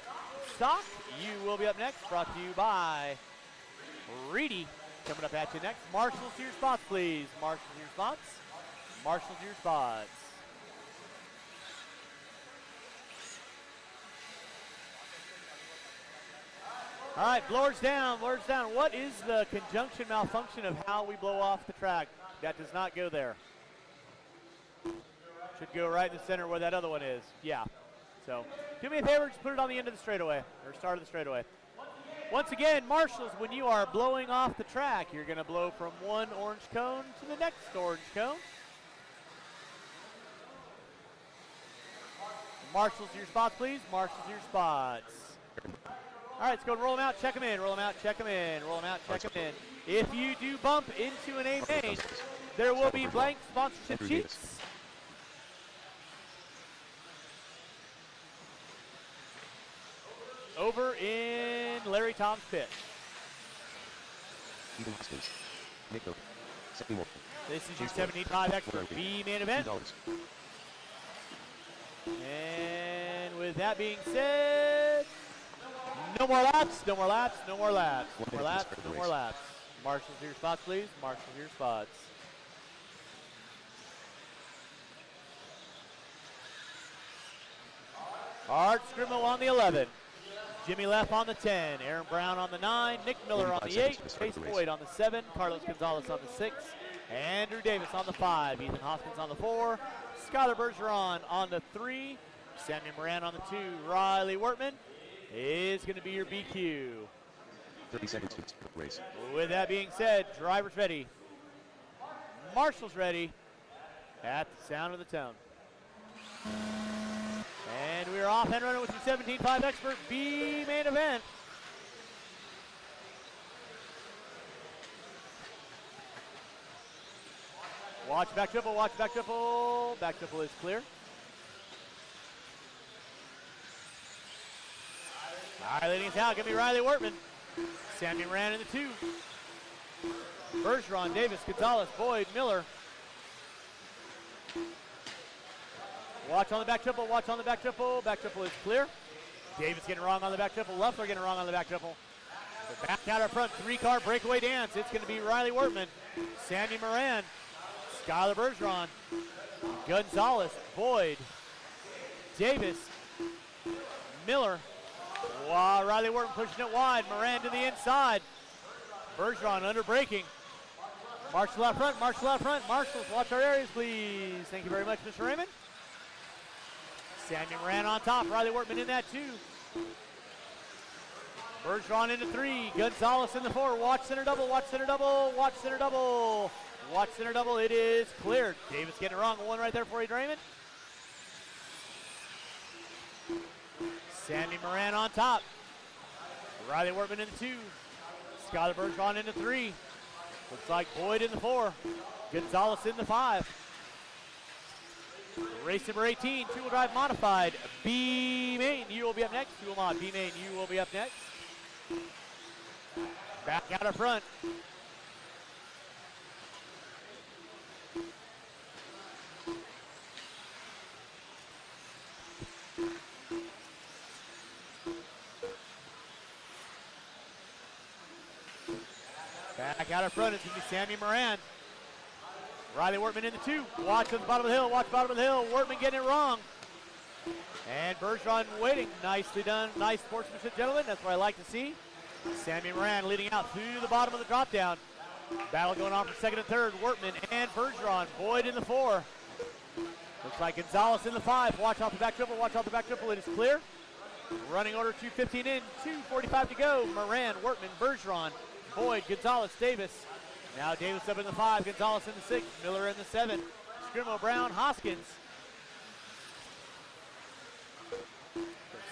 S1: stock. You will be up next, brought to you by Reedy. Coming up at you next. Marshals to your spots, please. Marshals to your spots. All right, blowers down. What is the conjunction malfunction of how we blow off the track? That does not go there. Should go right in the center where that other one is. Yeah. So do me a favor, just put it on the end of the straightaway, or start of the straightaway. Once again, marshals, when you are blowing off the track, you're going to blow from one orange cone to the next orange cone. Marshals to your spots, please. Marshals to your spots. All right, let's go and roll them out, check them in, roll them out, check them in, roll them out, check them in. If you do bump into an A main, there will be blank sponsorship sheets. Over in Larry Tom's pit. This is your 75 Expert B main event. And with that Being said, no more laps. Marshals to your spots, please. Marshals to your spots. Art Scrimmel on the 11. Jimmy Leff on the 10. Aaron Brown on the 9. Nick Miller on the 8. Chase Boyd on the 7. Carlos Gonzalez on the 6. Andrew Davis on the 5. Ethan Hoskins on the 4. Skylar Bergeron on the 3. Sammy Moran on the 2. Riley Wortman is going to be your BQ.
S2: 30 seconds to race.
S1: With that being said, drivers ready. Marshals ready at the sound of the tone. And we are off and running with your 17.5 Expert B main event. Watch back triple, watch back triple. Back triple is clear. All right, leading us out, going to be Riley Wortman. Sammy ran in the 2. Bergeron, Davis, Gonzalez, Boyd, Miller. Watch on the back triple, watch on the back triple. Back triple is clear. Davis getting wrong on the back triple. Leffler getting wrong on the back triple. The back out up front, 3-car breakaway dance. It's going to be Riley Wortman, Sammy Moran, Skylar Bergeron, Gonzalez, Boyd, Davis, Miller. Wow, Riley Wortman pushing it wide. Moran to the inside. Bergeron under braking. Marshall out front, Marshall out front. Marshals, watch our areas, please. Thank you very much, Mr. Raymond. Sammy Moran on top. Riley Wortman in that 2. Bergeron into 3. Gonzalez in the 4. Watch center double, watch center double, watch center double. Watch center double. It is cleared. Davis getting it wrong. One right there for you, Raymond. Sammy Moran on top. Riley Wortman in the 2. Skylar Bergeron into 3. Looks like Boyd in the 4. Gonzalez in the 5. Race number 18, 2-wheel drive modified. B-main, you will be up next. 2-wheel mod, B-main, you will be up next. Back out up front. Back out up front, it's going to be Sammy Moran. Riley Wortman in the 2. Watch at the bottom of the hill. Watch bottom of the hill. Wortman getting it wrong. And Bergeron waiting. Nicely done. Nice sportsmanship, gentlemen. That's what I like to see. Sammy Moran leading out through the bottom of the drop down. Battle going on for second and third. Wortman and Bergeron. Boyd in the 4. Looks like Gonzalez in the 5. Watch off the back triple. Watch off the back triple. It is clear. Running order 2:15 in. 2:45 to go. Moran, Wortman, Bergeron, Boyd, Gonzalez, Davis. Now Davis up in the 5, Gonzalez in the 6, Miller in the 7, Scrimo, Brown, Hoskins.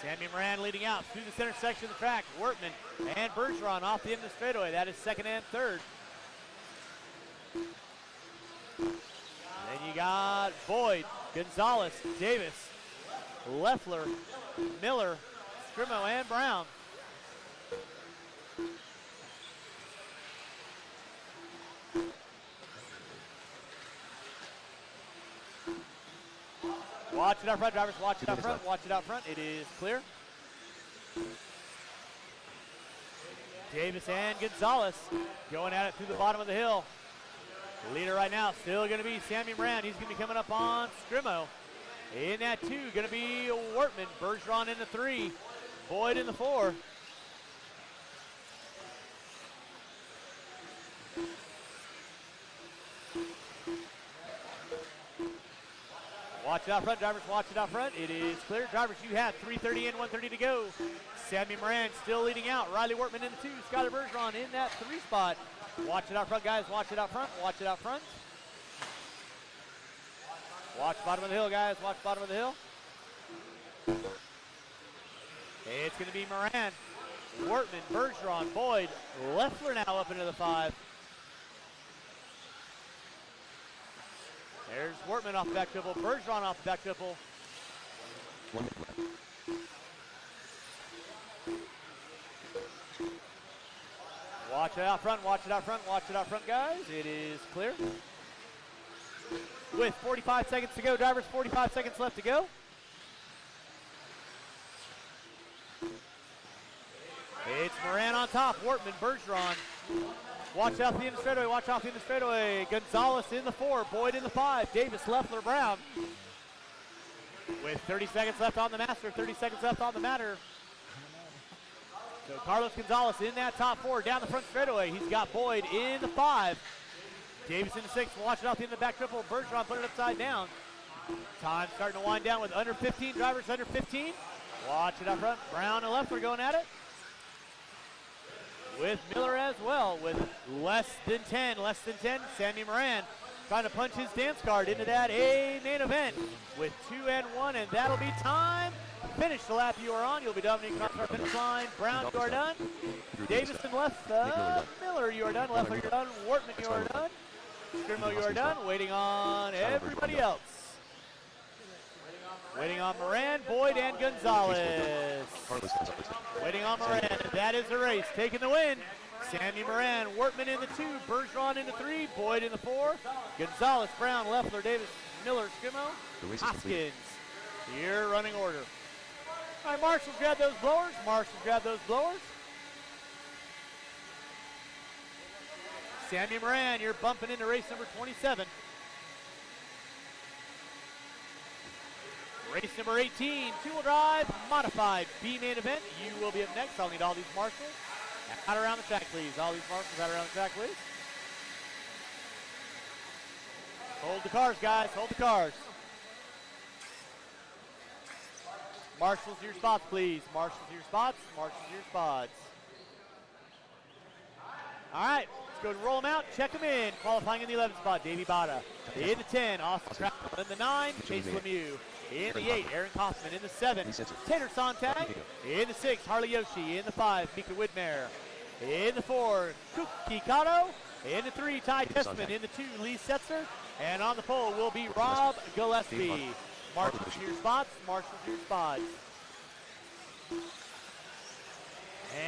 S1: Sammy Moran leading out through the center section of the track. Wortman and Bergeron off the end of the straightaway. That is second and third. And then you got Boyd, Gonzalez, Davis, Leffler, Miller, Scrimo, and Brown. Watch it out front, drivers. Watch it out front. Watch it out front. It is clear. Davis and Gonzalez going at it through the bottom of the hill. The leader right now still going to be Sammy Moran. He's going to be coming up on Scrimo. In that 2, going to be Wortman. Bergeron in the 3. Boyd in the 4. Watch it out front, drivers. Watch it out front. It is clear. Drivers, you have 3:30 in, 1:30 to go. Sammy Moran still leading out. Riley Wortman in the 2. Skylar Bergeron in that 3 spot. Watch it out front, guys. Watch it out front. Watch it out front. Watch bottom of the hill, guys. Watch bottom of the hill. It's going to be Moran, Wortman, Bergeron, Boyd, Leffler now up into the 5. There's Wortman off the back triple, Bergeron off the back triple.
S2: 1 minute left.
S1: Watch it out front, watch it out front, watch it out front, guys. It is clear. With 45 seconds to go, drivers, 45 seconds left to go. It's Moran on top, Wortman, Bergeron. Watch out the end of the straightaway, watch out the end of the straightaway. Gonzalez in the 4, Boyd in the 5, Davis, Leffler, Brown. With 30 seconds left on the master, 30 seconds left on the matter. So Carlos Gonzalez in that top 4, down the front straightaway. He's got Boyd in the 5. Davis in the 6, watch it out the end of the back triple. Bergeron put it upside down. Time starting to wind down with under 15, drivers under 15. Watch it up front, Brown and Leffler going at it. With Miller as well, with less than 10, Sammy Moran trying to punch his dance card into that main event with 2 and 1, and that'll be time. Finish the lap you are on. You'll be dominating across our finish line. Brown, you are done. Davis and Miller, you are done. Leffler, you're done. Wortman, you are done. Scrimo, you are done. Waiting on everybody else. Waiting on Moran, Boyd, and Gonzalez. Waiting on Moran. That is the race. Taking the win. Sammy Moran, Wortman in the 2, Bergeron in the 3, Boyd in the 4, Gonzalez, Brown, Leffler, Davis, Miller, Skimo,
S2: The race is complete.
S1: Hoskins. Your running order. All right, marshals, grab those blowers. Marshals, grab those blowers. Sammy Moran, you're bumping into race number 27. Race number 18, two-wheel drive, modified B-main event. You will be up next. I'll need all these marshals out around the track, please. All these marshals out around the track, please. Hold the cars, guys. Hold the cars. Marshals to your spots, please. Marshals to your spots. Marshals to your spots. All right, let's go and roll them out. Check them in. Qualifying in the 11 spot, Davey Bada. In the 10, Austin Crackle. In the 9, Chase Lemieux. In the 8, Aaron Kaufman. In the 7, Tanner Sontag. In the 6, Harley Yoshi. In the 5, Mika Widmer. In the 4, Kuki Kato. In the 3, Ty Testman. In the 2, Lee Setzer. And on the pole will be Rob Gillespie. Marshals to your spots. Marshals to your spots.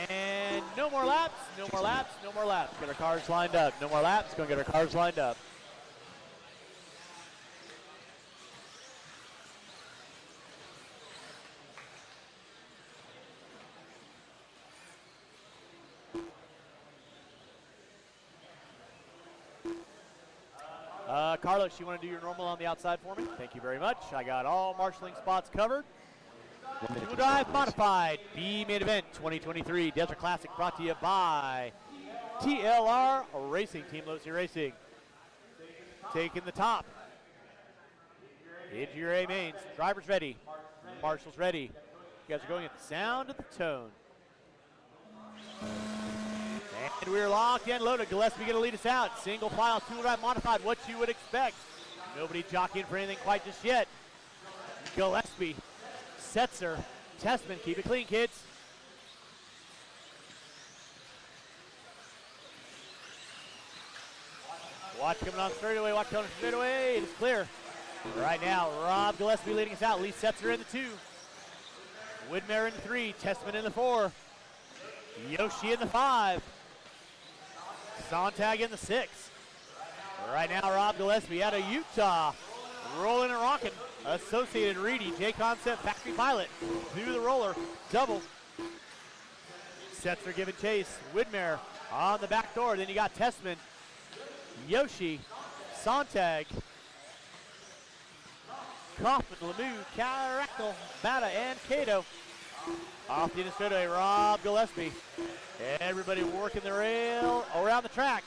S1: And no more laps. No more laps. No more laps. Get our cars lined up. No more laps. Go and get our cars lined up. Carlos, you want to do your normal on the outside for me? Thank you very much. I got all marshalling spots covered. Two-wheel drive modified B-main event 2023 Desert Classic brought to you by TLR Racing, Team Losi Racing. Taking the top. Into your A mains. Drivers ready. Marshals ready. You guys are going at the sound of the tone. And we're locked and loaded. Gillespie going to lead us out. Single file, two-wheel drive modified. What you would expect. Nobody jockeying for anything quite just yet. Gillespie, Setzer, Testman. Keep it clean, kids. Watch coming on straightaway. Watch coming straightaway. It is clear. Right now, Rob Gillespie leading us out. Lee Setzer in the 2. Widmer in the 3. Testman in the 4. Yoshi in the 5. Sontag in the 6. Right now, Rob Gillespie out of Utah. Rolling and rocking. Associated Reedy, J-Concept Factory Pilot. Through the roller. Double. Setzer giving chase. Widmer on the back door. Then you got Testman, Yoshi, Sontag, Kaufman, Lemieux, Caracal, Bata, and Cato. Off the inner straightaway, Rob Gillespie. Everybody working the rail around the track.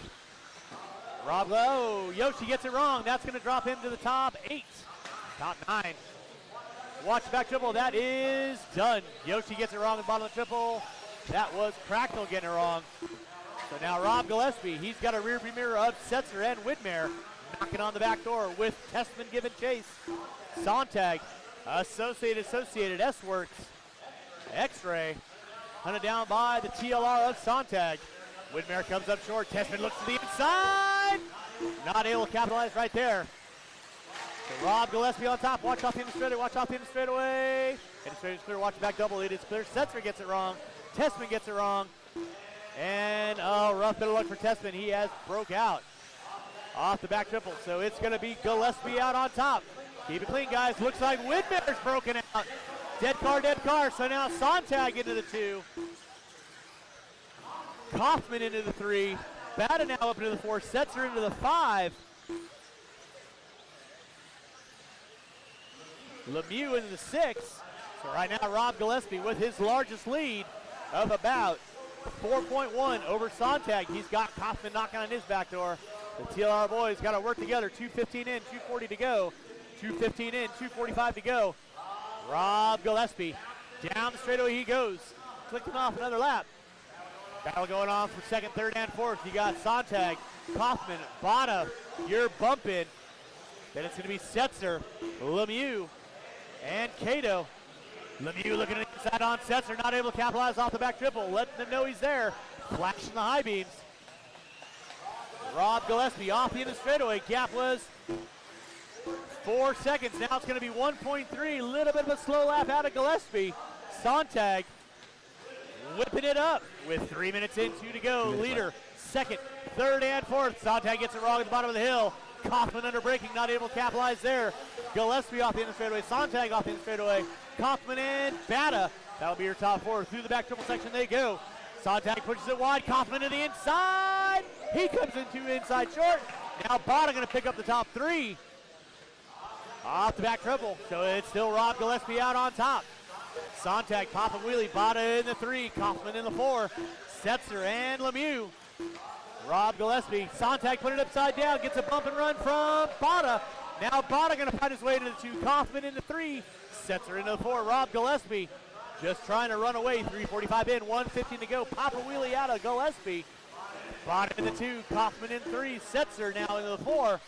S1: Rob, oh, Yoshi gets it wrong. That's going to drop him to the top 8. Top 9. Watch back triple. That is done. Yoshi gets it wrong at the bottom of the triple. That was Cracknell getting it wrong. So now Rob Gillespie, he's got a rear view mirror of Setzer and Widmer knocking on the back door with Testman giving chase. Sontag, Associated S-Works, X-Ray, hunted down by the TLR of Sontag. Widmer comes up short. Testman looks to the inside. Not able to capitalize right there. So Rob Gillespie on top. Watch off the straightaway. Watch off the straightaway. And the straightaway is clear. Watch back double. It is clear. Setzer gets it wrong. Testman gets it wrong. And rough bit of luck for Testman. He has broke out off the back triple. So it's going to be Gillespie out on top. Keep it clean, guys. Looks like Widmer's broken out. Dead car. So now Sontag into the 2. Kaufman into the 3. Bata now up into the 4. Setzer into the 5. Lemieux into the 6. So right now Rob Gillespie with his largest lead of about 4.1 over Sontag. He's got Kaufman knocking on his back door. The TLR boys got to work together. 2:15 in, 2:40 to go. 2:15 in, 2:45 to go. Rob Gillespie down the straightaway he goes. Clicking off another lap. Battle going on for second, third, and fourth. You got Sontag, Kaufman, Bada. You're bumping. Then it's going to be Setzer, Lemieux, and Cato. Lemieux looking at the inside on Setzer, not able to capitalize off the back triple. Letting them know he's there. Flashing the high beams. Rob Gillespie off the end of the straightaway. Gap was 4 seconds. Now it's going to be 1.3. Little bit of a slow lap out of Gillespie. Sontag whipping it up with 3 minutes in, 2 to go. Leader, second, third, and fourth. Sontag gets it wrong at the bottom of the hill. Kaufman under braking, not able to capitalize there. Gillespie off the end of the straightaway. Sontag off the end of the straightaway. Kaufman and Bata. That'll be your top four. Through the back triple section they go. Sontag pushes it wide. Kaufman to the inside. He comes into inside short. Now Bata going to pick up the top three. Off the back triple. So it's still Rob Gillespie out on top. Sontag pop and wheelie. Bata in the three. Kaufman in the four. Setzer and Lemieux. Rob Gillespie. Sontag put it upside down. Gets a bump and run from Bata. Now Bata going to find his way into the two. Kaufman in the three. Setzer into the four. Rob Gillespie just trying to run away. 3:45 in. 1:15 to go. Pop a wheelie out of Gillespie. Bata in the two. Kaufman in three. Setzer now into the four.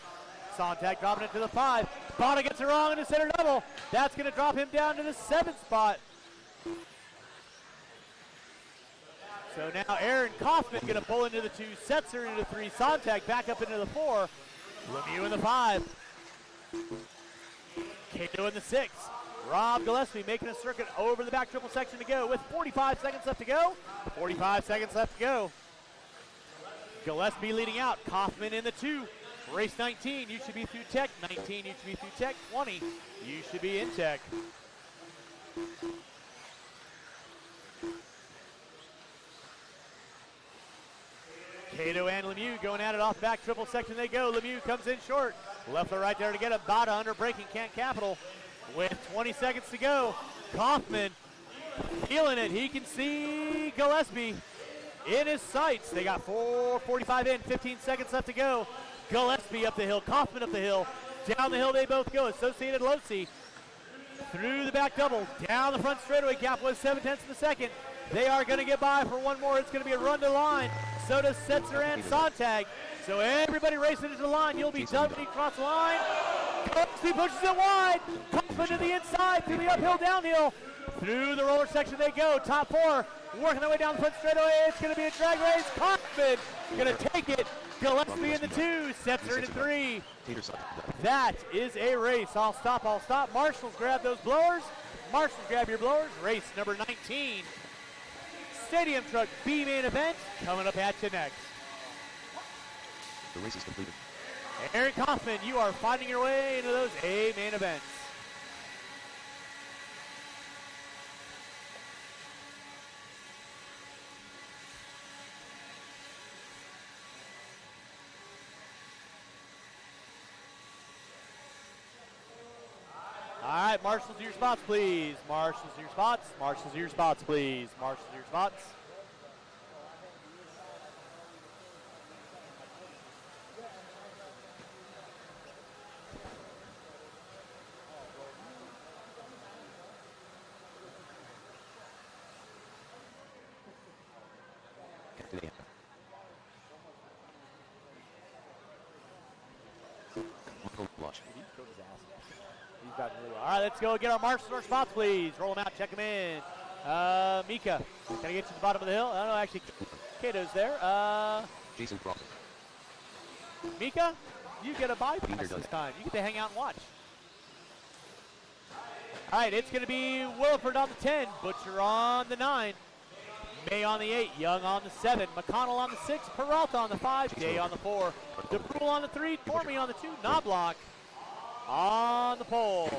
S1: Sontag dropping it to the five. Bata gets it wrong in the center double. That's going to drop him down to the seventh spot. So now Aaron Kaufman going to pull into the two. Setzer into the three. Sontag back up into the four. Lemieux in the five. Cato in the six. Rob Gillespie making a circuit over the back triple section to go with 45 seconds left to go. 45 seconds left to go. Gillespie leading out. Kaufman in the two. Race 19, you should be through tech. 19, you should be through tech. 20, you should be in tech. Cato and Lemieux going at it off the back triple section they go. Lemieux comes in short. Left or right there to get him. Bata under braking, can't capital. With 20 seconds to go. Kaufman feeling it. He can see Gillespie in his sights. They got 4:45 in, 15 seconds left to go. Gillespie up the hill, Kaufman up the hill. Down the hill they both go. Associated Losi through the back double. Down the front straightaway, gap was 7/10 of a second. They are going to get by for one more. It's going to be a run to line. So does Setzer and Sontag. So everybody racing into the line. You'll be done when you cross the line. Gillespie pushes it wide. Kaufman to the inside, through the uphill, downhill. Through the roller section they go. Top four working their way down the front straightaway. It's going to be a drag race. Kaufman going to take it. Gillespie in the two. Setzer in the three. That is a race. I'll stop. Marshals, grab those blowers. Marshals, grab your blowers. Race number 19. Stadium Truck B main event coming up at you next.
S2: The race is completed.
S1: Aaron Kaufman, you are finding your way into those A main events. All right, marshals to your spots, please. Marshals to your spots. Marshals to your spots, please. Marshals to your spots. All right, let's go get our marshals to our spots, please. Roll them out, check them in. Mika, can I get you to the bottom of the hill? I don't know, actually, Cato's there.
S2: Jason Crawford.
S1: Mika, you get a bypass this time. You get to hang out and watch. All right, it's going to be Williford on the 10, Butcher on the 9, May on the 8, Young on the 7, McConnell on the 6, Peralta on the 5, Day on the 4, DeBrule on the 3, Tormey on the 2, Knobloch on the pole.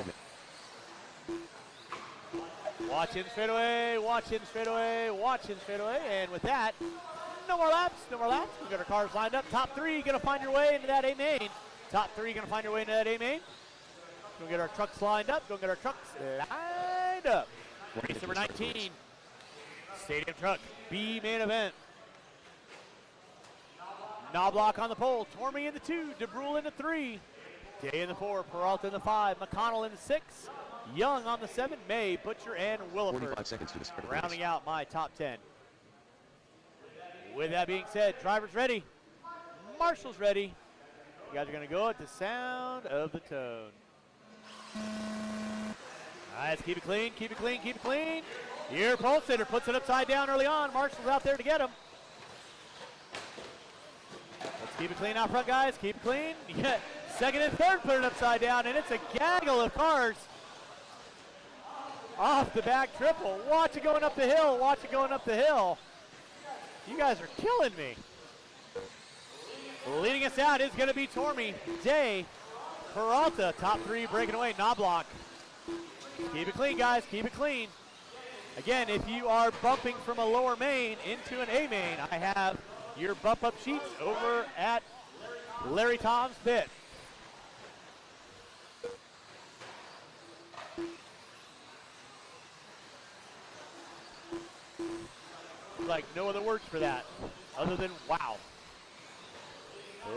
S1: Watch in straight away, watch in straight away, watch in straight away, and with that, no more laps, no more laps. We've got our cars lined up. Top three going to find your way into that A main. Top three going to find your way into that A main. Go get our trucks lined up, go get our trucks lined up. Race number 19, Stadium Truck B main event. Knobloch on the pole, Tormey in the 2, DeBrule in the 3, Day in the 4, Peralta in the 5, McConnell in the 6, Young on the 7, May, Butcher, and Williford.
S2: 45 seconds to the start.
S1: Rounding out my top 10. With that being said, drivers ready, marshals ready. You guys are going to go at the sound of the tone. All right, let's keep it clean, keep it clean, keep it clean. Here, pole sitter puts it upside down early on. Marshall's out there to get him. Let's keep it clean out front, guys. Keep it clean. Yeah. Second and third put it upside down, and it's a gaggle of cars. Off the back triple. Watch it going up the hill. Watch it going up the hill. You guys are killing me. Leading us out is going to be Tormy, Day, Peralta. Top three breaking away. Knobloch. Keep it clean, guys. Keep it clean. Again, if you are bumping from a lower main into an A main, I have your bump up sheets over at Larry Tom's pit. Like no other words for that other than wow.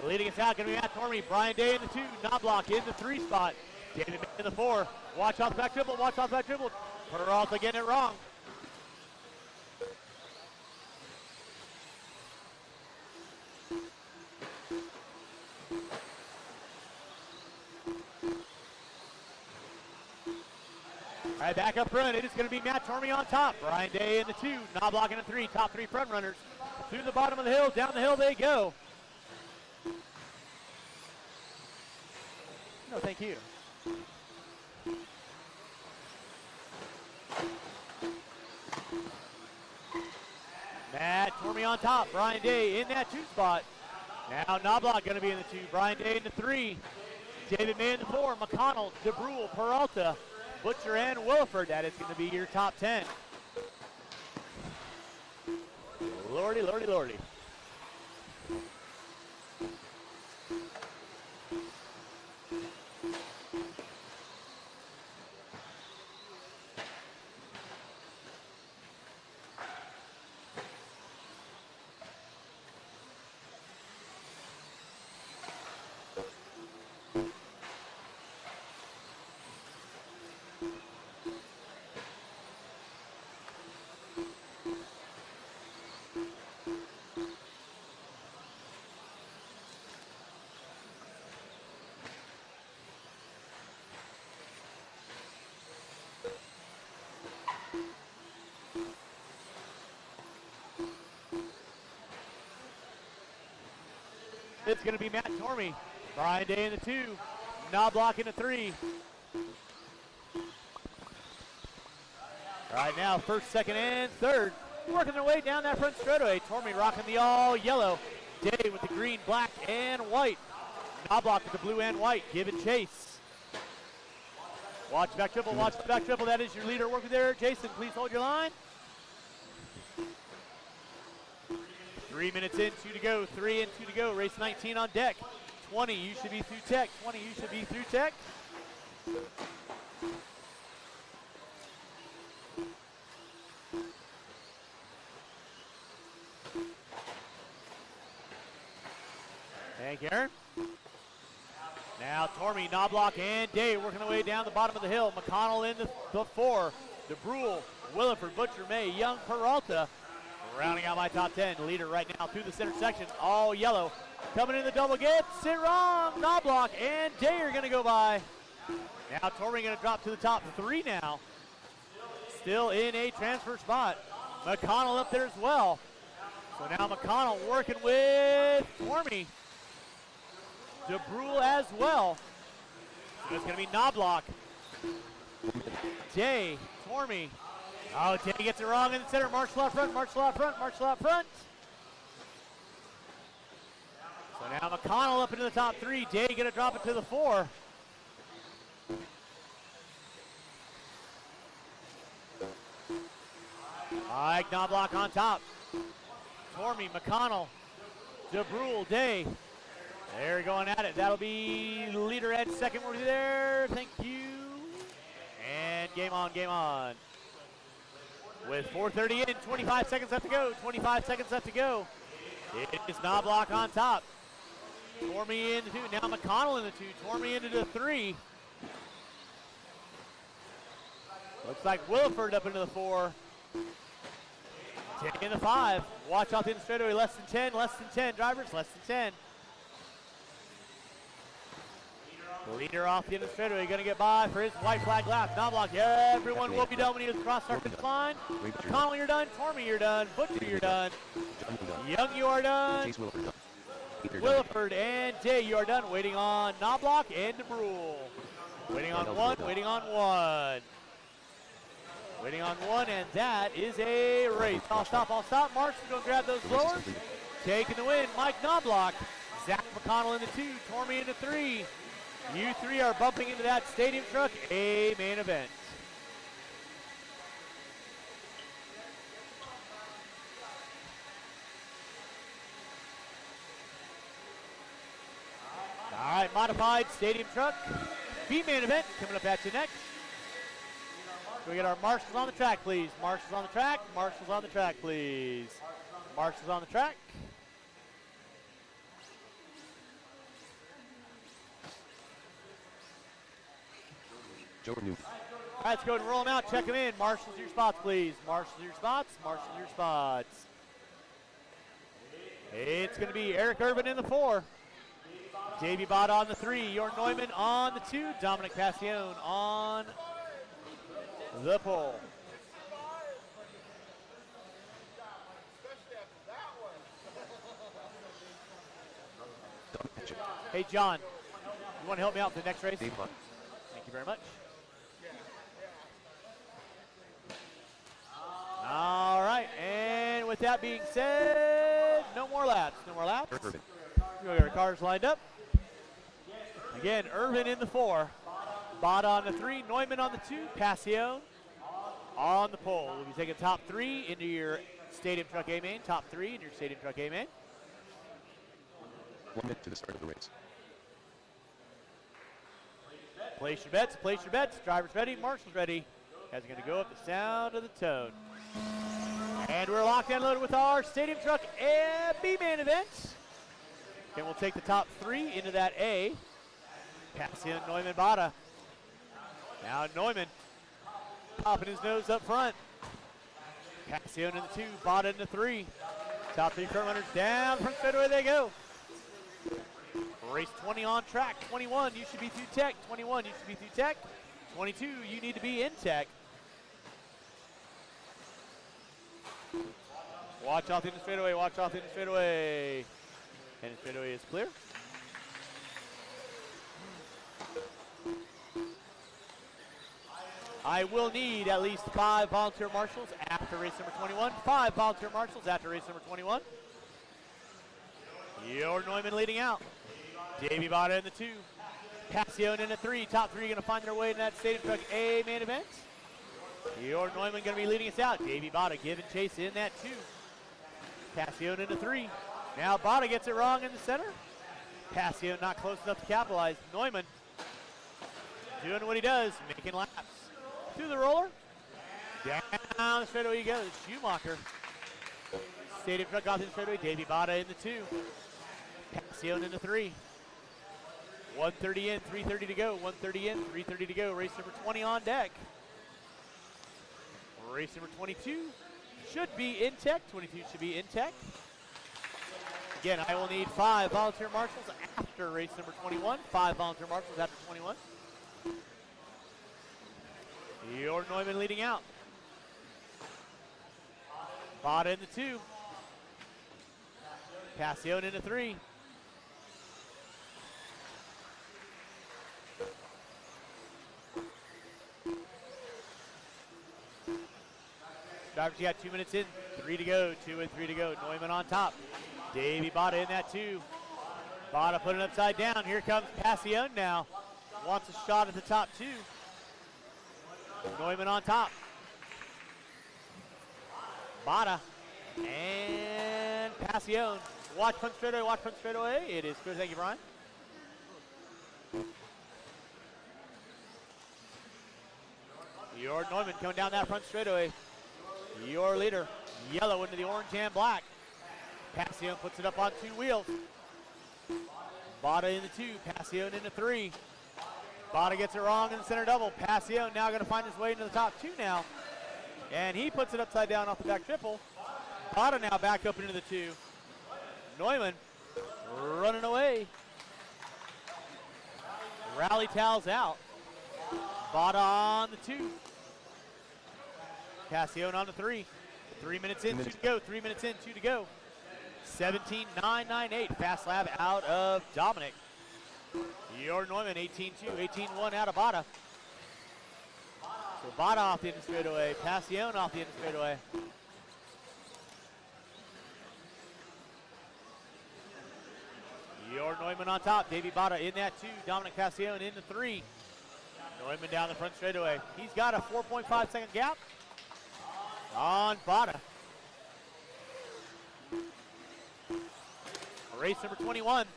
S1: Leading us out going to be Matt Tormy, Brian Day in the 2, Knobloch in the 3 spot, David in the 4. Watch off the back dribble, watch off the back dribble. Peralta getting it wrong. All right, back up front, it is going to be Matt Tormy on top. Brian Day in the 2, Knobloch in the 3, top 3 front runners. Through the bottom of the hill, down the hill they go. No, thank you. Matt Tormy on top, Brian Day in that 2 spot. Now Knobloch going to be in the 2, Brian Day in the 3, David May in the 4, McConnell, DeBrule, Peralta, Butcher, and Williford. That is going to be your top 10. Lordy, lordy, lordy. It's going to be Matt Tormy, Brian Day in the 2, Knobloch in the 3. All right, now first, second, and third. Working their way down that front straightaway. Tormy rocking the all yellow. Day with the green, black, and white. Knobloch with the blue and white. Give and chase. Watch the back triple, watch the back triple. That is your leader working there. Jason, please hold your line. 3 minutes in, 2 to go, 3 and 2 to go. Race 19 on deck. 20, you should be through tech. 20, you should be through tech. Thank you, Aaron. Now Tormy, Knobloch, and Day working their way down the bottom of the hill. McConnell in the 4. DeBrule, Williford, Butcher, May, Young, Peralta. Rounding out my top 10. Leader right now through the center section. All yellow. Coming in the double gets it wrong. Knobloch and Day are going to go by. Now Tormy going to drop to the top 3 now. Still in a transfer spot. McConnell up there as well. So now McConnell working with Tormy. DeBrule as well. So it's going to be Knobloch. Day, Tormy. Oh, Day gets it wrong in the center. Marshall out front, Marshall out front, Marshall out front. So now McConnell up into the top 3. Day going to drop it to the 4. Mike Knobloch on top. Tormy, McConnell, DeBrule, Day. They're going at it. That'll be leader at second. We're there. Thank you. And game on, game on. With 4:30 in, 25 seconds left to go. 25 seconds left to go. It is Knobloch on top. Tormy in the 2. Now McConnell in the 2. Tormy into the 3. Looks like Williford up into the 4. Day in the 5. Watch out in the straightaway. Less than 10. Less than 10. Drivers, less than 10. Leader off the end of the straightaway, going to get by for his white flag lap. Knobloch, everyone will be done when he is across our finish line. McConnell, you're done. Tormy, you're done. Butcher, you're done. Young, you are done. Williford and Day, you are done. Waiting on Knobloch and DeBrule. Waiting on one, waiting on one. Waiting on one, and that is a race. I'll stop. Marshall's going to grab those
S2: The race is
S1: blowers.
S2: completed.
S1: Taking the win, Mike Knobloch. Zach McConnell in the 2, Tormey in the 3. You three are bumping into that Stadium Truck A main event. All right, modified Stadium Truck B main event coming up at you next. Can we get our marshals on the track, please? Marshals on the track, marshals on the track, please. Marshals on the track.
S2: Joe New.
S1: All right, let's go and roll them out. Check them in. Marshals your spots, please. Marshals your spots. Marshals your spots. It's going to be Eric Urban in the 4. Davey Bott on the 3. Jorn Neumann on the 2. Dominic Passion on the pole. Hey, John, you want to help me out for the next race?
S2: Dave Bott.
S1: Thank you very much. All right, and with that being said, no more laps. No more laps.
S2: Eric Urban.
S1: We got our cars lined up. Again, Irvin in the 4. Bott on the 3. Neumann on the 2. Passion on the pole. We'll be taking top 3 into your Stadium Truck A main. Top 3 in your Stadium Truck A main.
S2: 1 minute to the start of the race.
S1: Place your bets. Place your bets. Drivers ready. Marshals ready. Guys are going to go up the sound of the tone. And we're locked and loaded with our Stadium Truck A B main event. And we'll take the top 3 into that A. Passion, Neumann, Bada. Now Neumann popping his nose up front. Passion in the 2, Bada in the 3. Top 3 front runners down front straightaway they go. Race 20 on track. 21, you should be through tech. 21, you should be through tech. 22, you need to be in tech. Watch off in the straightaway, watch off in the straightaway. And the straightaway is clear. I will need at least 5 volunteer marshals after race number 21. 5 volunteer marshals after race number 21. Jorn Neumann leading out. Davey Bada in the 2. Passion in the 3. Top 3 going to find their way in that Stadium Truck A main event. Jorn Neumann going to be leading us out. Davey Bada giving chase in that 2. Passion in the 3. Now Bada gets it wrong in the center. Passion not close enough to capitalize. Neumann doing what he does, making laps. Through the roller. Down the straightaway he goes. Schumacher. Stadium Truck off in the straightaway. Davey Bada in the 2. Passion in the 3. 130 in, 330 to go. 130 in, 330 to go. Race number 20 on deck. Race number 22 should be in tech. 22 should be in tech. Again, I will need 5 volunteer marshals after race number 21. 5 volunteer marshals after 21. Jorn Neumann leading out. Bada in the 2. Passion in the 3. Drivers, you got 2 minutes in, 3 to go, 2 and 3 to go. Neumann on top. Davey Bada in that 2. Bada put it upside down. Here comes Passion now. Wants a shot at the top 2. Neumann on top. Bada and Passion. Watch front straightaway, watch front straightaway. It is clear. Thank you, Brian. Jorn Neumann coming down that front straightaway. Your leader, yellow into the orange and black. Passion puts it up on 2 wheels. Bada in the 2, Passion in the 3. Bada gets it wrong in the center double. Passion now going to find his way into the top 2 now. And he puts it upside down off the back triple. Bada now back up into the 2. Neumann running away. Rally towels out. Bada on the 2. Passion on the 3. 3 minutes in, 2 to go. 3 minutes in, 2 to go. 17.998. Fast lap out of Dominic. Jorn Neumann 18.2, 18.1 out of Bada. So Bada off the end of straightaway. Passion off the end of straightaway. Your Neumann on top. Davey Bada in that 2. Dominic Passion in the 3. Neumann down the front straightaway. He's got a 4.5 second gap on Bada. Race number 21.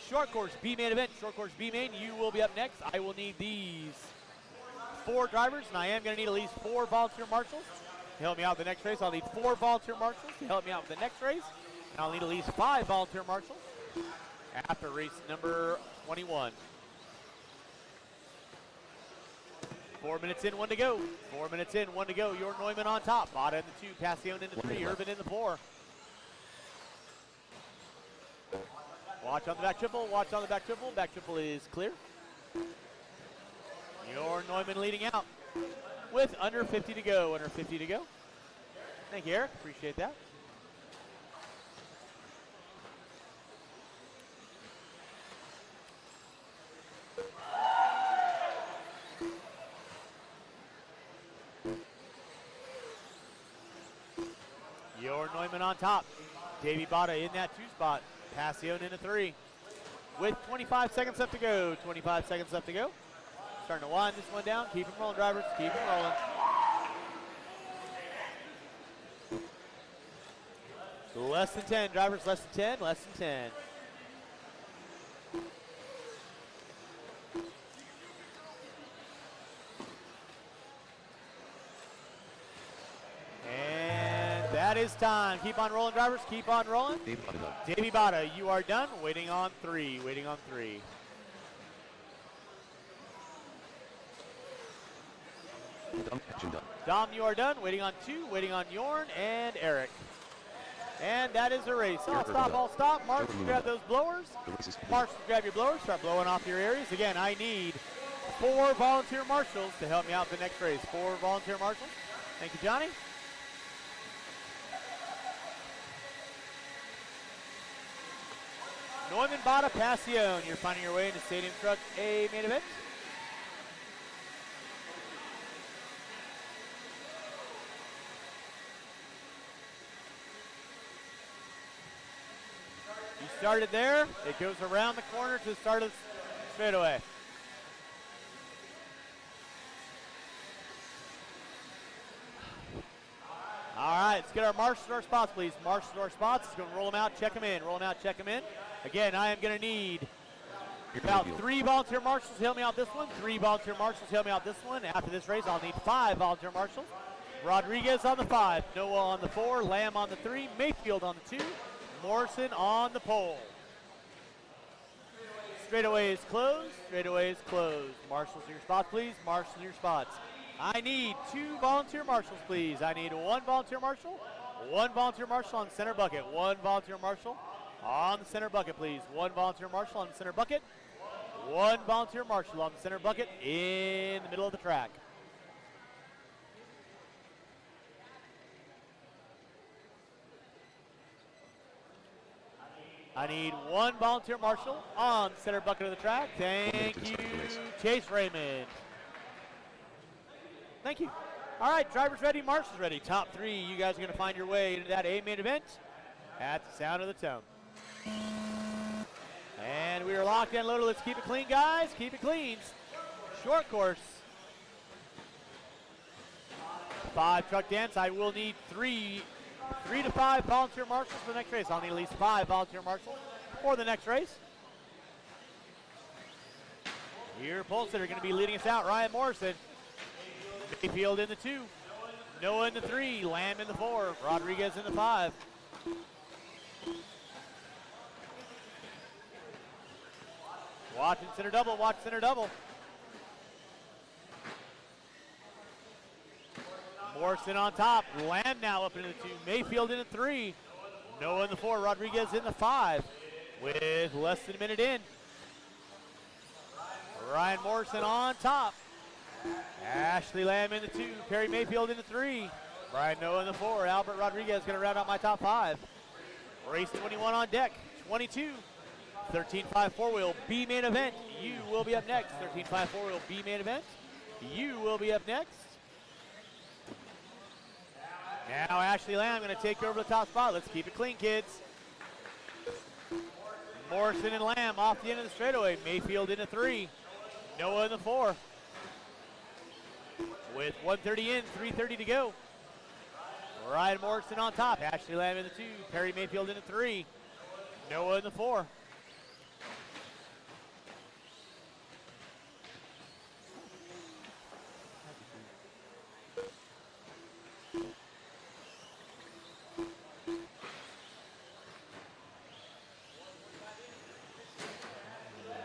S1: Short course B main event. Short course B main. You will be up next. I will need these 4 drivers, and I am going to need at least 4 volunteer marshals to help me out with the next race. I'll need 4 volunteer marshals to help me out with the next race, and I'll need at least 5 volunteer marshals after race number 21. 4 minutes in, 1 to go. 4 minutes in, 1 to go. Your Neumann on top. Bada in the 2, Passion in the 3, Urban in the 4. Watch on the back triple, watch on the back triple. Back triple is clear. Your Neumann leading out with under 50 to go, under 50 to go. Thank you, Eric, appreciate that. Your Neumann on top. Davey Bada in that 2 spot. Passion in a 3. With 25 seconds left to go. 25 seconds left to go. Starting to wind this one down. Keep them rolling, drivers. Keep them rolling. Less than 10, drivers. Less than 10. Less than 10. That is time. Keep on rolling, drivers. Keep on rolling. Davey Bada, you are done. Waiting on 3. Waiting on 3. Dom, you are done. Waiting on 2. Waiting on Jorn and Eric. And that is a race. All stop, all stop. Marshals, grab those blowers. Marshals, grab your blowers. Start blowing off your areas. Again, I need 4 volunteer marshals to help me out the next race. 4 volunteer marshals. Thank you, Johnny. Neumann, Bada, Passion. You're finding your way into Stadium Truck A main event. You started there. It goes around the corner to the start of the straightaway. All right, let's get our marshals to our spots, please. Marshals to our spots. Let's go roll them out, check them in. Roll them out, check them in. Again, I am going to need about 3 volunteer marshals to help me out this one. 3 volunteer marshals to help me out this one. After this race, I'll need 5 volunteer marshals. Rodriguez on the 5, Noah on the 4, Lamb on the 3, Mayfield on the 2, Morrison on the pole. Straightaway is closed. Straightaway is closed. Marshals to your spots, please. Marshals to your spots. I need 2 volunteer marshals, please. I need 1 volunteer marshal. 1 volunteer marshal on center bucket. 1 volunteer marshal on the center bucket, please. 1 volunteer marshal on the center bucket. 1 volunteer marshal on the center bucket in the middle of the track. I need 1 volunteer marshal on the center bucket of the track. Thank you, Chase Raymond. Thank you. All right, drivers ready, marshals ready. Top 3, you guys are going to find your way into that A main event at the sound of the tone. And we are locked and loaded. Let's keep it clean, guys. Keep it clean. Short course. 5 truck dance. I will need 3 to 5 volunteer marshals for the next race. I'll need at least 5 volunteer marshals for the next race. Your pole sitter going to be leading us out, Ryan Morrison. Mayfield in the 2, Noah in the 3, Lamb in the 4, Rodriguez in the 5. Watch center double, watch center double. Morrison on top, Lamb now up into the 2, Mayfield in the 3, Noah in the 4, Rodriguez in the 5. With less than a minute in, Ryan Morrison on top. Ashley Lamb in the 2, Perry Mayfield in the 3, Brian Noah in the 4, Albert Rodriguez going to round out my top 5. Race 21 on deck, 22, 13.5 4-wheel B main event. You will be up next. 13.5 4-wheel B main event. You will be up next. Now Ashley Lamb going to take over the top spot. Let's keep it clean, kids. Morrison and Lamb off the end of the straightaway. Mayfield in a 3. Noah in the 4. With 1:30 in, 3:30 to go. Ryan Morrison on top. Ashley Lamb in the 2. Perry Mayfield in the 3. Noah in the 4.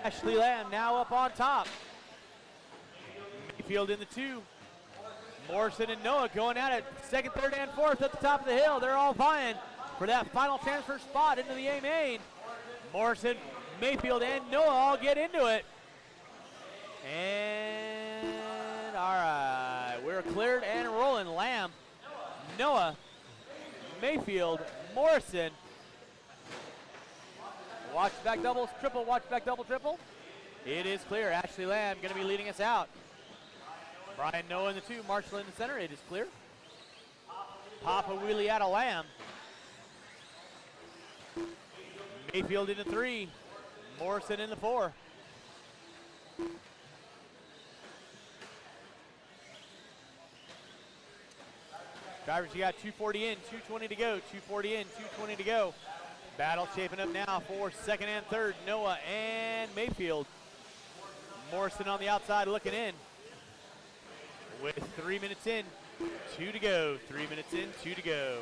S1: Ashley Lamb now up on top. Mayfield in the 2. Morrison and Noah going at it. Second, third, and fourth at the top of the hill. They're all vying for that final transfer spot into the A main. Morrison, Mayfield, and Noah all get into it. And all right, we're cleared and rolling. Lamb, Noah, Mayfield, Morrison. Watch back doubles, triple, watch back double, triple. It is clear. Ashley Lamb going to be leading us out. Brian Noah in the 2, Marshall in the center. It is clear. Papa wheelie out of Lamb. Mayfield in the 3. Morrison in the 4. Drivers, you got 240 in, 220 to go, 240 in, 220 to go. Battle shaping up now for second and third. Noah and Mayfield. Morrison on the outside looking in. With 3 minutes in, 2 to go. 3 minutes in, 2 to go.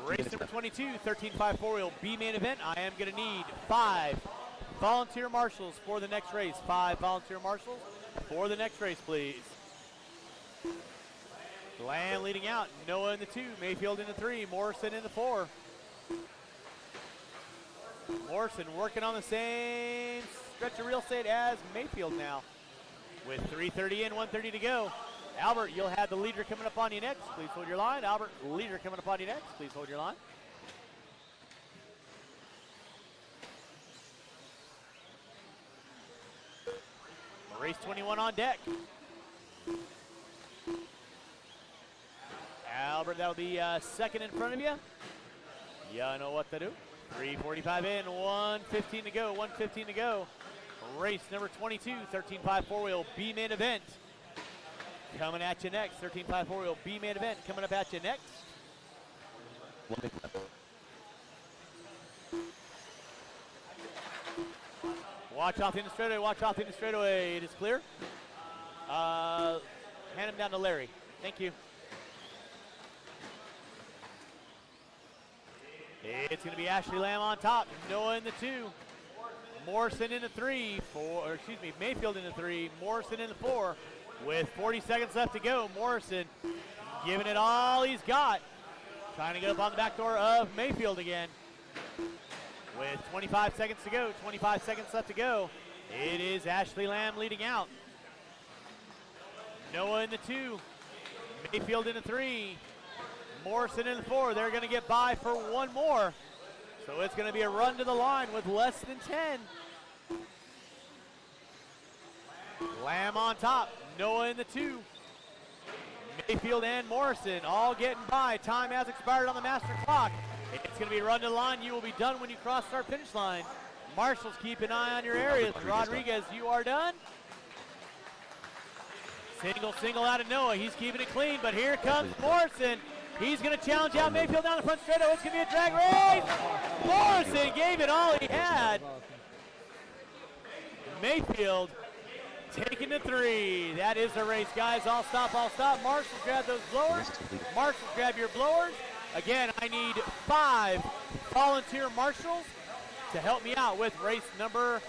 S1: Race number 22, 13.5 4-wheel B main event. I am going to need 5 volunteer marshals for the next race. 5 volunteer marshals for the next race, please. Lamb leading out. Noah in the 2, Mayfield in the 3, Morrison in the 4. Morrison working on the same stretch of real estate as Mayfield now. With 3:30 in, 1:30 to go. Albert, you'll have the leader coming up on you next. Please hold your line. Albert, leader coming up on you next. Please hold your line. Race 21 on deck. Albert, that'll be second in front of you. You know what to do. 3:45 in, 1:15 to go, 1:15 to go. Race number 22, 13.5 4-wheel B main event. Coming at you next, 13.5 4-wheel B main event coming up at you next. Watch off in the straightaway, watch off in the straightaway. It is clear. Hand him down to Larry. Thank you. It's going to be Ashley Lamb on top. Noah in the 2. Morrison in the 3. Mayfield in the 3. Morrison in the 4. With 40 seconds left to go, Morrison giving it all he's got. Trying to get up on the back door of Mayfield again. With 25 seconds to go, 25 seconds left to go. It is Ashley Lamb leading out. Noah in the 2. Mayfield in the 3. Morrison in the 4. They're going to get by for one more. So it's going to be a run to the line with less than 10. Lamb on top. Noah in the 2. Mayfield and Morrison all getting by. Time has expired on the master clock. It's going to be a run to the line. You will be done when you cross start finish line. Marshals, keep an eye on your areas. Rodriguez, you are done. Single out of Noah. He's keeping it clean, but here comes Morrison. He's going to challenge out Mayfield down the front straight. It's going to be a drag race. Morrison gave it all he had. Mayfield taking the 3. That is the race, guys. I'll stop. Marshals, grab those blowers. Marshals, grab your blowers. Again, I need 5 volunteer marshals to help me out with race number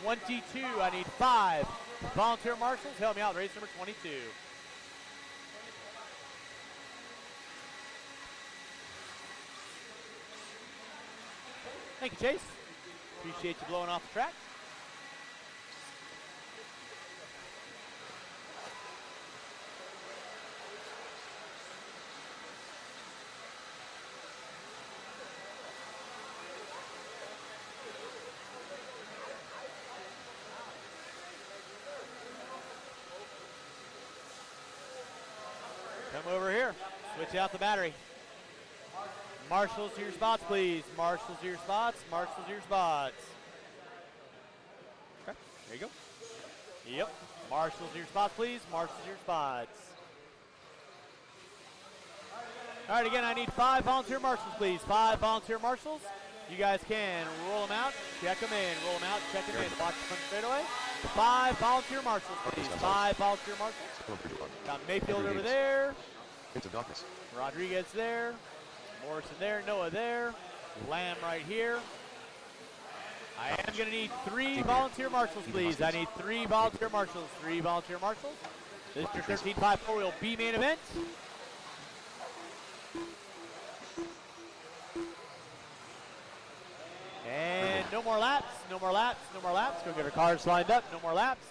S1: 22. I need 5 volunteer marshals to help me out with race number 22. Thank you, Chase. Appreciate you blowing off the track. empty out the battery. Marshals to your spots, please. Marshals to your spots. Marshals to your spots. Okay, there you go. Yep. Marshals to your spots, please. Marshals to your spots. All right, again, I need 5 volunteer marshals, please. 5 volunteer marshals. You guys can roll them out, check them in. Roll them out, check them in. Watch them straight away. 5 volunteer marshals, please. 5 volunteer marshals. Got Mayfield over there.
S2: Into darkness.
S1: Rodriguez there. Morrison there. Noah there. Lamb right here. I am going to need 3 volunteer marshals, please. I need 3 volunteer marshals. 3 volunteer marshals. This is your 13-5 4-wheel B main event. And no more laps, no more laps, no more laps. Go get our cars lined up. No more laps.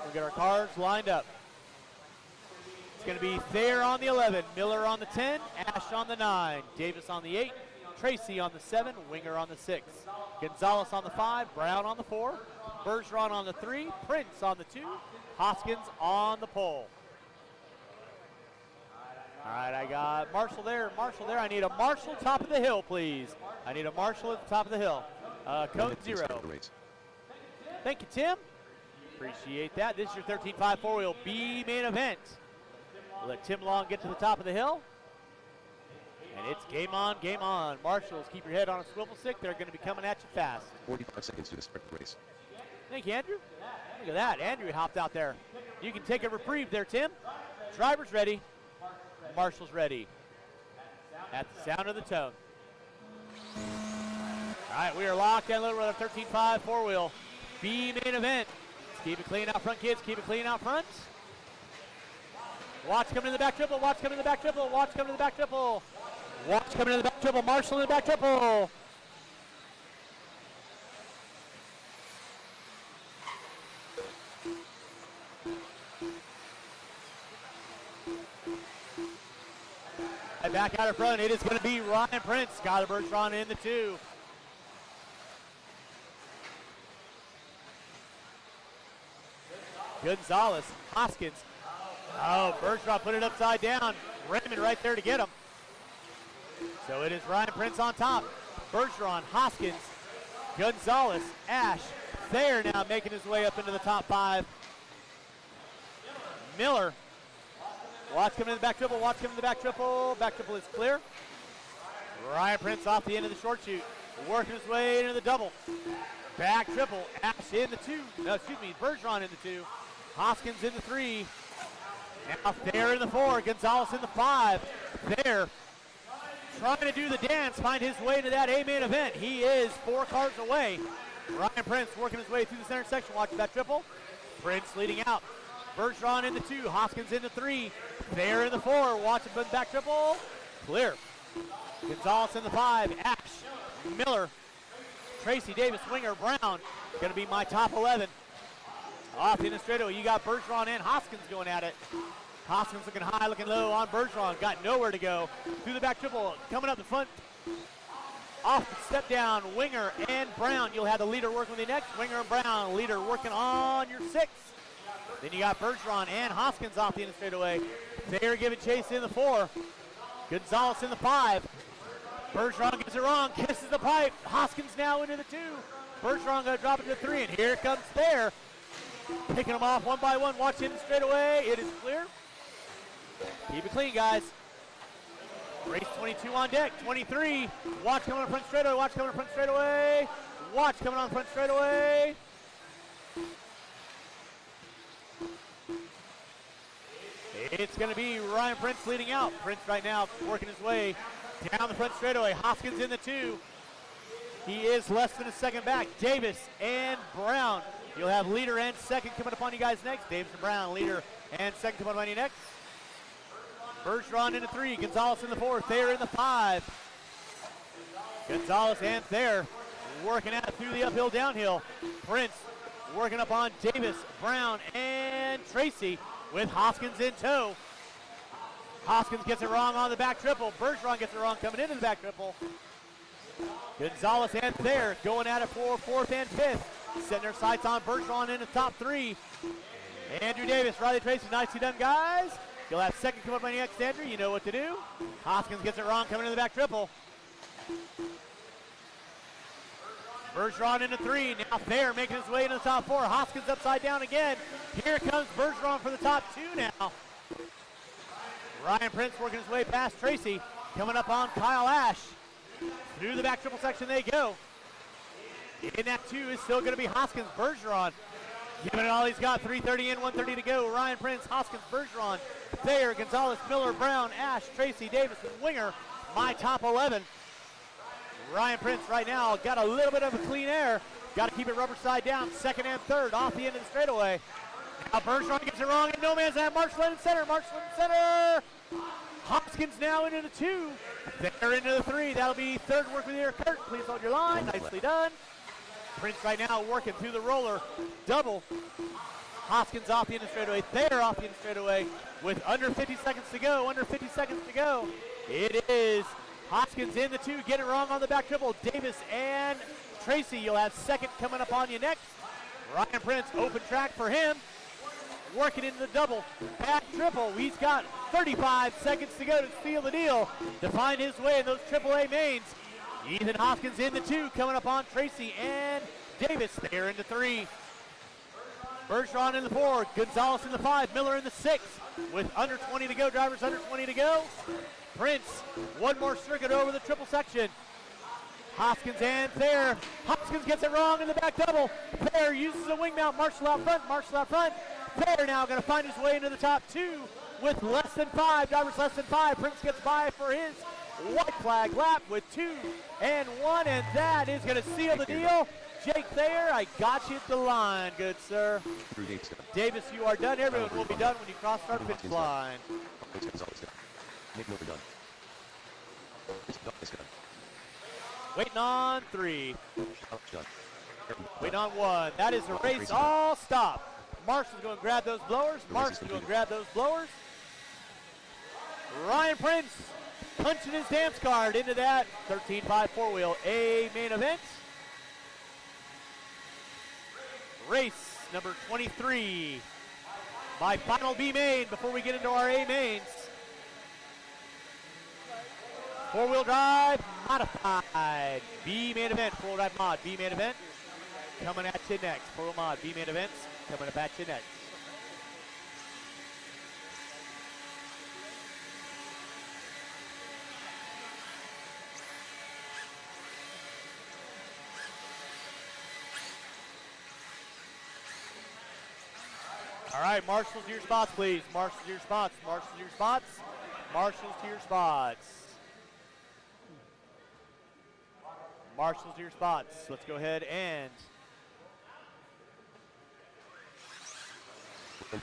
S1: Go get our cars lined up. It's going to be Thayer on the 11, Miller on the 10, Ash on the 9, Davis on the 8, Tracy on the 7, Winger on the 6, Gonzalez on the 5, Brown on the 4, Bergeron on the 3, Prince on the 2, Hoskins on the pole. All right, I got Marshall there, Marshall there. I need a Marshall top of the hill, please. I need a Marshall at the top of the hill. Code 0. Thank you, Tim. Appreciate that. This is your 13-5 4-wheel B main event. We'll let Tim Long get to the top of the hill. And it's game on, game on. Marshals, keep your head on a swivel stick. They're going to be coming at you fast.
S2: 45 seconds to the sprint race.
S1: Thank you, Andrew. Look at that. Andrew hopped out there. You can take a reprieve there, Tim. Driver's ready. Marshall's ready. At the sound of the tone. All right, we are locked and loaded with a 13-5 4-wheel B main event. Let's keep it clean out front, kids. Keep it clean out front. Watch coming in the back triple. Watch coming in the back triple. Watch coming in the back triple. Watch coming in the back triple. Marshall in the back triple. And back out in front, it is going to be Ryan Prince. Skylar Bergeron in the 2. Gonzalez, Hoskins. Oh, Bergeron put it upside down. Raymond right there to get him. So it is Ryan Prince on top. Bergeron, Hoskins, Gonzalez, Ash. Thayer now making his way up into the top 5. Miller. Watch coming in the back triple. Watch coming in the back triple. Back triple is clear. Ryan Prince off the end of the short shoot. Working his way into the double. Back triple. Ash in the 2. No, excuse me. Bergeron in the 2. Hoskins in the 3. Now Thayer in the 4. Gonzalez in the 5. Thayer trying to do the dance, find his way to that A main event. He is 4 cars away. Ryan Prince working his way through the center section. Watch that triple. Prince leading out. Bergeron in the 2. Hoskins in the 3. Thayer in the 4. Watch him back triple. Clear. Gonzalez in the 5. Ash. Miller. Tracy, Davis, Winger, Brown. Going to be my top 11. Off in the straightaway, you got Bergeron and Hoskins going at it. Hoskins looking high, looking low on Bergeron. Got nowhere to go. Through the back triple, coming up the front. Off the step down, Winger and Brown. You'll have the leader working with you next. Winger and Brown, leader working on your 6. Then you got Bergeron and Hoskins off the end straightaway. Thayer giving chase in the 4. Gonzalez in the 5. Bergeron gets it wrong, kisses the pipe. Hoskins now into the 2. Bergeron going to drop it to 3, and here comes Thayer. Picking them off one by one. Watch in straight away. It is clear. Keep it clean, guys. Race 22 on deck. 23. Watch coming on front straightaway. Watch coming on front straightaway. Watch coming on front straightaway. It's going to be Ryan Prince leading out. Prince right now working his way down the front straightaway. Hoskins in the 2. He is less than a second back. Davis and Brown. You'll have leader and second coming upon you guys next. Davis and Brown, leader and second coming upon you next. Bergeron in the 3. Gonzalez in the 4. Thayer in the 5. Gonzalez and Thayer working out through the uphill, downhill. Prince working up on Davis, Brown, and Tracy with Hoskins in tow. Hoskins gets it wrong on the back triple. Bergeron gets it wrong coming into the back triple. Gonzalez and Thayer going at it for 4th and 5th. Setting their sights on Bergeron in the top 3. Andrew Davis, Riley Tracy, nicely done, guys. You'll have second come up on the next entry. You know what to do. Hoskins gets it wrong coming in the back triple. Bergeron into 3. Now Thayer making his way into the top 4. Hoskins upside down again. Here comes Bergeron for the top 2 now. Ryan Prince working his way past Tracy. Coming up on Kyle Ash. Through the back triple section they go. In that 2 is still going to be Hoskins. Bergeron giving it all he's got. 3:30 in, 1:30 to go. Ryan Prince, Hoskins, Bergeron, Thayer, Gonzalez, Miller, Brown, Ash, Tracy, Davis, and Winger. My top 11. Ryan Prince right now got a little bit of a clean air. Got to keep it rubber side down. Second and third off the end of the straightaway. Now Bergeron gets it wrong in no man's land. Marshall in center. Marshall in center. Hoskins now into the 2. Thayer into the 3. That'll be third work with here. Kurt, please hold your line. Nicely done. Prince right now working through the roller. Double. Hoskins off the end of the straightaway. Thayer off the end of the straightaway with under 50 seconds to go. Under 50 seconds to go. It is Hoskins in the 2. Get it wrong on the back triple. Davis and Tracy. You'll have second coming up on you next. Ryan Prince, open track for him. Working into the double. Back triple. He's got 35 seconds to go to seal the deal. To find his way in those AAA mains. Ethan Hoskins in the 2, coming up on Tracy and Davis. They're into 3. Bergeron in the 4, Gonzalez in the 5, Miller in the 6. With under 20 to go, drivers under 20 to go. Prince, one more circuit over the triple section. Hoskins and Thayer. Hoskins gets it wrong in the back double. Thayer uses a wing mount. Marshall out front. Marshall out front. Thayer now going to find his way into the top 2 with less than 5. Drivers less than 5. Prince gets by for his white flag lap with 2 and 1, and that is going to seal the deal. Jake Thayer, I got you at the line, good sir. Davis, you are done. Everyone will be done when you cross our finish line. Waiting on 3. Waiting on 1. That is a race all stop. Marshall's going to grab those blowers. Marshall's going to grab those blowers. Ryan Prince punching his dance card into that 13.5 4-wheel A main event. Race number 23. My final B main before we get into our A mains. 4-wheel drive modified B main event. 4-wheel drive mod B main event. Coming at you next. 4-wheel mod B main events coming up at you next. All right, marshals to your spots, please. Marshals to your spots. Marshals to your spots. Marshals to your spots. Marshals to your spots. Let's go ahead and I'll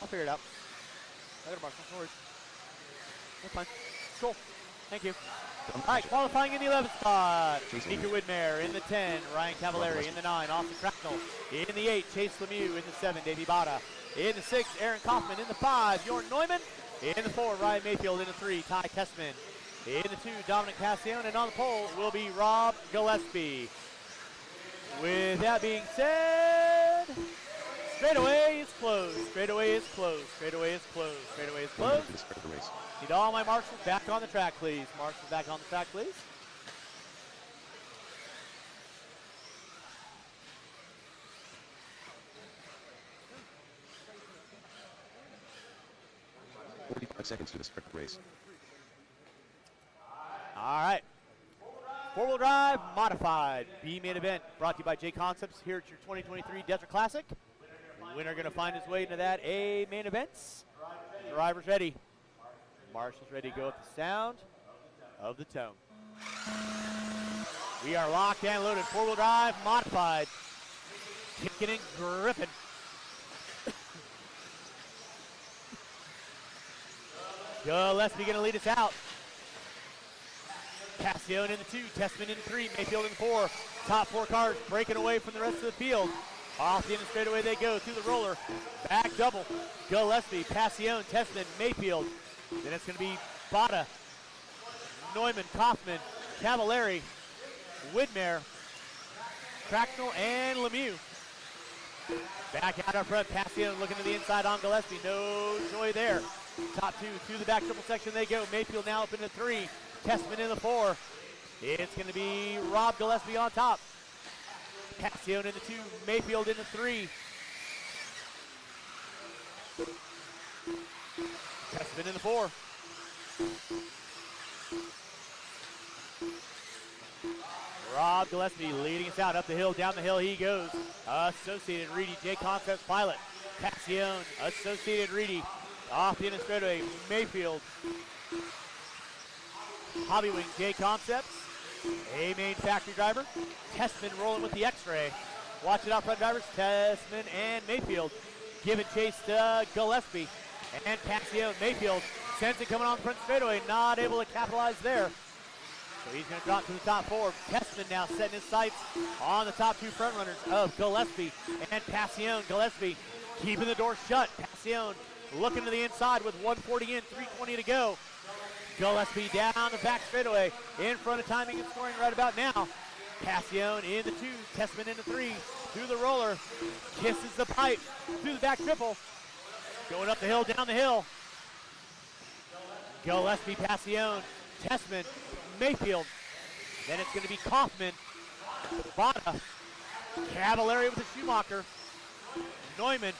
S1: figure it out. I got a marshal. No worries. That's fine. Cool. Thank you. All right, qualifying in the 11th spot. Nika Widmer in the 10. Ryan Cavallari in the 9. Austin Cracknell in the 8. Chase Lemieux in the 7. Davey Bada in the 6. Aaron Kaufman in the 5. Jordan Neumann in the 4. Ryan Mayfield in the 3. Ty Tessman in the 2. Dominic Cassione. And on the pole will be Rob Gillespie. With that being said, straightaway is closed. Straightaway is closed. Straightaway is closed. Straightaway is closed. Need all my marshals back on the track, please. Marshals back on the track, please.
S2: Seconds to the start of the race.
S1: All right. 4-wheel drive modified B main event brought to you by J Concepts here at your 2023 Desert Classic. Winner going to find his way into that A main events. Drivers ready. Marshall's ready to go with the sound of the tone. We are locked and loaded. 4-wheel drive modified. Kicking and gripping. Gillespie going to lead us out. Cassione in the 2, Tessman in the 3, Mayfield in the 4. Top 4 cars breaking away from the rest of the field. Off the end of the straightaway they go through the roller. Back double. Gillespie, Cassione, Tessman, Mayfield. Then it's going to be Bada, Neumann, Kaufman, Cavallari, Widmer, Cracknell, and Lemieux. Back out up front, Passion looking to the inside on Gillespie. No joy there. Top two through the back triple section they go. Mayfield now up in the 3. Testman in the 4. It's going to be Rob Gillespie on top. Passion in the 2. Mayfield in the 3. Testman in the 4. Rob Gillespie leading us out up the hill, down the hill he goes. Associated Reedy, J Concepts Pilot. Passion, Associated Reedy. Off the inner straightaway, Mayfield. Hobby Wing, J Concepts. A-main factory driver. Testman rolling with the X-ray. Watch it out front drivers, Testman and Mayfield. Giving chase to Gillespie. And Passion, Mayfield sends it coming on the front straightaway. Not able to capitalize there. So he's going to drop to the top 4. Testman now setting his sights on the top 2 front runners of Gillespie and Passion. Gillespie keeping the door shut. Passion looking to the inside with 140 in, 320 to go. Gillespie down the back straightaway in front of timing and scoring right about now. Passion in the 2, Testman in the 3, through the roller, kisses the pipe, through the back triple. Going up the hill, down the hill. Gillespie, Passion, Testman, Mayfield. Then it's going to be Kaufman, Bada, Cavallari with the Schumacher, Neumann.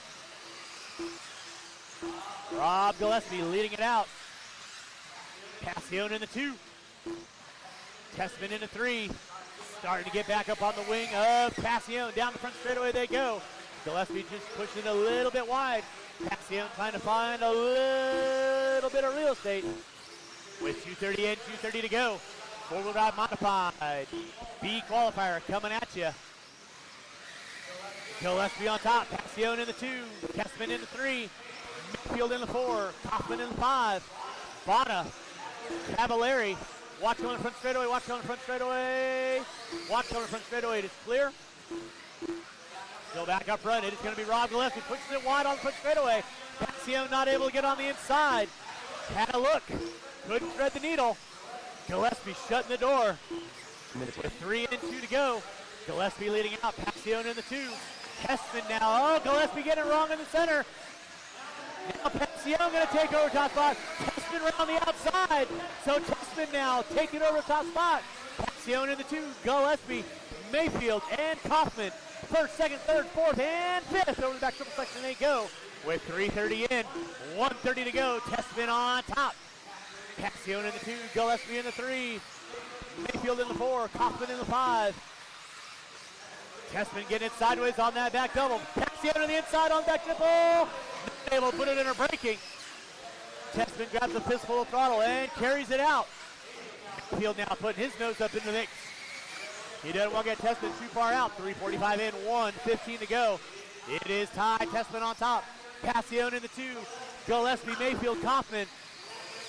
S1: Rob Gillespie leading it out. Passion in the 2. Testman in the 3. Starting to get back up on the wing of Passion. Down the front straightaway they go. Gillespie just pushing a little bit wide. Passion trying to find a little bit of real estate. With 2:30 in, 2:30 to go. Four-wheel drive modified. B qualifier coming at you. Gillespie on top. Passion in the 2. Testman in the 3. Mayfield in the 4. Kaufman in the 5. Bada. Cavallari. Watch on the front straightaway. Watch on the front straightaway. Watch on the front straightaway. It is clear. Still back up front. It is going to be Rob Gillespie. Pushes it wide on the front straightaway. Passion not able to get on the inside. Had a look. Couldn't thread the needle. Gillespie shutting the door. With 3 and 2 to go. Gillespie leading out. Passion in the 2. Testman now. Oh, Gillespie getting it wrong in the center. Now Passion going to take over top spot. Testman around the outside. So Testman now taking over top spot. Passion in the 2. Gillespie, Mayfield, and Kaufman. First, second, third, fourth, and fifth. Over the back triple section they go. With 3:30 in, 1:30 to go. Testman on top. Passion in the 2. Gillespie in the 3. Mayfield in the 4. Kaufman in the 5. Testman getting it sideways on that back double. Passion on the inside on back triple. Not able to put it in her braking. Testman grabs a fistful of throttle and carries it out. Mayfield now putting his nose up in the mix. He doesn't want to get Testman too far out. 3:45 in, 1:15 to go. It is tied. Testman on top. Passion in the 2. Gillespie, Mayfield, Kaufman.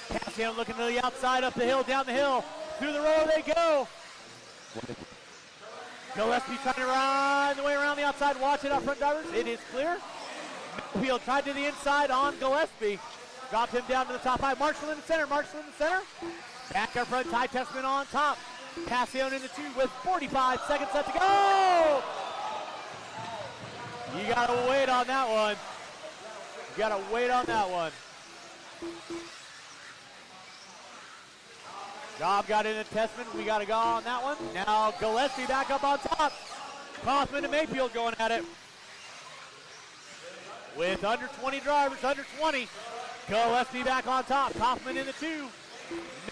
S1: Passion looking to the outside, up the hill, down the hill. Through the roller they go. Gillespie trying to ride the way around the outside. Watch it up front drivers. It is clear. Mayfield tried to the inside on Gillespie. Dropped him down to the top 5. Marshall in the center. Marshall in the center. Back up front. Ty Testman on top. Passion in the 2 with 45 seconds left to go. You got to wait on that one. You got to wait on that one. Job got into Testman. We got to go on that one. Now Gillespie back up on top. Kaufman and Mayfield going at it. With under 20 drivers, under 20. Gillespie back on top. Kaufman in the 2.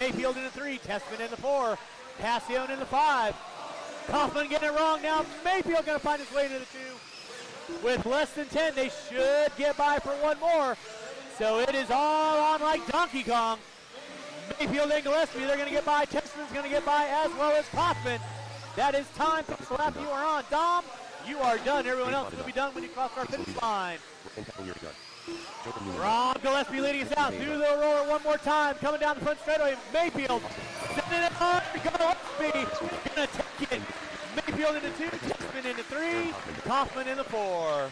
S1: Mayfield in the 3. Testman in the 4. Passion in the 5. Kaufman getting it wrong now. Mayfield going to find his way to the 2. With less than 10, they should get by for one more. So it is all on like Donkey Kong. Mayfield and Gillespie, they're going to get by. Testman's going to get by as well as Kaufman. That is time for the lap you are on. Dom, you are done. Everyone else will be done when you cross our finish line. Rob Gillespie leading us out through the roller one more time. Coming down the front straightaway. Mayfield sending it on. Gillespie going to take it. Mayfield in the 2. Testman in the 3. Kaufman in the 4.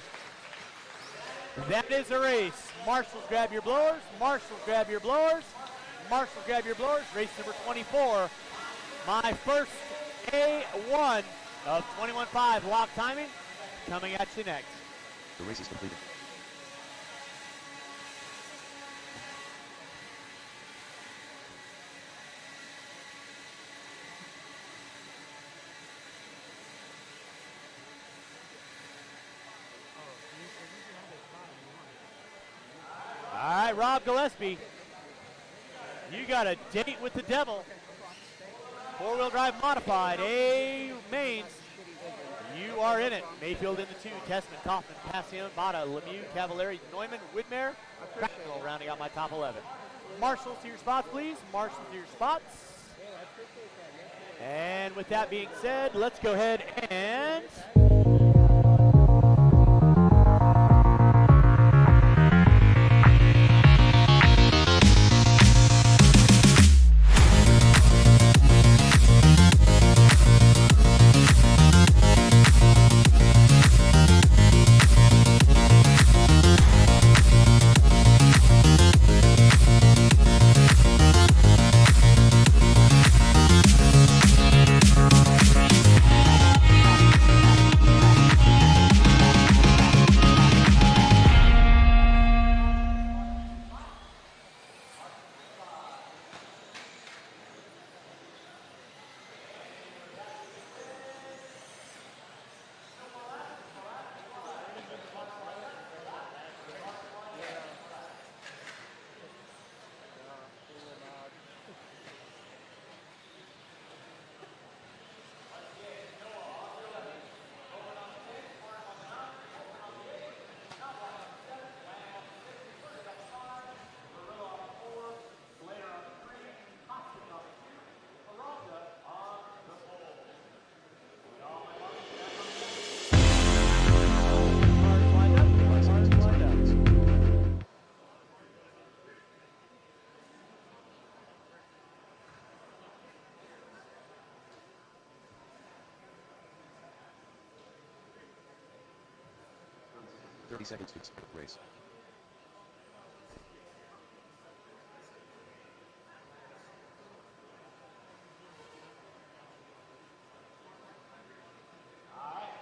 S1: That is the race. Marshals, grab your blowers. Marshals, grab your blowers. Marshals, grab your blowers. Race number 24. My first day one of 21-5 lock timing coming at you next.
S2: The race is completed.
S1: All right, Rob Gillespie, you got a date with the devil. Four-wheel drive modified, A mains. You are in it. Mayfield in the 2, Tessman, Kaufman, Passion, Mata, Lemieux, Cavallari, Neumann, Widmer, Cracknell rounding out my top 11. Marshals to your spots, please. Marshals to your spots. And with that being said, let's go ahead and...
S2: Seconds to race.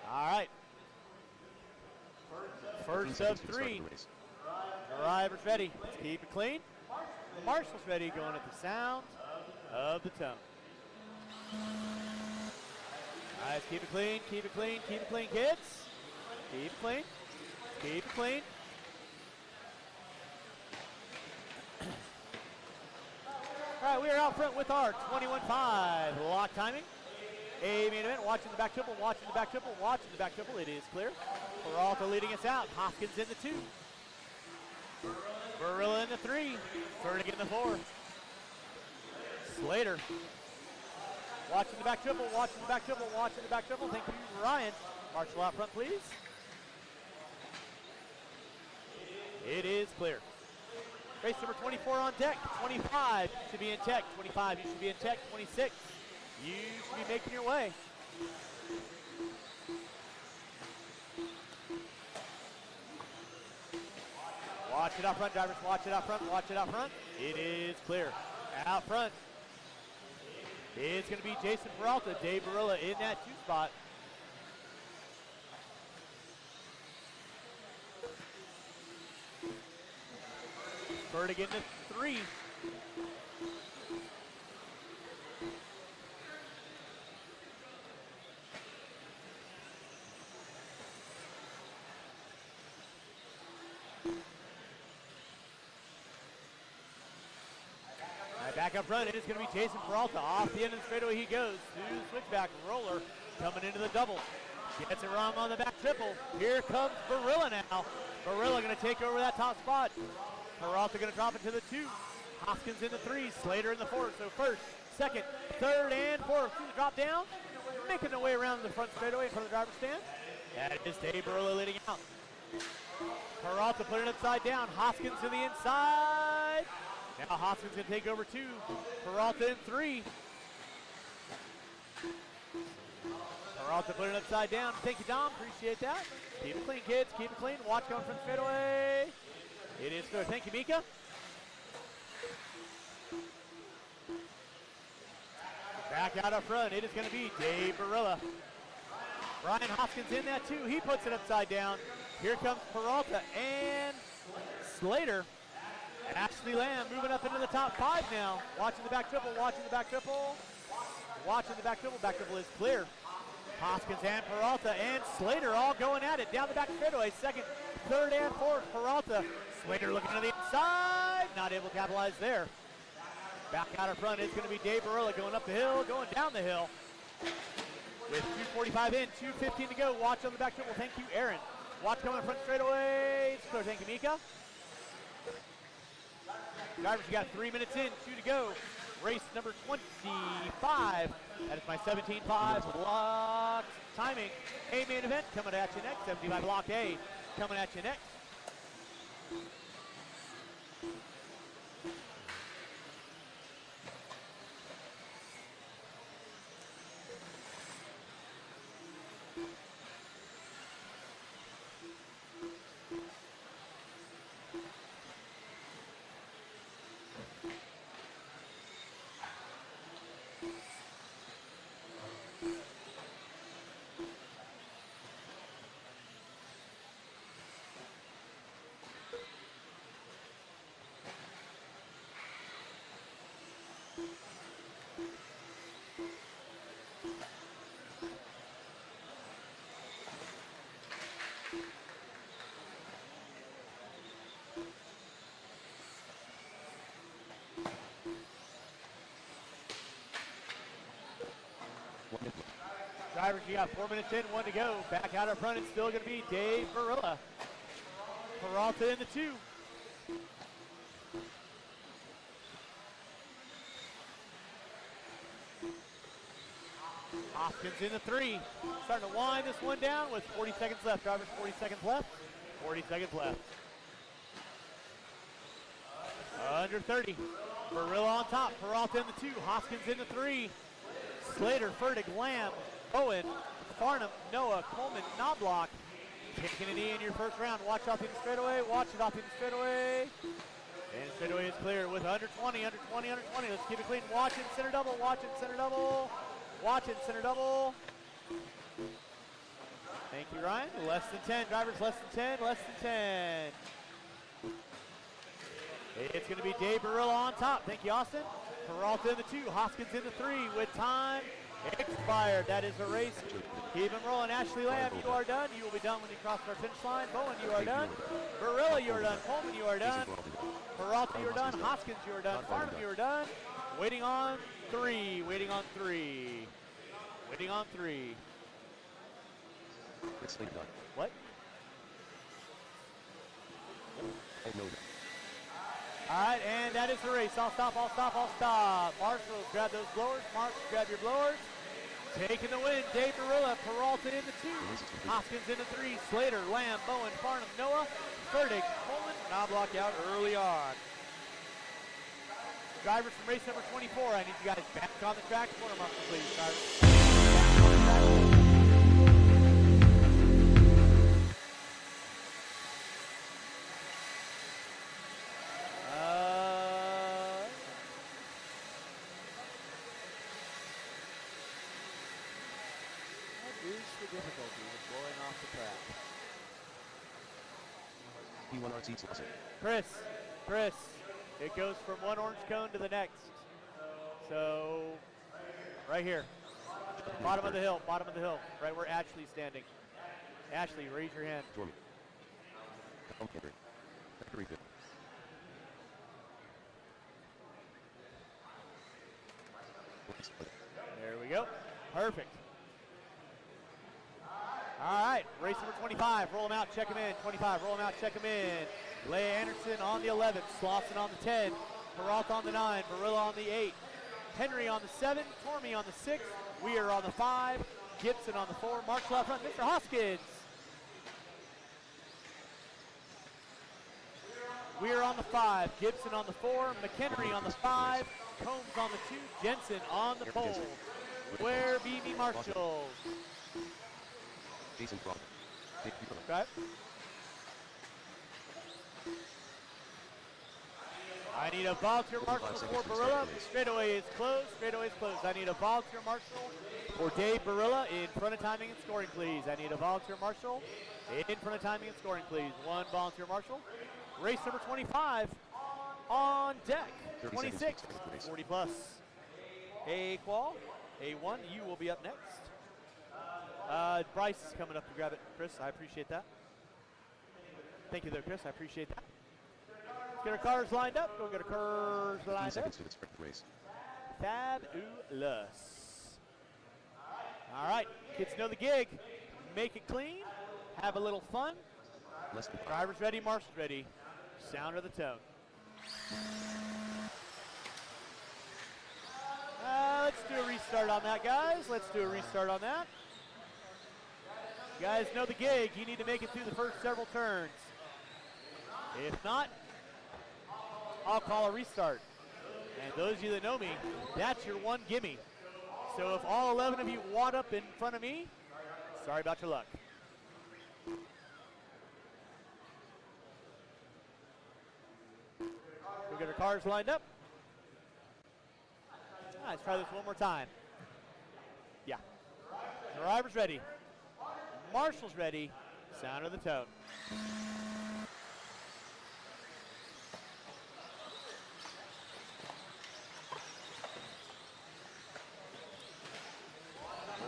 S1: All right. First of 3. Driver's ready. Let's keep it clean. Marshall's ready, going at the sound of the tone. All right, keep it clean, keep it clean, keep it clean, kids. Keep it clean. Keep it clean. All right, we are out front with our 21-5 lock timing. A main event, watching the back triple, watching the back triple, watching the back triple. It is clear. Peralta leading us out. Hopkins in the 2. Barilla in the 3. Fertig in the 4. Slater. Watching the back triple, watching the back triple, watching the back triple. Thank you, Ryan. Marshall out front, please. It is clear. Race number 24 on deck. 25 should be in tech. 25, you should be in tech. 26, you should be making your way. Watch it out front, drivers. Watch it out front. Watch it out front. It is clear. Out front. It's going to be Jason Peralta. Dave Barilla in that 2 spot. Fertig in the 3. Back up front, it is going to be Jason Peralta. Off the end of the straightaway he goes. To the switchback roller, coming into the double. Gets it wrong on the back triple. Here comes Barilla now. Barilla going to take over that top spot. Peralta going to drop it to the 2. Hoskins in the 3. Slater in the 4. So first, second, third, and fourth. To the drop down. Making their way around the front straightaway in front of the driver's stand. That is Dave Barilla leading out. Peralta put it upside down. Hoskins to the inside. Now Hoskins going to take over 2. Peralta in 3. Peralta put it upside down. Thank you, Dom. Appreciate that. Keep it clean, kids. Keep it clean. Watch going from straightaway. It is good. Thank you, Mika. Back out up front, it is going to be Dave Barilla. Brian Hoskins in that too. He puts it upside down. Here comes Peralta and Slater. Ashley Lamb moving up into the top 5 now. Watching the back triple, watching the back triple. Watching the back triple. Back triple is clear. Hoskins and Peralta and Slater all going at it. Down the back straightaway. Second, third, and fourth. Peralta. Slater looking to the inside. Not able to capitalize there. Back out in front is going to be Dave Barilla going up the hill, going down the hill. With 2:45 in, 2:15 to go. Watch on the back triple. Thank you, Aaron. Watch coming in front straightaway. It's clear. Thank you, Mika. Drivers, you got 3 minutes in, 2 to go. Race number 25. That is my 17.5 block timing. A main event coming at you next. 75 block A coming at you next. Drivers, you got 4 minutes in, 1 to go. Back out up front, it's still going to be Dave Barilla. Peralta in the 2. Hopkins in the 3. Starting to wind this one down with 40 seconds left. Drivers, 40 seconds left. 40 seconds left. Under 30. Barilla on top. Peralta in the 2. Hoskins in the 3. Slater, Fertig, Lamb, Owen, Farnham, Noah, Coleman, Knobloch. Taking a knee in your first round. Watch off in the straightaway. Watch it off in the straightaway. And straightaway is clear with under 20, under 20, under 20. Let's keep it clean. Watch it, center double. Watch it, center double. Watch it, center double. Thank you, Ryan. Less than 10. Drivers, less than 10, less than 10. It's going to be Dave Barilla on top. Thank you, Austin. Peralta in the 2. Hoskins in the 3 with time expired. That is a race. Keep him rolling. Ashley Lamb, you are done. You will be done when you cross our finish line. Bowen, you are done. Barilla, you are done. Coleman, you are done. Peralta, you are done. Hoskins, you are done. Farnham, you are done. Waiting on 3. Waiting on 3. Waiting on 3. What?
S2: I know that.
S1: All right, and that is the race. I'll stop, I'll stop, I'll stop. Marshall, grab those blowers. Mark, grab your blowers. Taking the win, Dave Barilla, Peralta in the 2. Hoskins in the 3. Slater, Lamb, Bowen, Farnham, Noah, Fertig, Coleman, Knobloch out early on. Drivers from race number 24, I need you guys back on the track. Corner muscle, please, drivers. Difficulty with blowing off the track.
S2: P1 RC Classic.
S1: Chris, it goes from one orange cone to the next. So, right here, bottom of the hill, right where Ashley's standing. Ashley, raise your hand.
S2: Stormy. Commander. Factory fit.
S1: There we go. Perfect. All right, race number 25, roll him out, check him in. 25, roll him out, check him in. Leigh Anderson on the 11, Slauson on the 10, Peralta on the 9, Barilla on the 8, Henry on the 7, Tormey on the 6, Weir on the 5, Gibson on the 4, Marshall out front, Mr. Hoskins. Weir on the 5, Gibson on the 4, McHenry on the 5, Combs on the 2, Jensen on the pole. Where be me Marshall?
S2: Jason Crawford.
S1: Okay. All I need a volunteer marshal
S2: 45
S1: for
S2: seconds to
S1: Barilla.
S2: start, please.
S1: Straightaway is closed. Straightaway is closed. I need a volunteer marshal for Dave Barilla in front of timing and scoring, please. I need a volunteer marshal in front of timing and scoring, please. One volunteer marshal. Race number 25 on deck.
S2: 30
S1: 26,
S2: seconds to start the race.
S1: 40 plus. A-Qual, A1, you will be up next. Bryce is coming up to grab it, Chris. I appreciate that. Thank you, though, Chris. I appreciate that. Let's get our cars lined up. Go get our cars
S2: 15
S1: lined up.
S2: seconds to start the race.
S1: Fabulous. All right, kids know the gig. Make it clean. Have a little fun.
S2: Less than 5.
S1: Drivers ready, marshals ready. Sound of the tone. Let's do a restart on that, guys. Let's do a restart on that. You guys know the gig. You need to make it through the first several turns. If not, I'll call a restart. And those of you that know me, that's your one gimme. So if all 11 of you wad up in front of me, sorry about your luck. We'll get our cars lined up. Let's try this one more time. Yeah. Drivers ready. Marshals ready. Sound of the tone.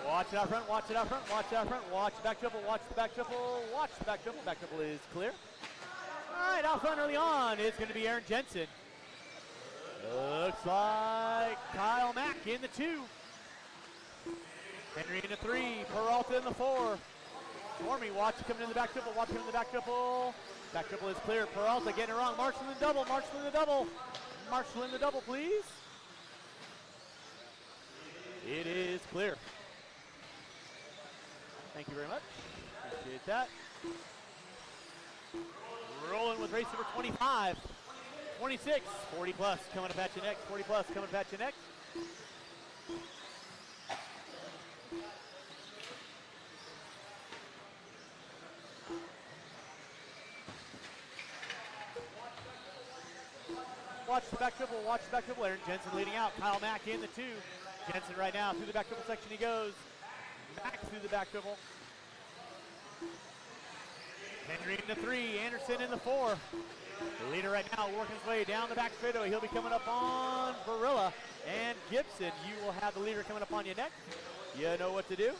S1: Watch it out front, watch it out front, watch it out front, watch the back triple, watch the back triple, watch the back triple. Back triple is clear. All right, out front early on is going to be Aaron Jensen. Looks like Kyle Mack in the 2. Henry in the 3, Peralta in the 4. Stormy, watch coming in the back triple, watch coming in the back triple. Back triple is clear. Peralta getting it wrong. Marshall in the double, Marshall in the double. Marshall in the double, please. It is clear. Thank you very much. Appreciate that. Rolling with race number 25. 26, 40 plus coming up at you next. 40 plus coming up at you next. Watch the back triple, watch the back triple. Aaron Jensen leading out. Kyle Mack in the 2. Jensen right now through the back triple section he goes. Mack through the back triple. Henry in the 3, Anderson in the 4. The leader right now working his way down the back straightaway. He'll be coming up on Barilla and Gibson. You will have the leader coming up on you next. You know what to do.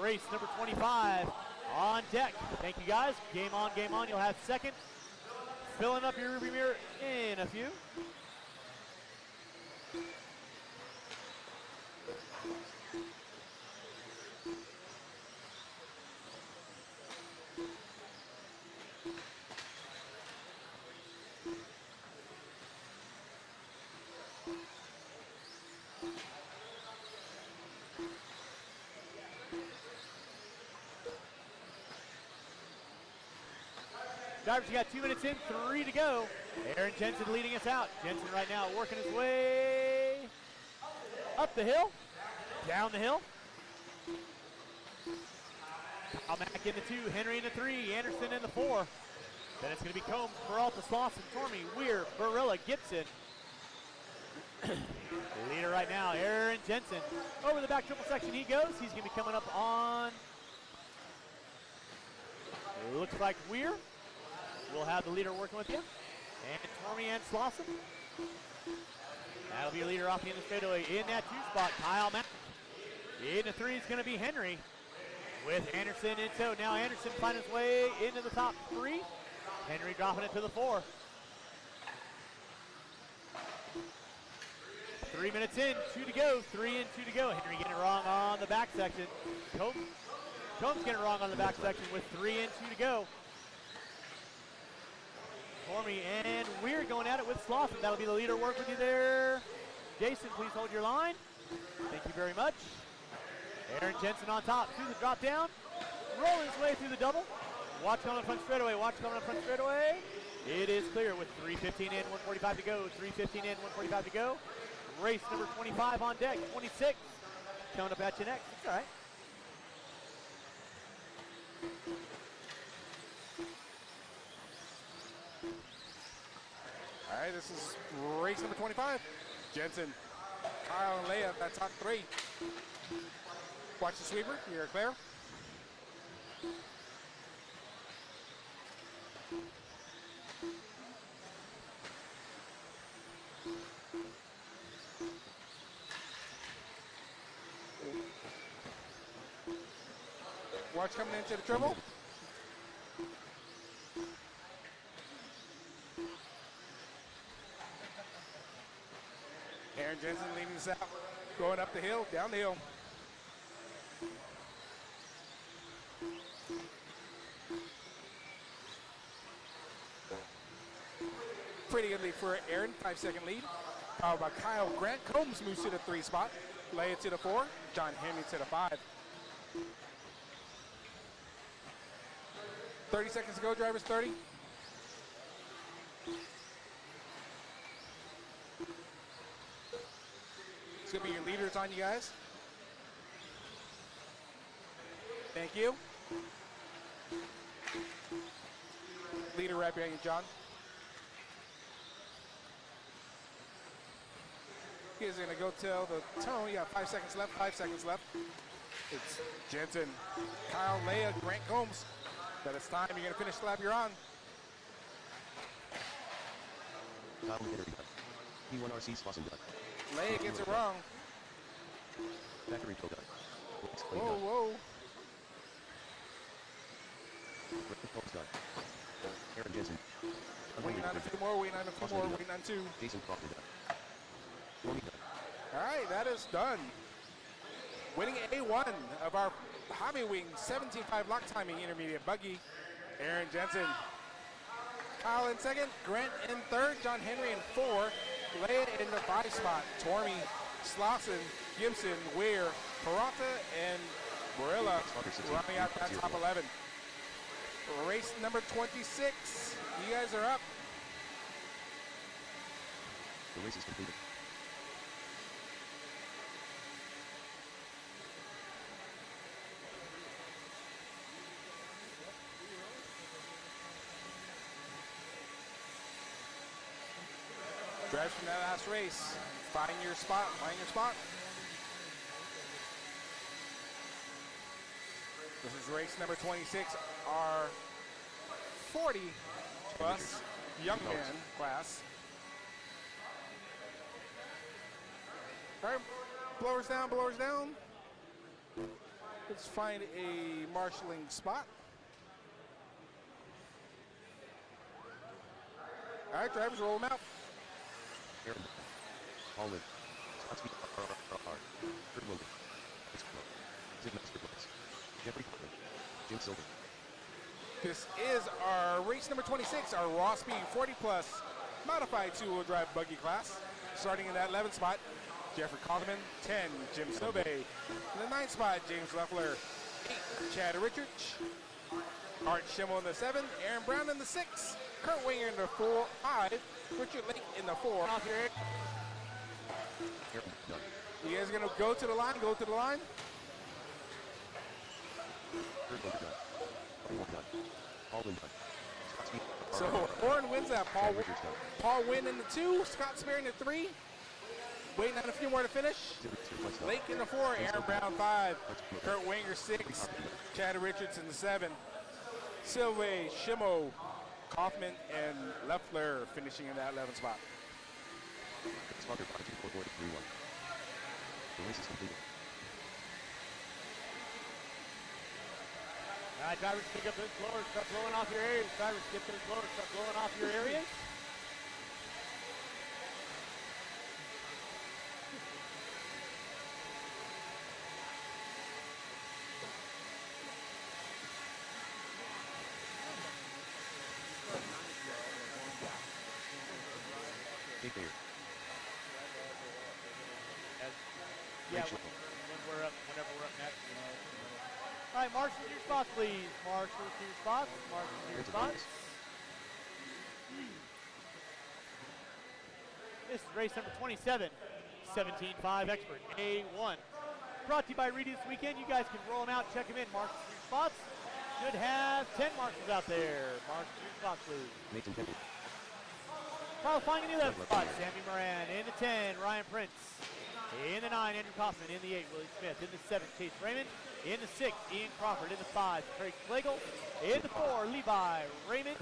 S1: Race number 25 on deck. Thank you guys. Game on, game on. You'll have second. Filling up your rearview mirror in a few. Drivers, you got 2 minutes in, 3 to go. Aaron Jensen leading us out. Jensen right now working his way up the hill, down the hill. Kyle Mack in the 2, Henry in the 3, Anderson in the 4. Then it's going to be Combs, Peralta, Slauson, Tormey, Weir, Barilla, Gibson. Leader right now, Aaron Jensen. Over the back triple section he goes. He's going to be coming up on, looks like Weir. We'll have the leader working with you. And Tormey and Slauson. That'll be your leader off the end of the straightaway. In that 2 spot, Kyle Mack. In the 3 is going to be Henry with Anderson in tow. Now Anderson finding his way into the top 3. Henry dropping it to the 4. 3 minutes in, 2 to go. 3 and 2 to go. Henry getting it wrong on the back section. Combs getting it wrong on the back section with 3 and 2 to go. Tormey and Weir going at it with Slauson. That'll be the leader. Work with you there. Jason, please hold your line. Thank you very much. Aaron Jensen on top through the drop down. Rolling his way through the double. Watch coming up front straightaway. Watch coming up front straightaway. It is clear with 3:15 in, 1:45 to go. 3:15 in, 1:45 to go. Race number 25 on deck. 26 coming up at you next. It's all right.
S5: right, this is race number 25. Jensen, Kyle, and Leia, that top three. Watch the sweeper. You're clear. Watch coming into the triple. Aaron Jensen leading us out, going up the hill, down the hill. Pretty good lead for Aaron, 5-second lead. Followed by Kyle. Grant Combs moves to the 3 spot. Leia to the 4, John Henry to the 5. 30 seconds to go, drivers, 30. It's gonna be your leaders on you guys. Thank you. Leader right behind you, John. He's gonna go tell the tone. You got 5 seconds left, 5 seconds left. It's Jensen, Kyle, Leia, Grant Combs. But it's time. You're gonna finish the lap you're on.
S2: Kyle McHenry gun. P1 RC Slauson gun.
S5: Leia gets it wrong.
S2: Factory tow gun.
S5: Whoa, whoa.
S2: Rick Combs gun. Aaron Jensen.
S5: Waiting on a few more, waiting on a few more, waiting on 2.
S2: Jason Crawford gun. Tony gun.
S5: All right, that is done. Winning A1 of our Hobby Wing 17.5 lock timing intermediate buggy, Aaron Jensen. Kyle in second, Grant in third, John Henry in 4, Leia in the 5 spot, Tormey, Slauson, Gibson, Weir, Peralta, and Barilla rounding out that top 11. Race number 26, you guys are up.
S2: The race is completed.
S5: Drives from that last race. Find your spot, find your spot. This is race number 26, our 40 plus young man class. All right, blowers down, blowers down. Let's find a marshalling spot. All right, drivers, roll them out.
S2: Aaron. Holland. Scott Speed. Kurt Logan. Zigmaster Blitz. Jeffrey Cochran. Jim Silver.
S5: This is our race number 26, our raw speed 40 plus modified 2-wheel drive buggy class. Starting in that 11th spot, Jeffrey Coleman. 10, Jim Sobe. In the 9th spot, James Leffler. 8, Chad Richards. Art Schimmel in the 7, Aaron Brown in the 6, Kurt Winger in the 4, 5, Richard Lake in the 4. You guys are gonna go to the line, go to the line. So Warren wins that. Paul Wynn in the 2, Scott Spear in the 3. Waiting on a few more to finish. Lake in the 4, Aaron Brown 5, Kurt Winger 6, Chad Richards in the 7. Silve, Schimmo, Kaufman, and Leffler finishing in that 11th spot.
S2: The race is completed.
S1: All right, drivers, pick up those blowers, start blowing off your areas. Drivers, get those blowers, start blowing off your areas. Yeah, whenever we're up next. All right, marshal to your spots, please. Marshal to your spots. Marshal to your spots. This is race number 27, 17.5 Expert A1. Brought to you by Reedy this weekend. You guys can roll them out, check them in. Marshal to your spots. Should have 10 marshals out there. Marshal to your spots, please.
S2: Nathan Kemper.
S1: Qualifying in the 11th spot, Sammy Moran. In the 10, Ryan Prince. In the 9, Andrew Kaufman. In the 8, Willie Smith. In the 7, Chase Raymond. In the 6, Ian Crawford. In the 5, Craig Schlegel. In the 4, Levi Raymond.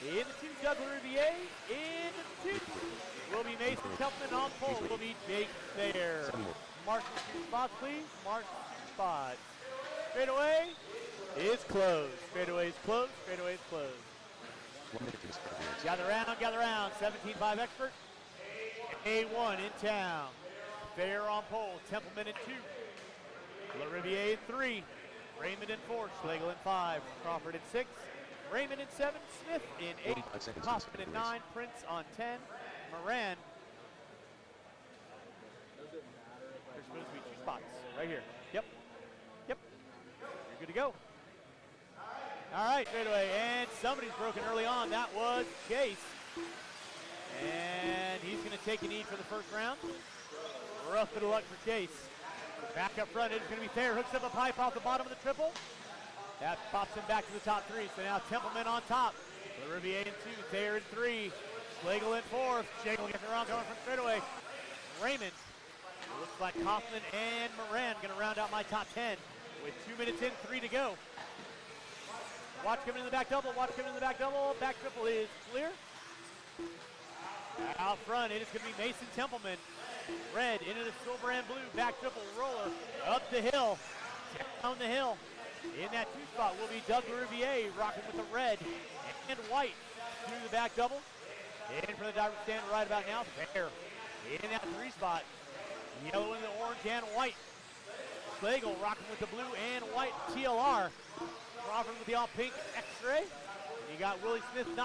S1: In the 2, Doug Rivier. In the 2 will be Mason Kelpman. On pole will be Jake Thayer. Mark the 2 spots, please. Mark the 2 spots. Straightaway is closed. Straightaway is closed. Straightaway is closed.
S2: 1 minute to the start of the race.
S1: Gather round. 17.5 expert. A1 in town. Thayer on pole. Templeman in 2. LaRiviere in 3. Raymond in 4. Schlegel in 5. Crawford in 6. Raymond in 7. Smith in 8.
S2: 5 seconds
S1: Kaufman in
S2: to the race.
S1: 9. Prince on 10. Moran. There's supposed to be 2 spots right here. Yep. You're good to go. All right, straightaway, and somebody's broken early on. That was Chase. And he's going to take a knee for the first round. Rough bit of luck for Chase. Back up front, it's going to be Thayer. Hooks up a pipe off the bottom of the triple. That pops him back to the top 3. So now Templeman on top. LaRiviere in 2, Thayer in 3. Schlegel in 4. Schlegel gets around going from straightaway. Raymond. Looks like Kaufman and Moran going to round out my top 10 with 2 minutes in, 3 to go. Watch coming in the back double. Back triple is clear. Out front, it is going to be Mason Templeman. Red into the silver and blue. Back triple roller up the hill. Down the hill. In that 2 spot will be Doug Riviere rocking with the red and white through the back double. In for the diver stand right about now. Fair. In that 3 spot. Yellow in the orange and white. Schlegel rocking with the blue and white TLR. Crawford with the all pink X-ray. You got Willie Smith knocking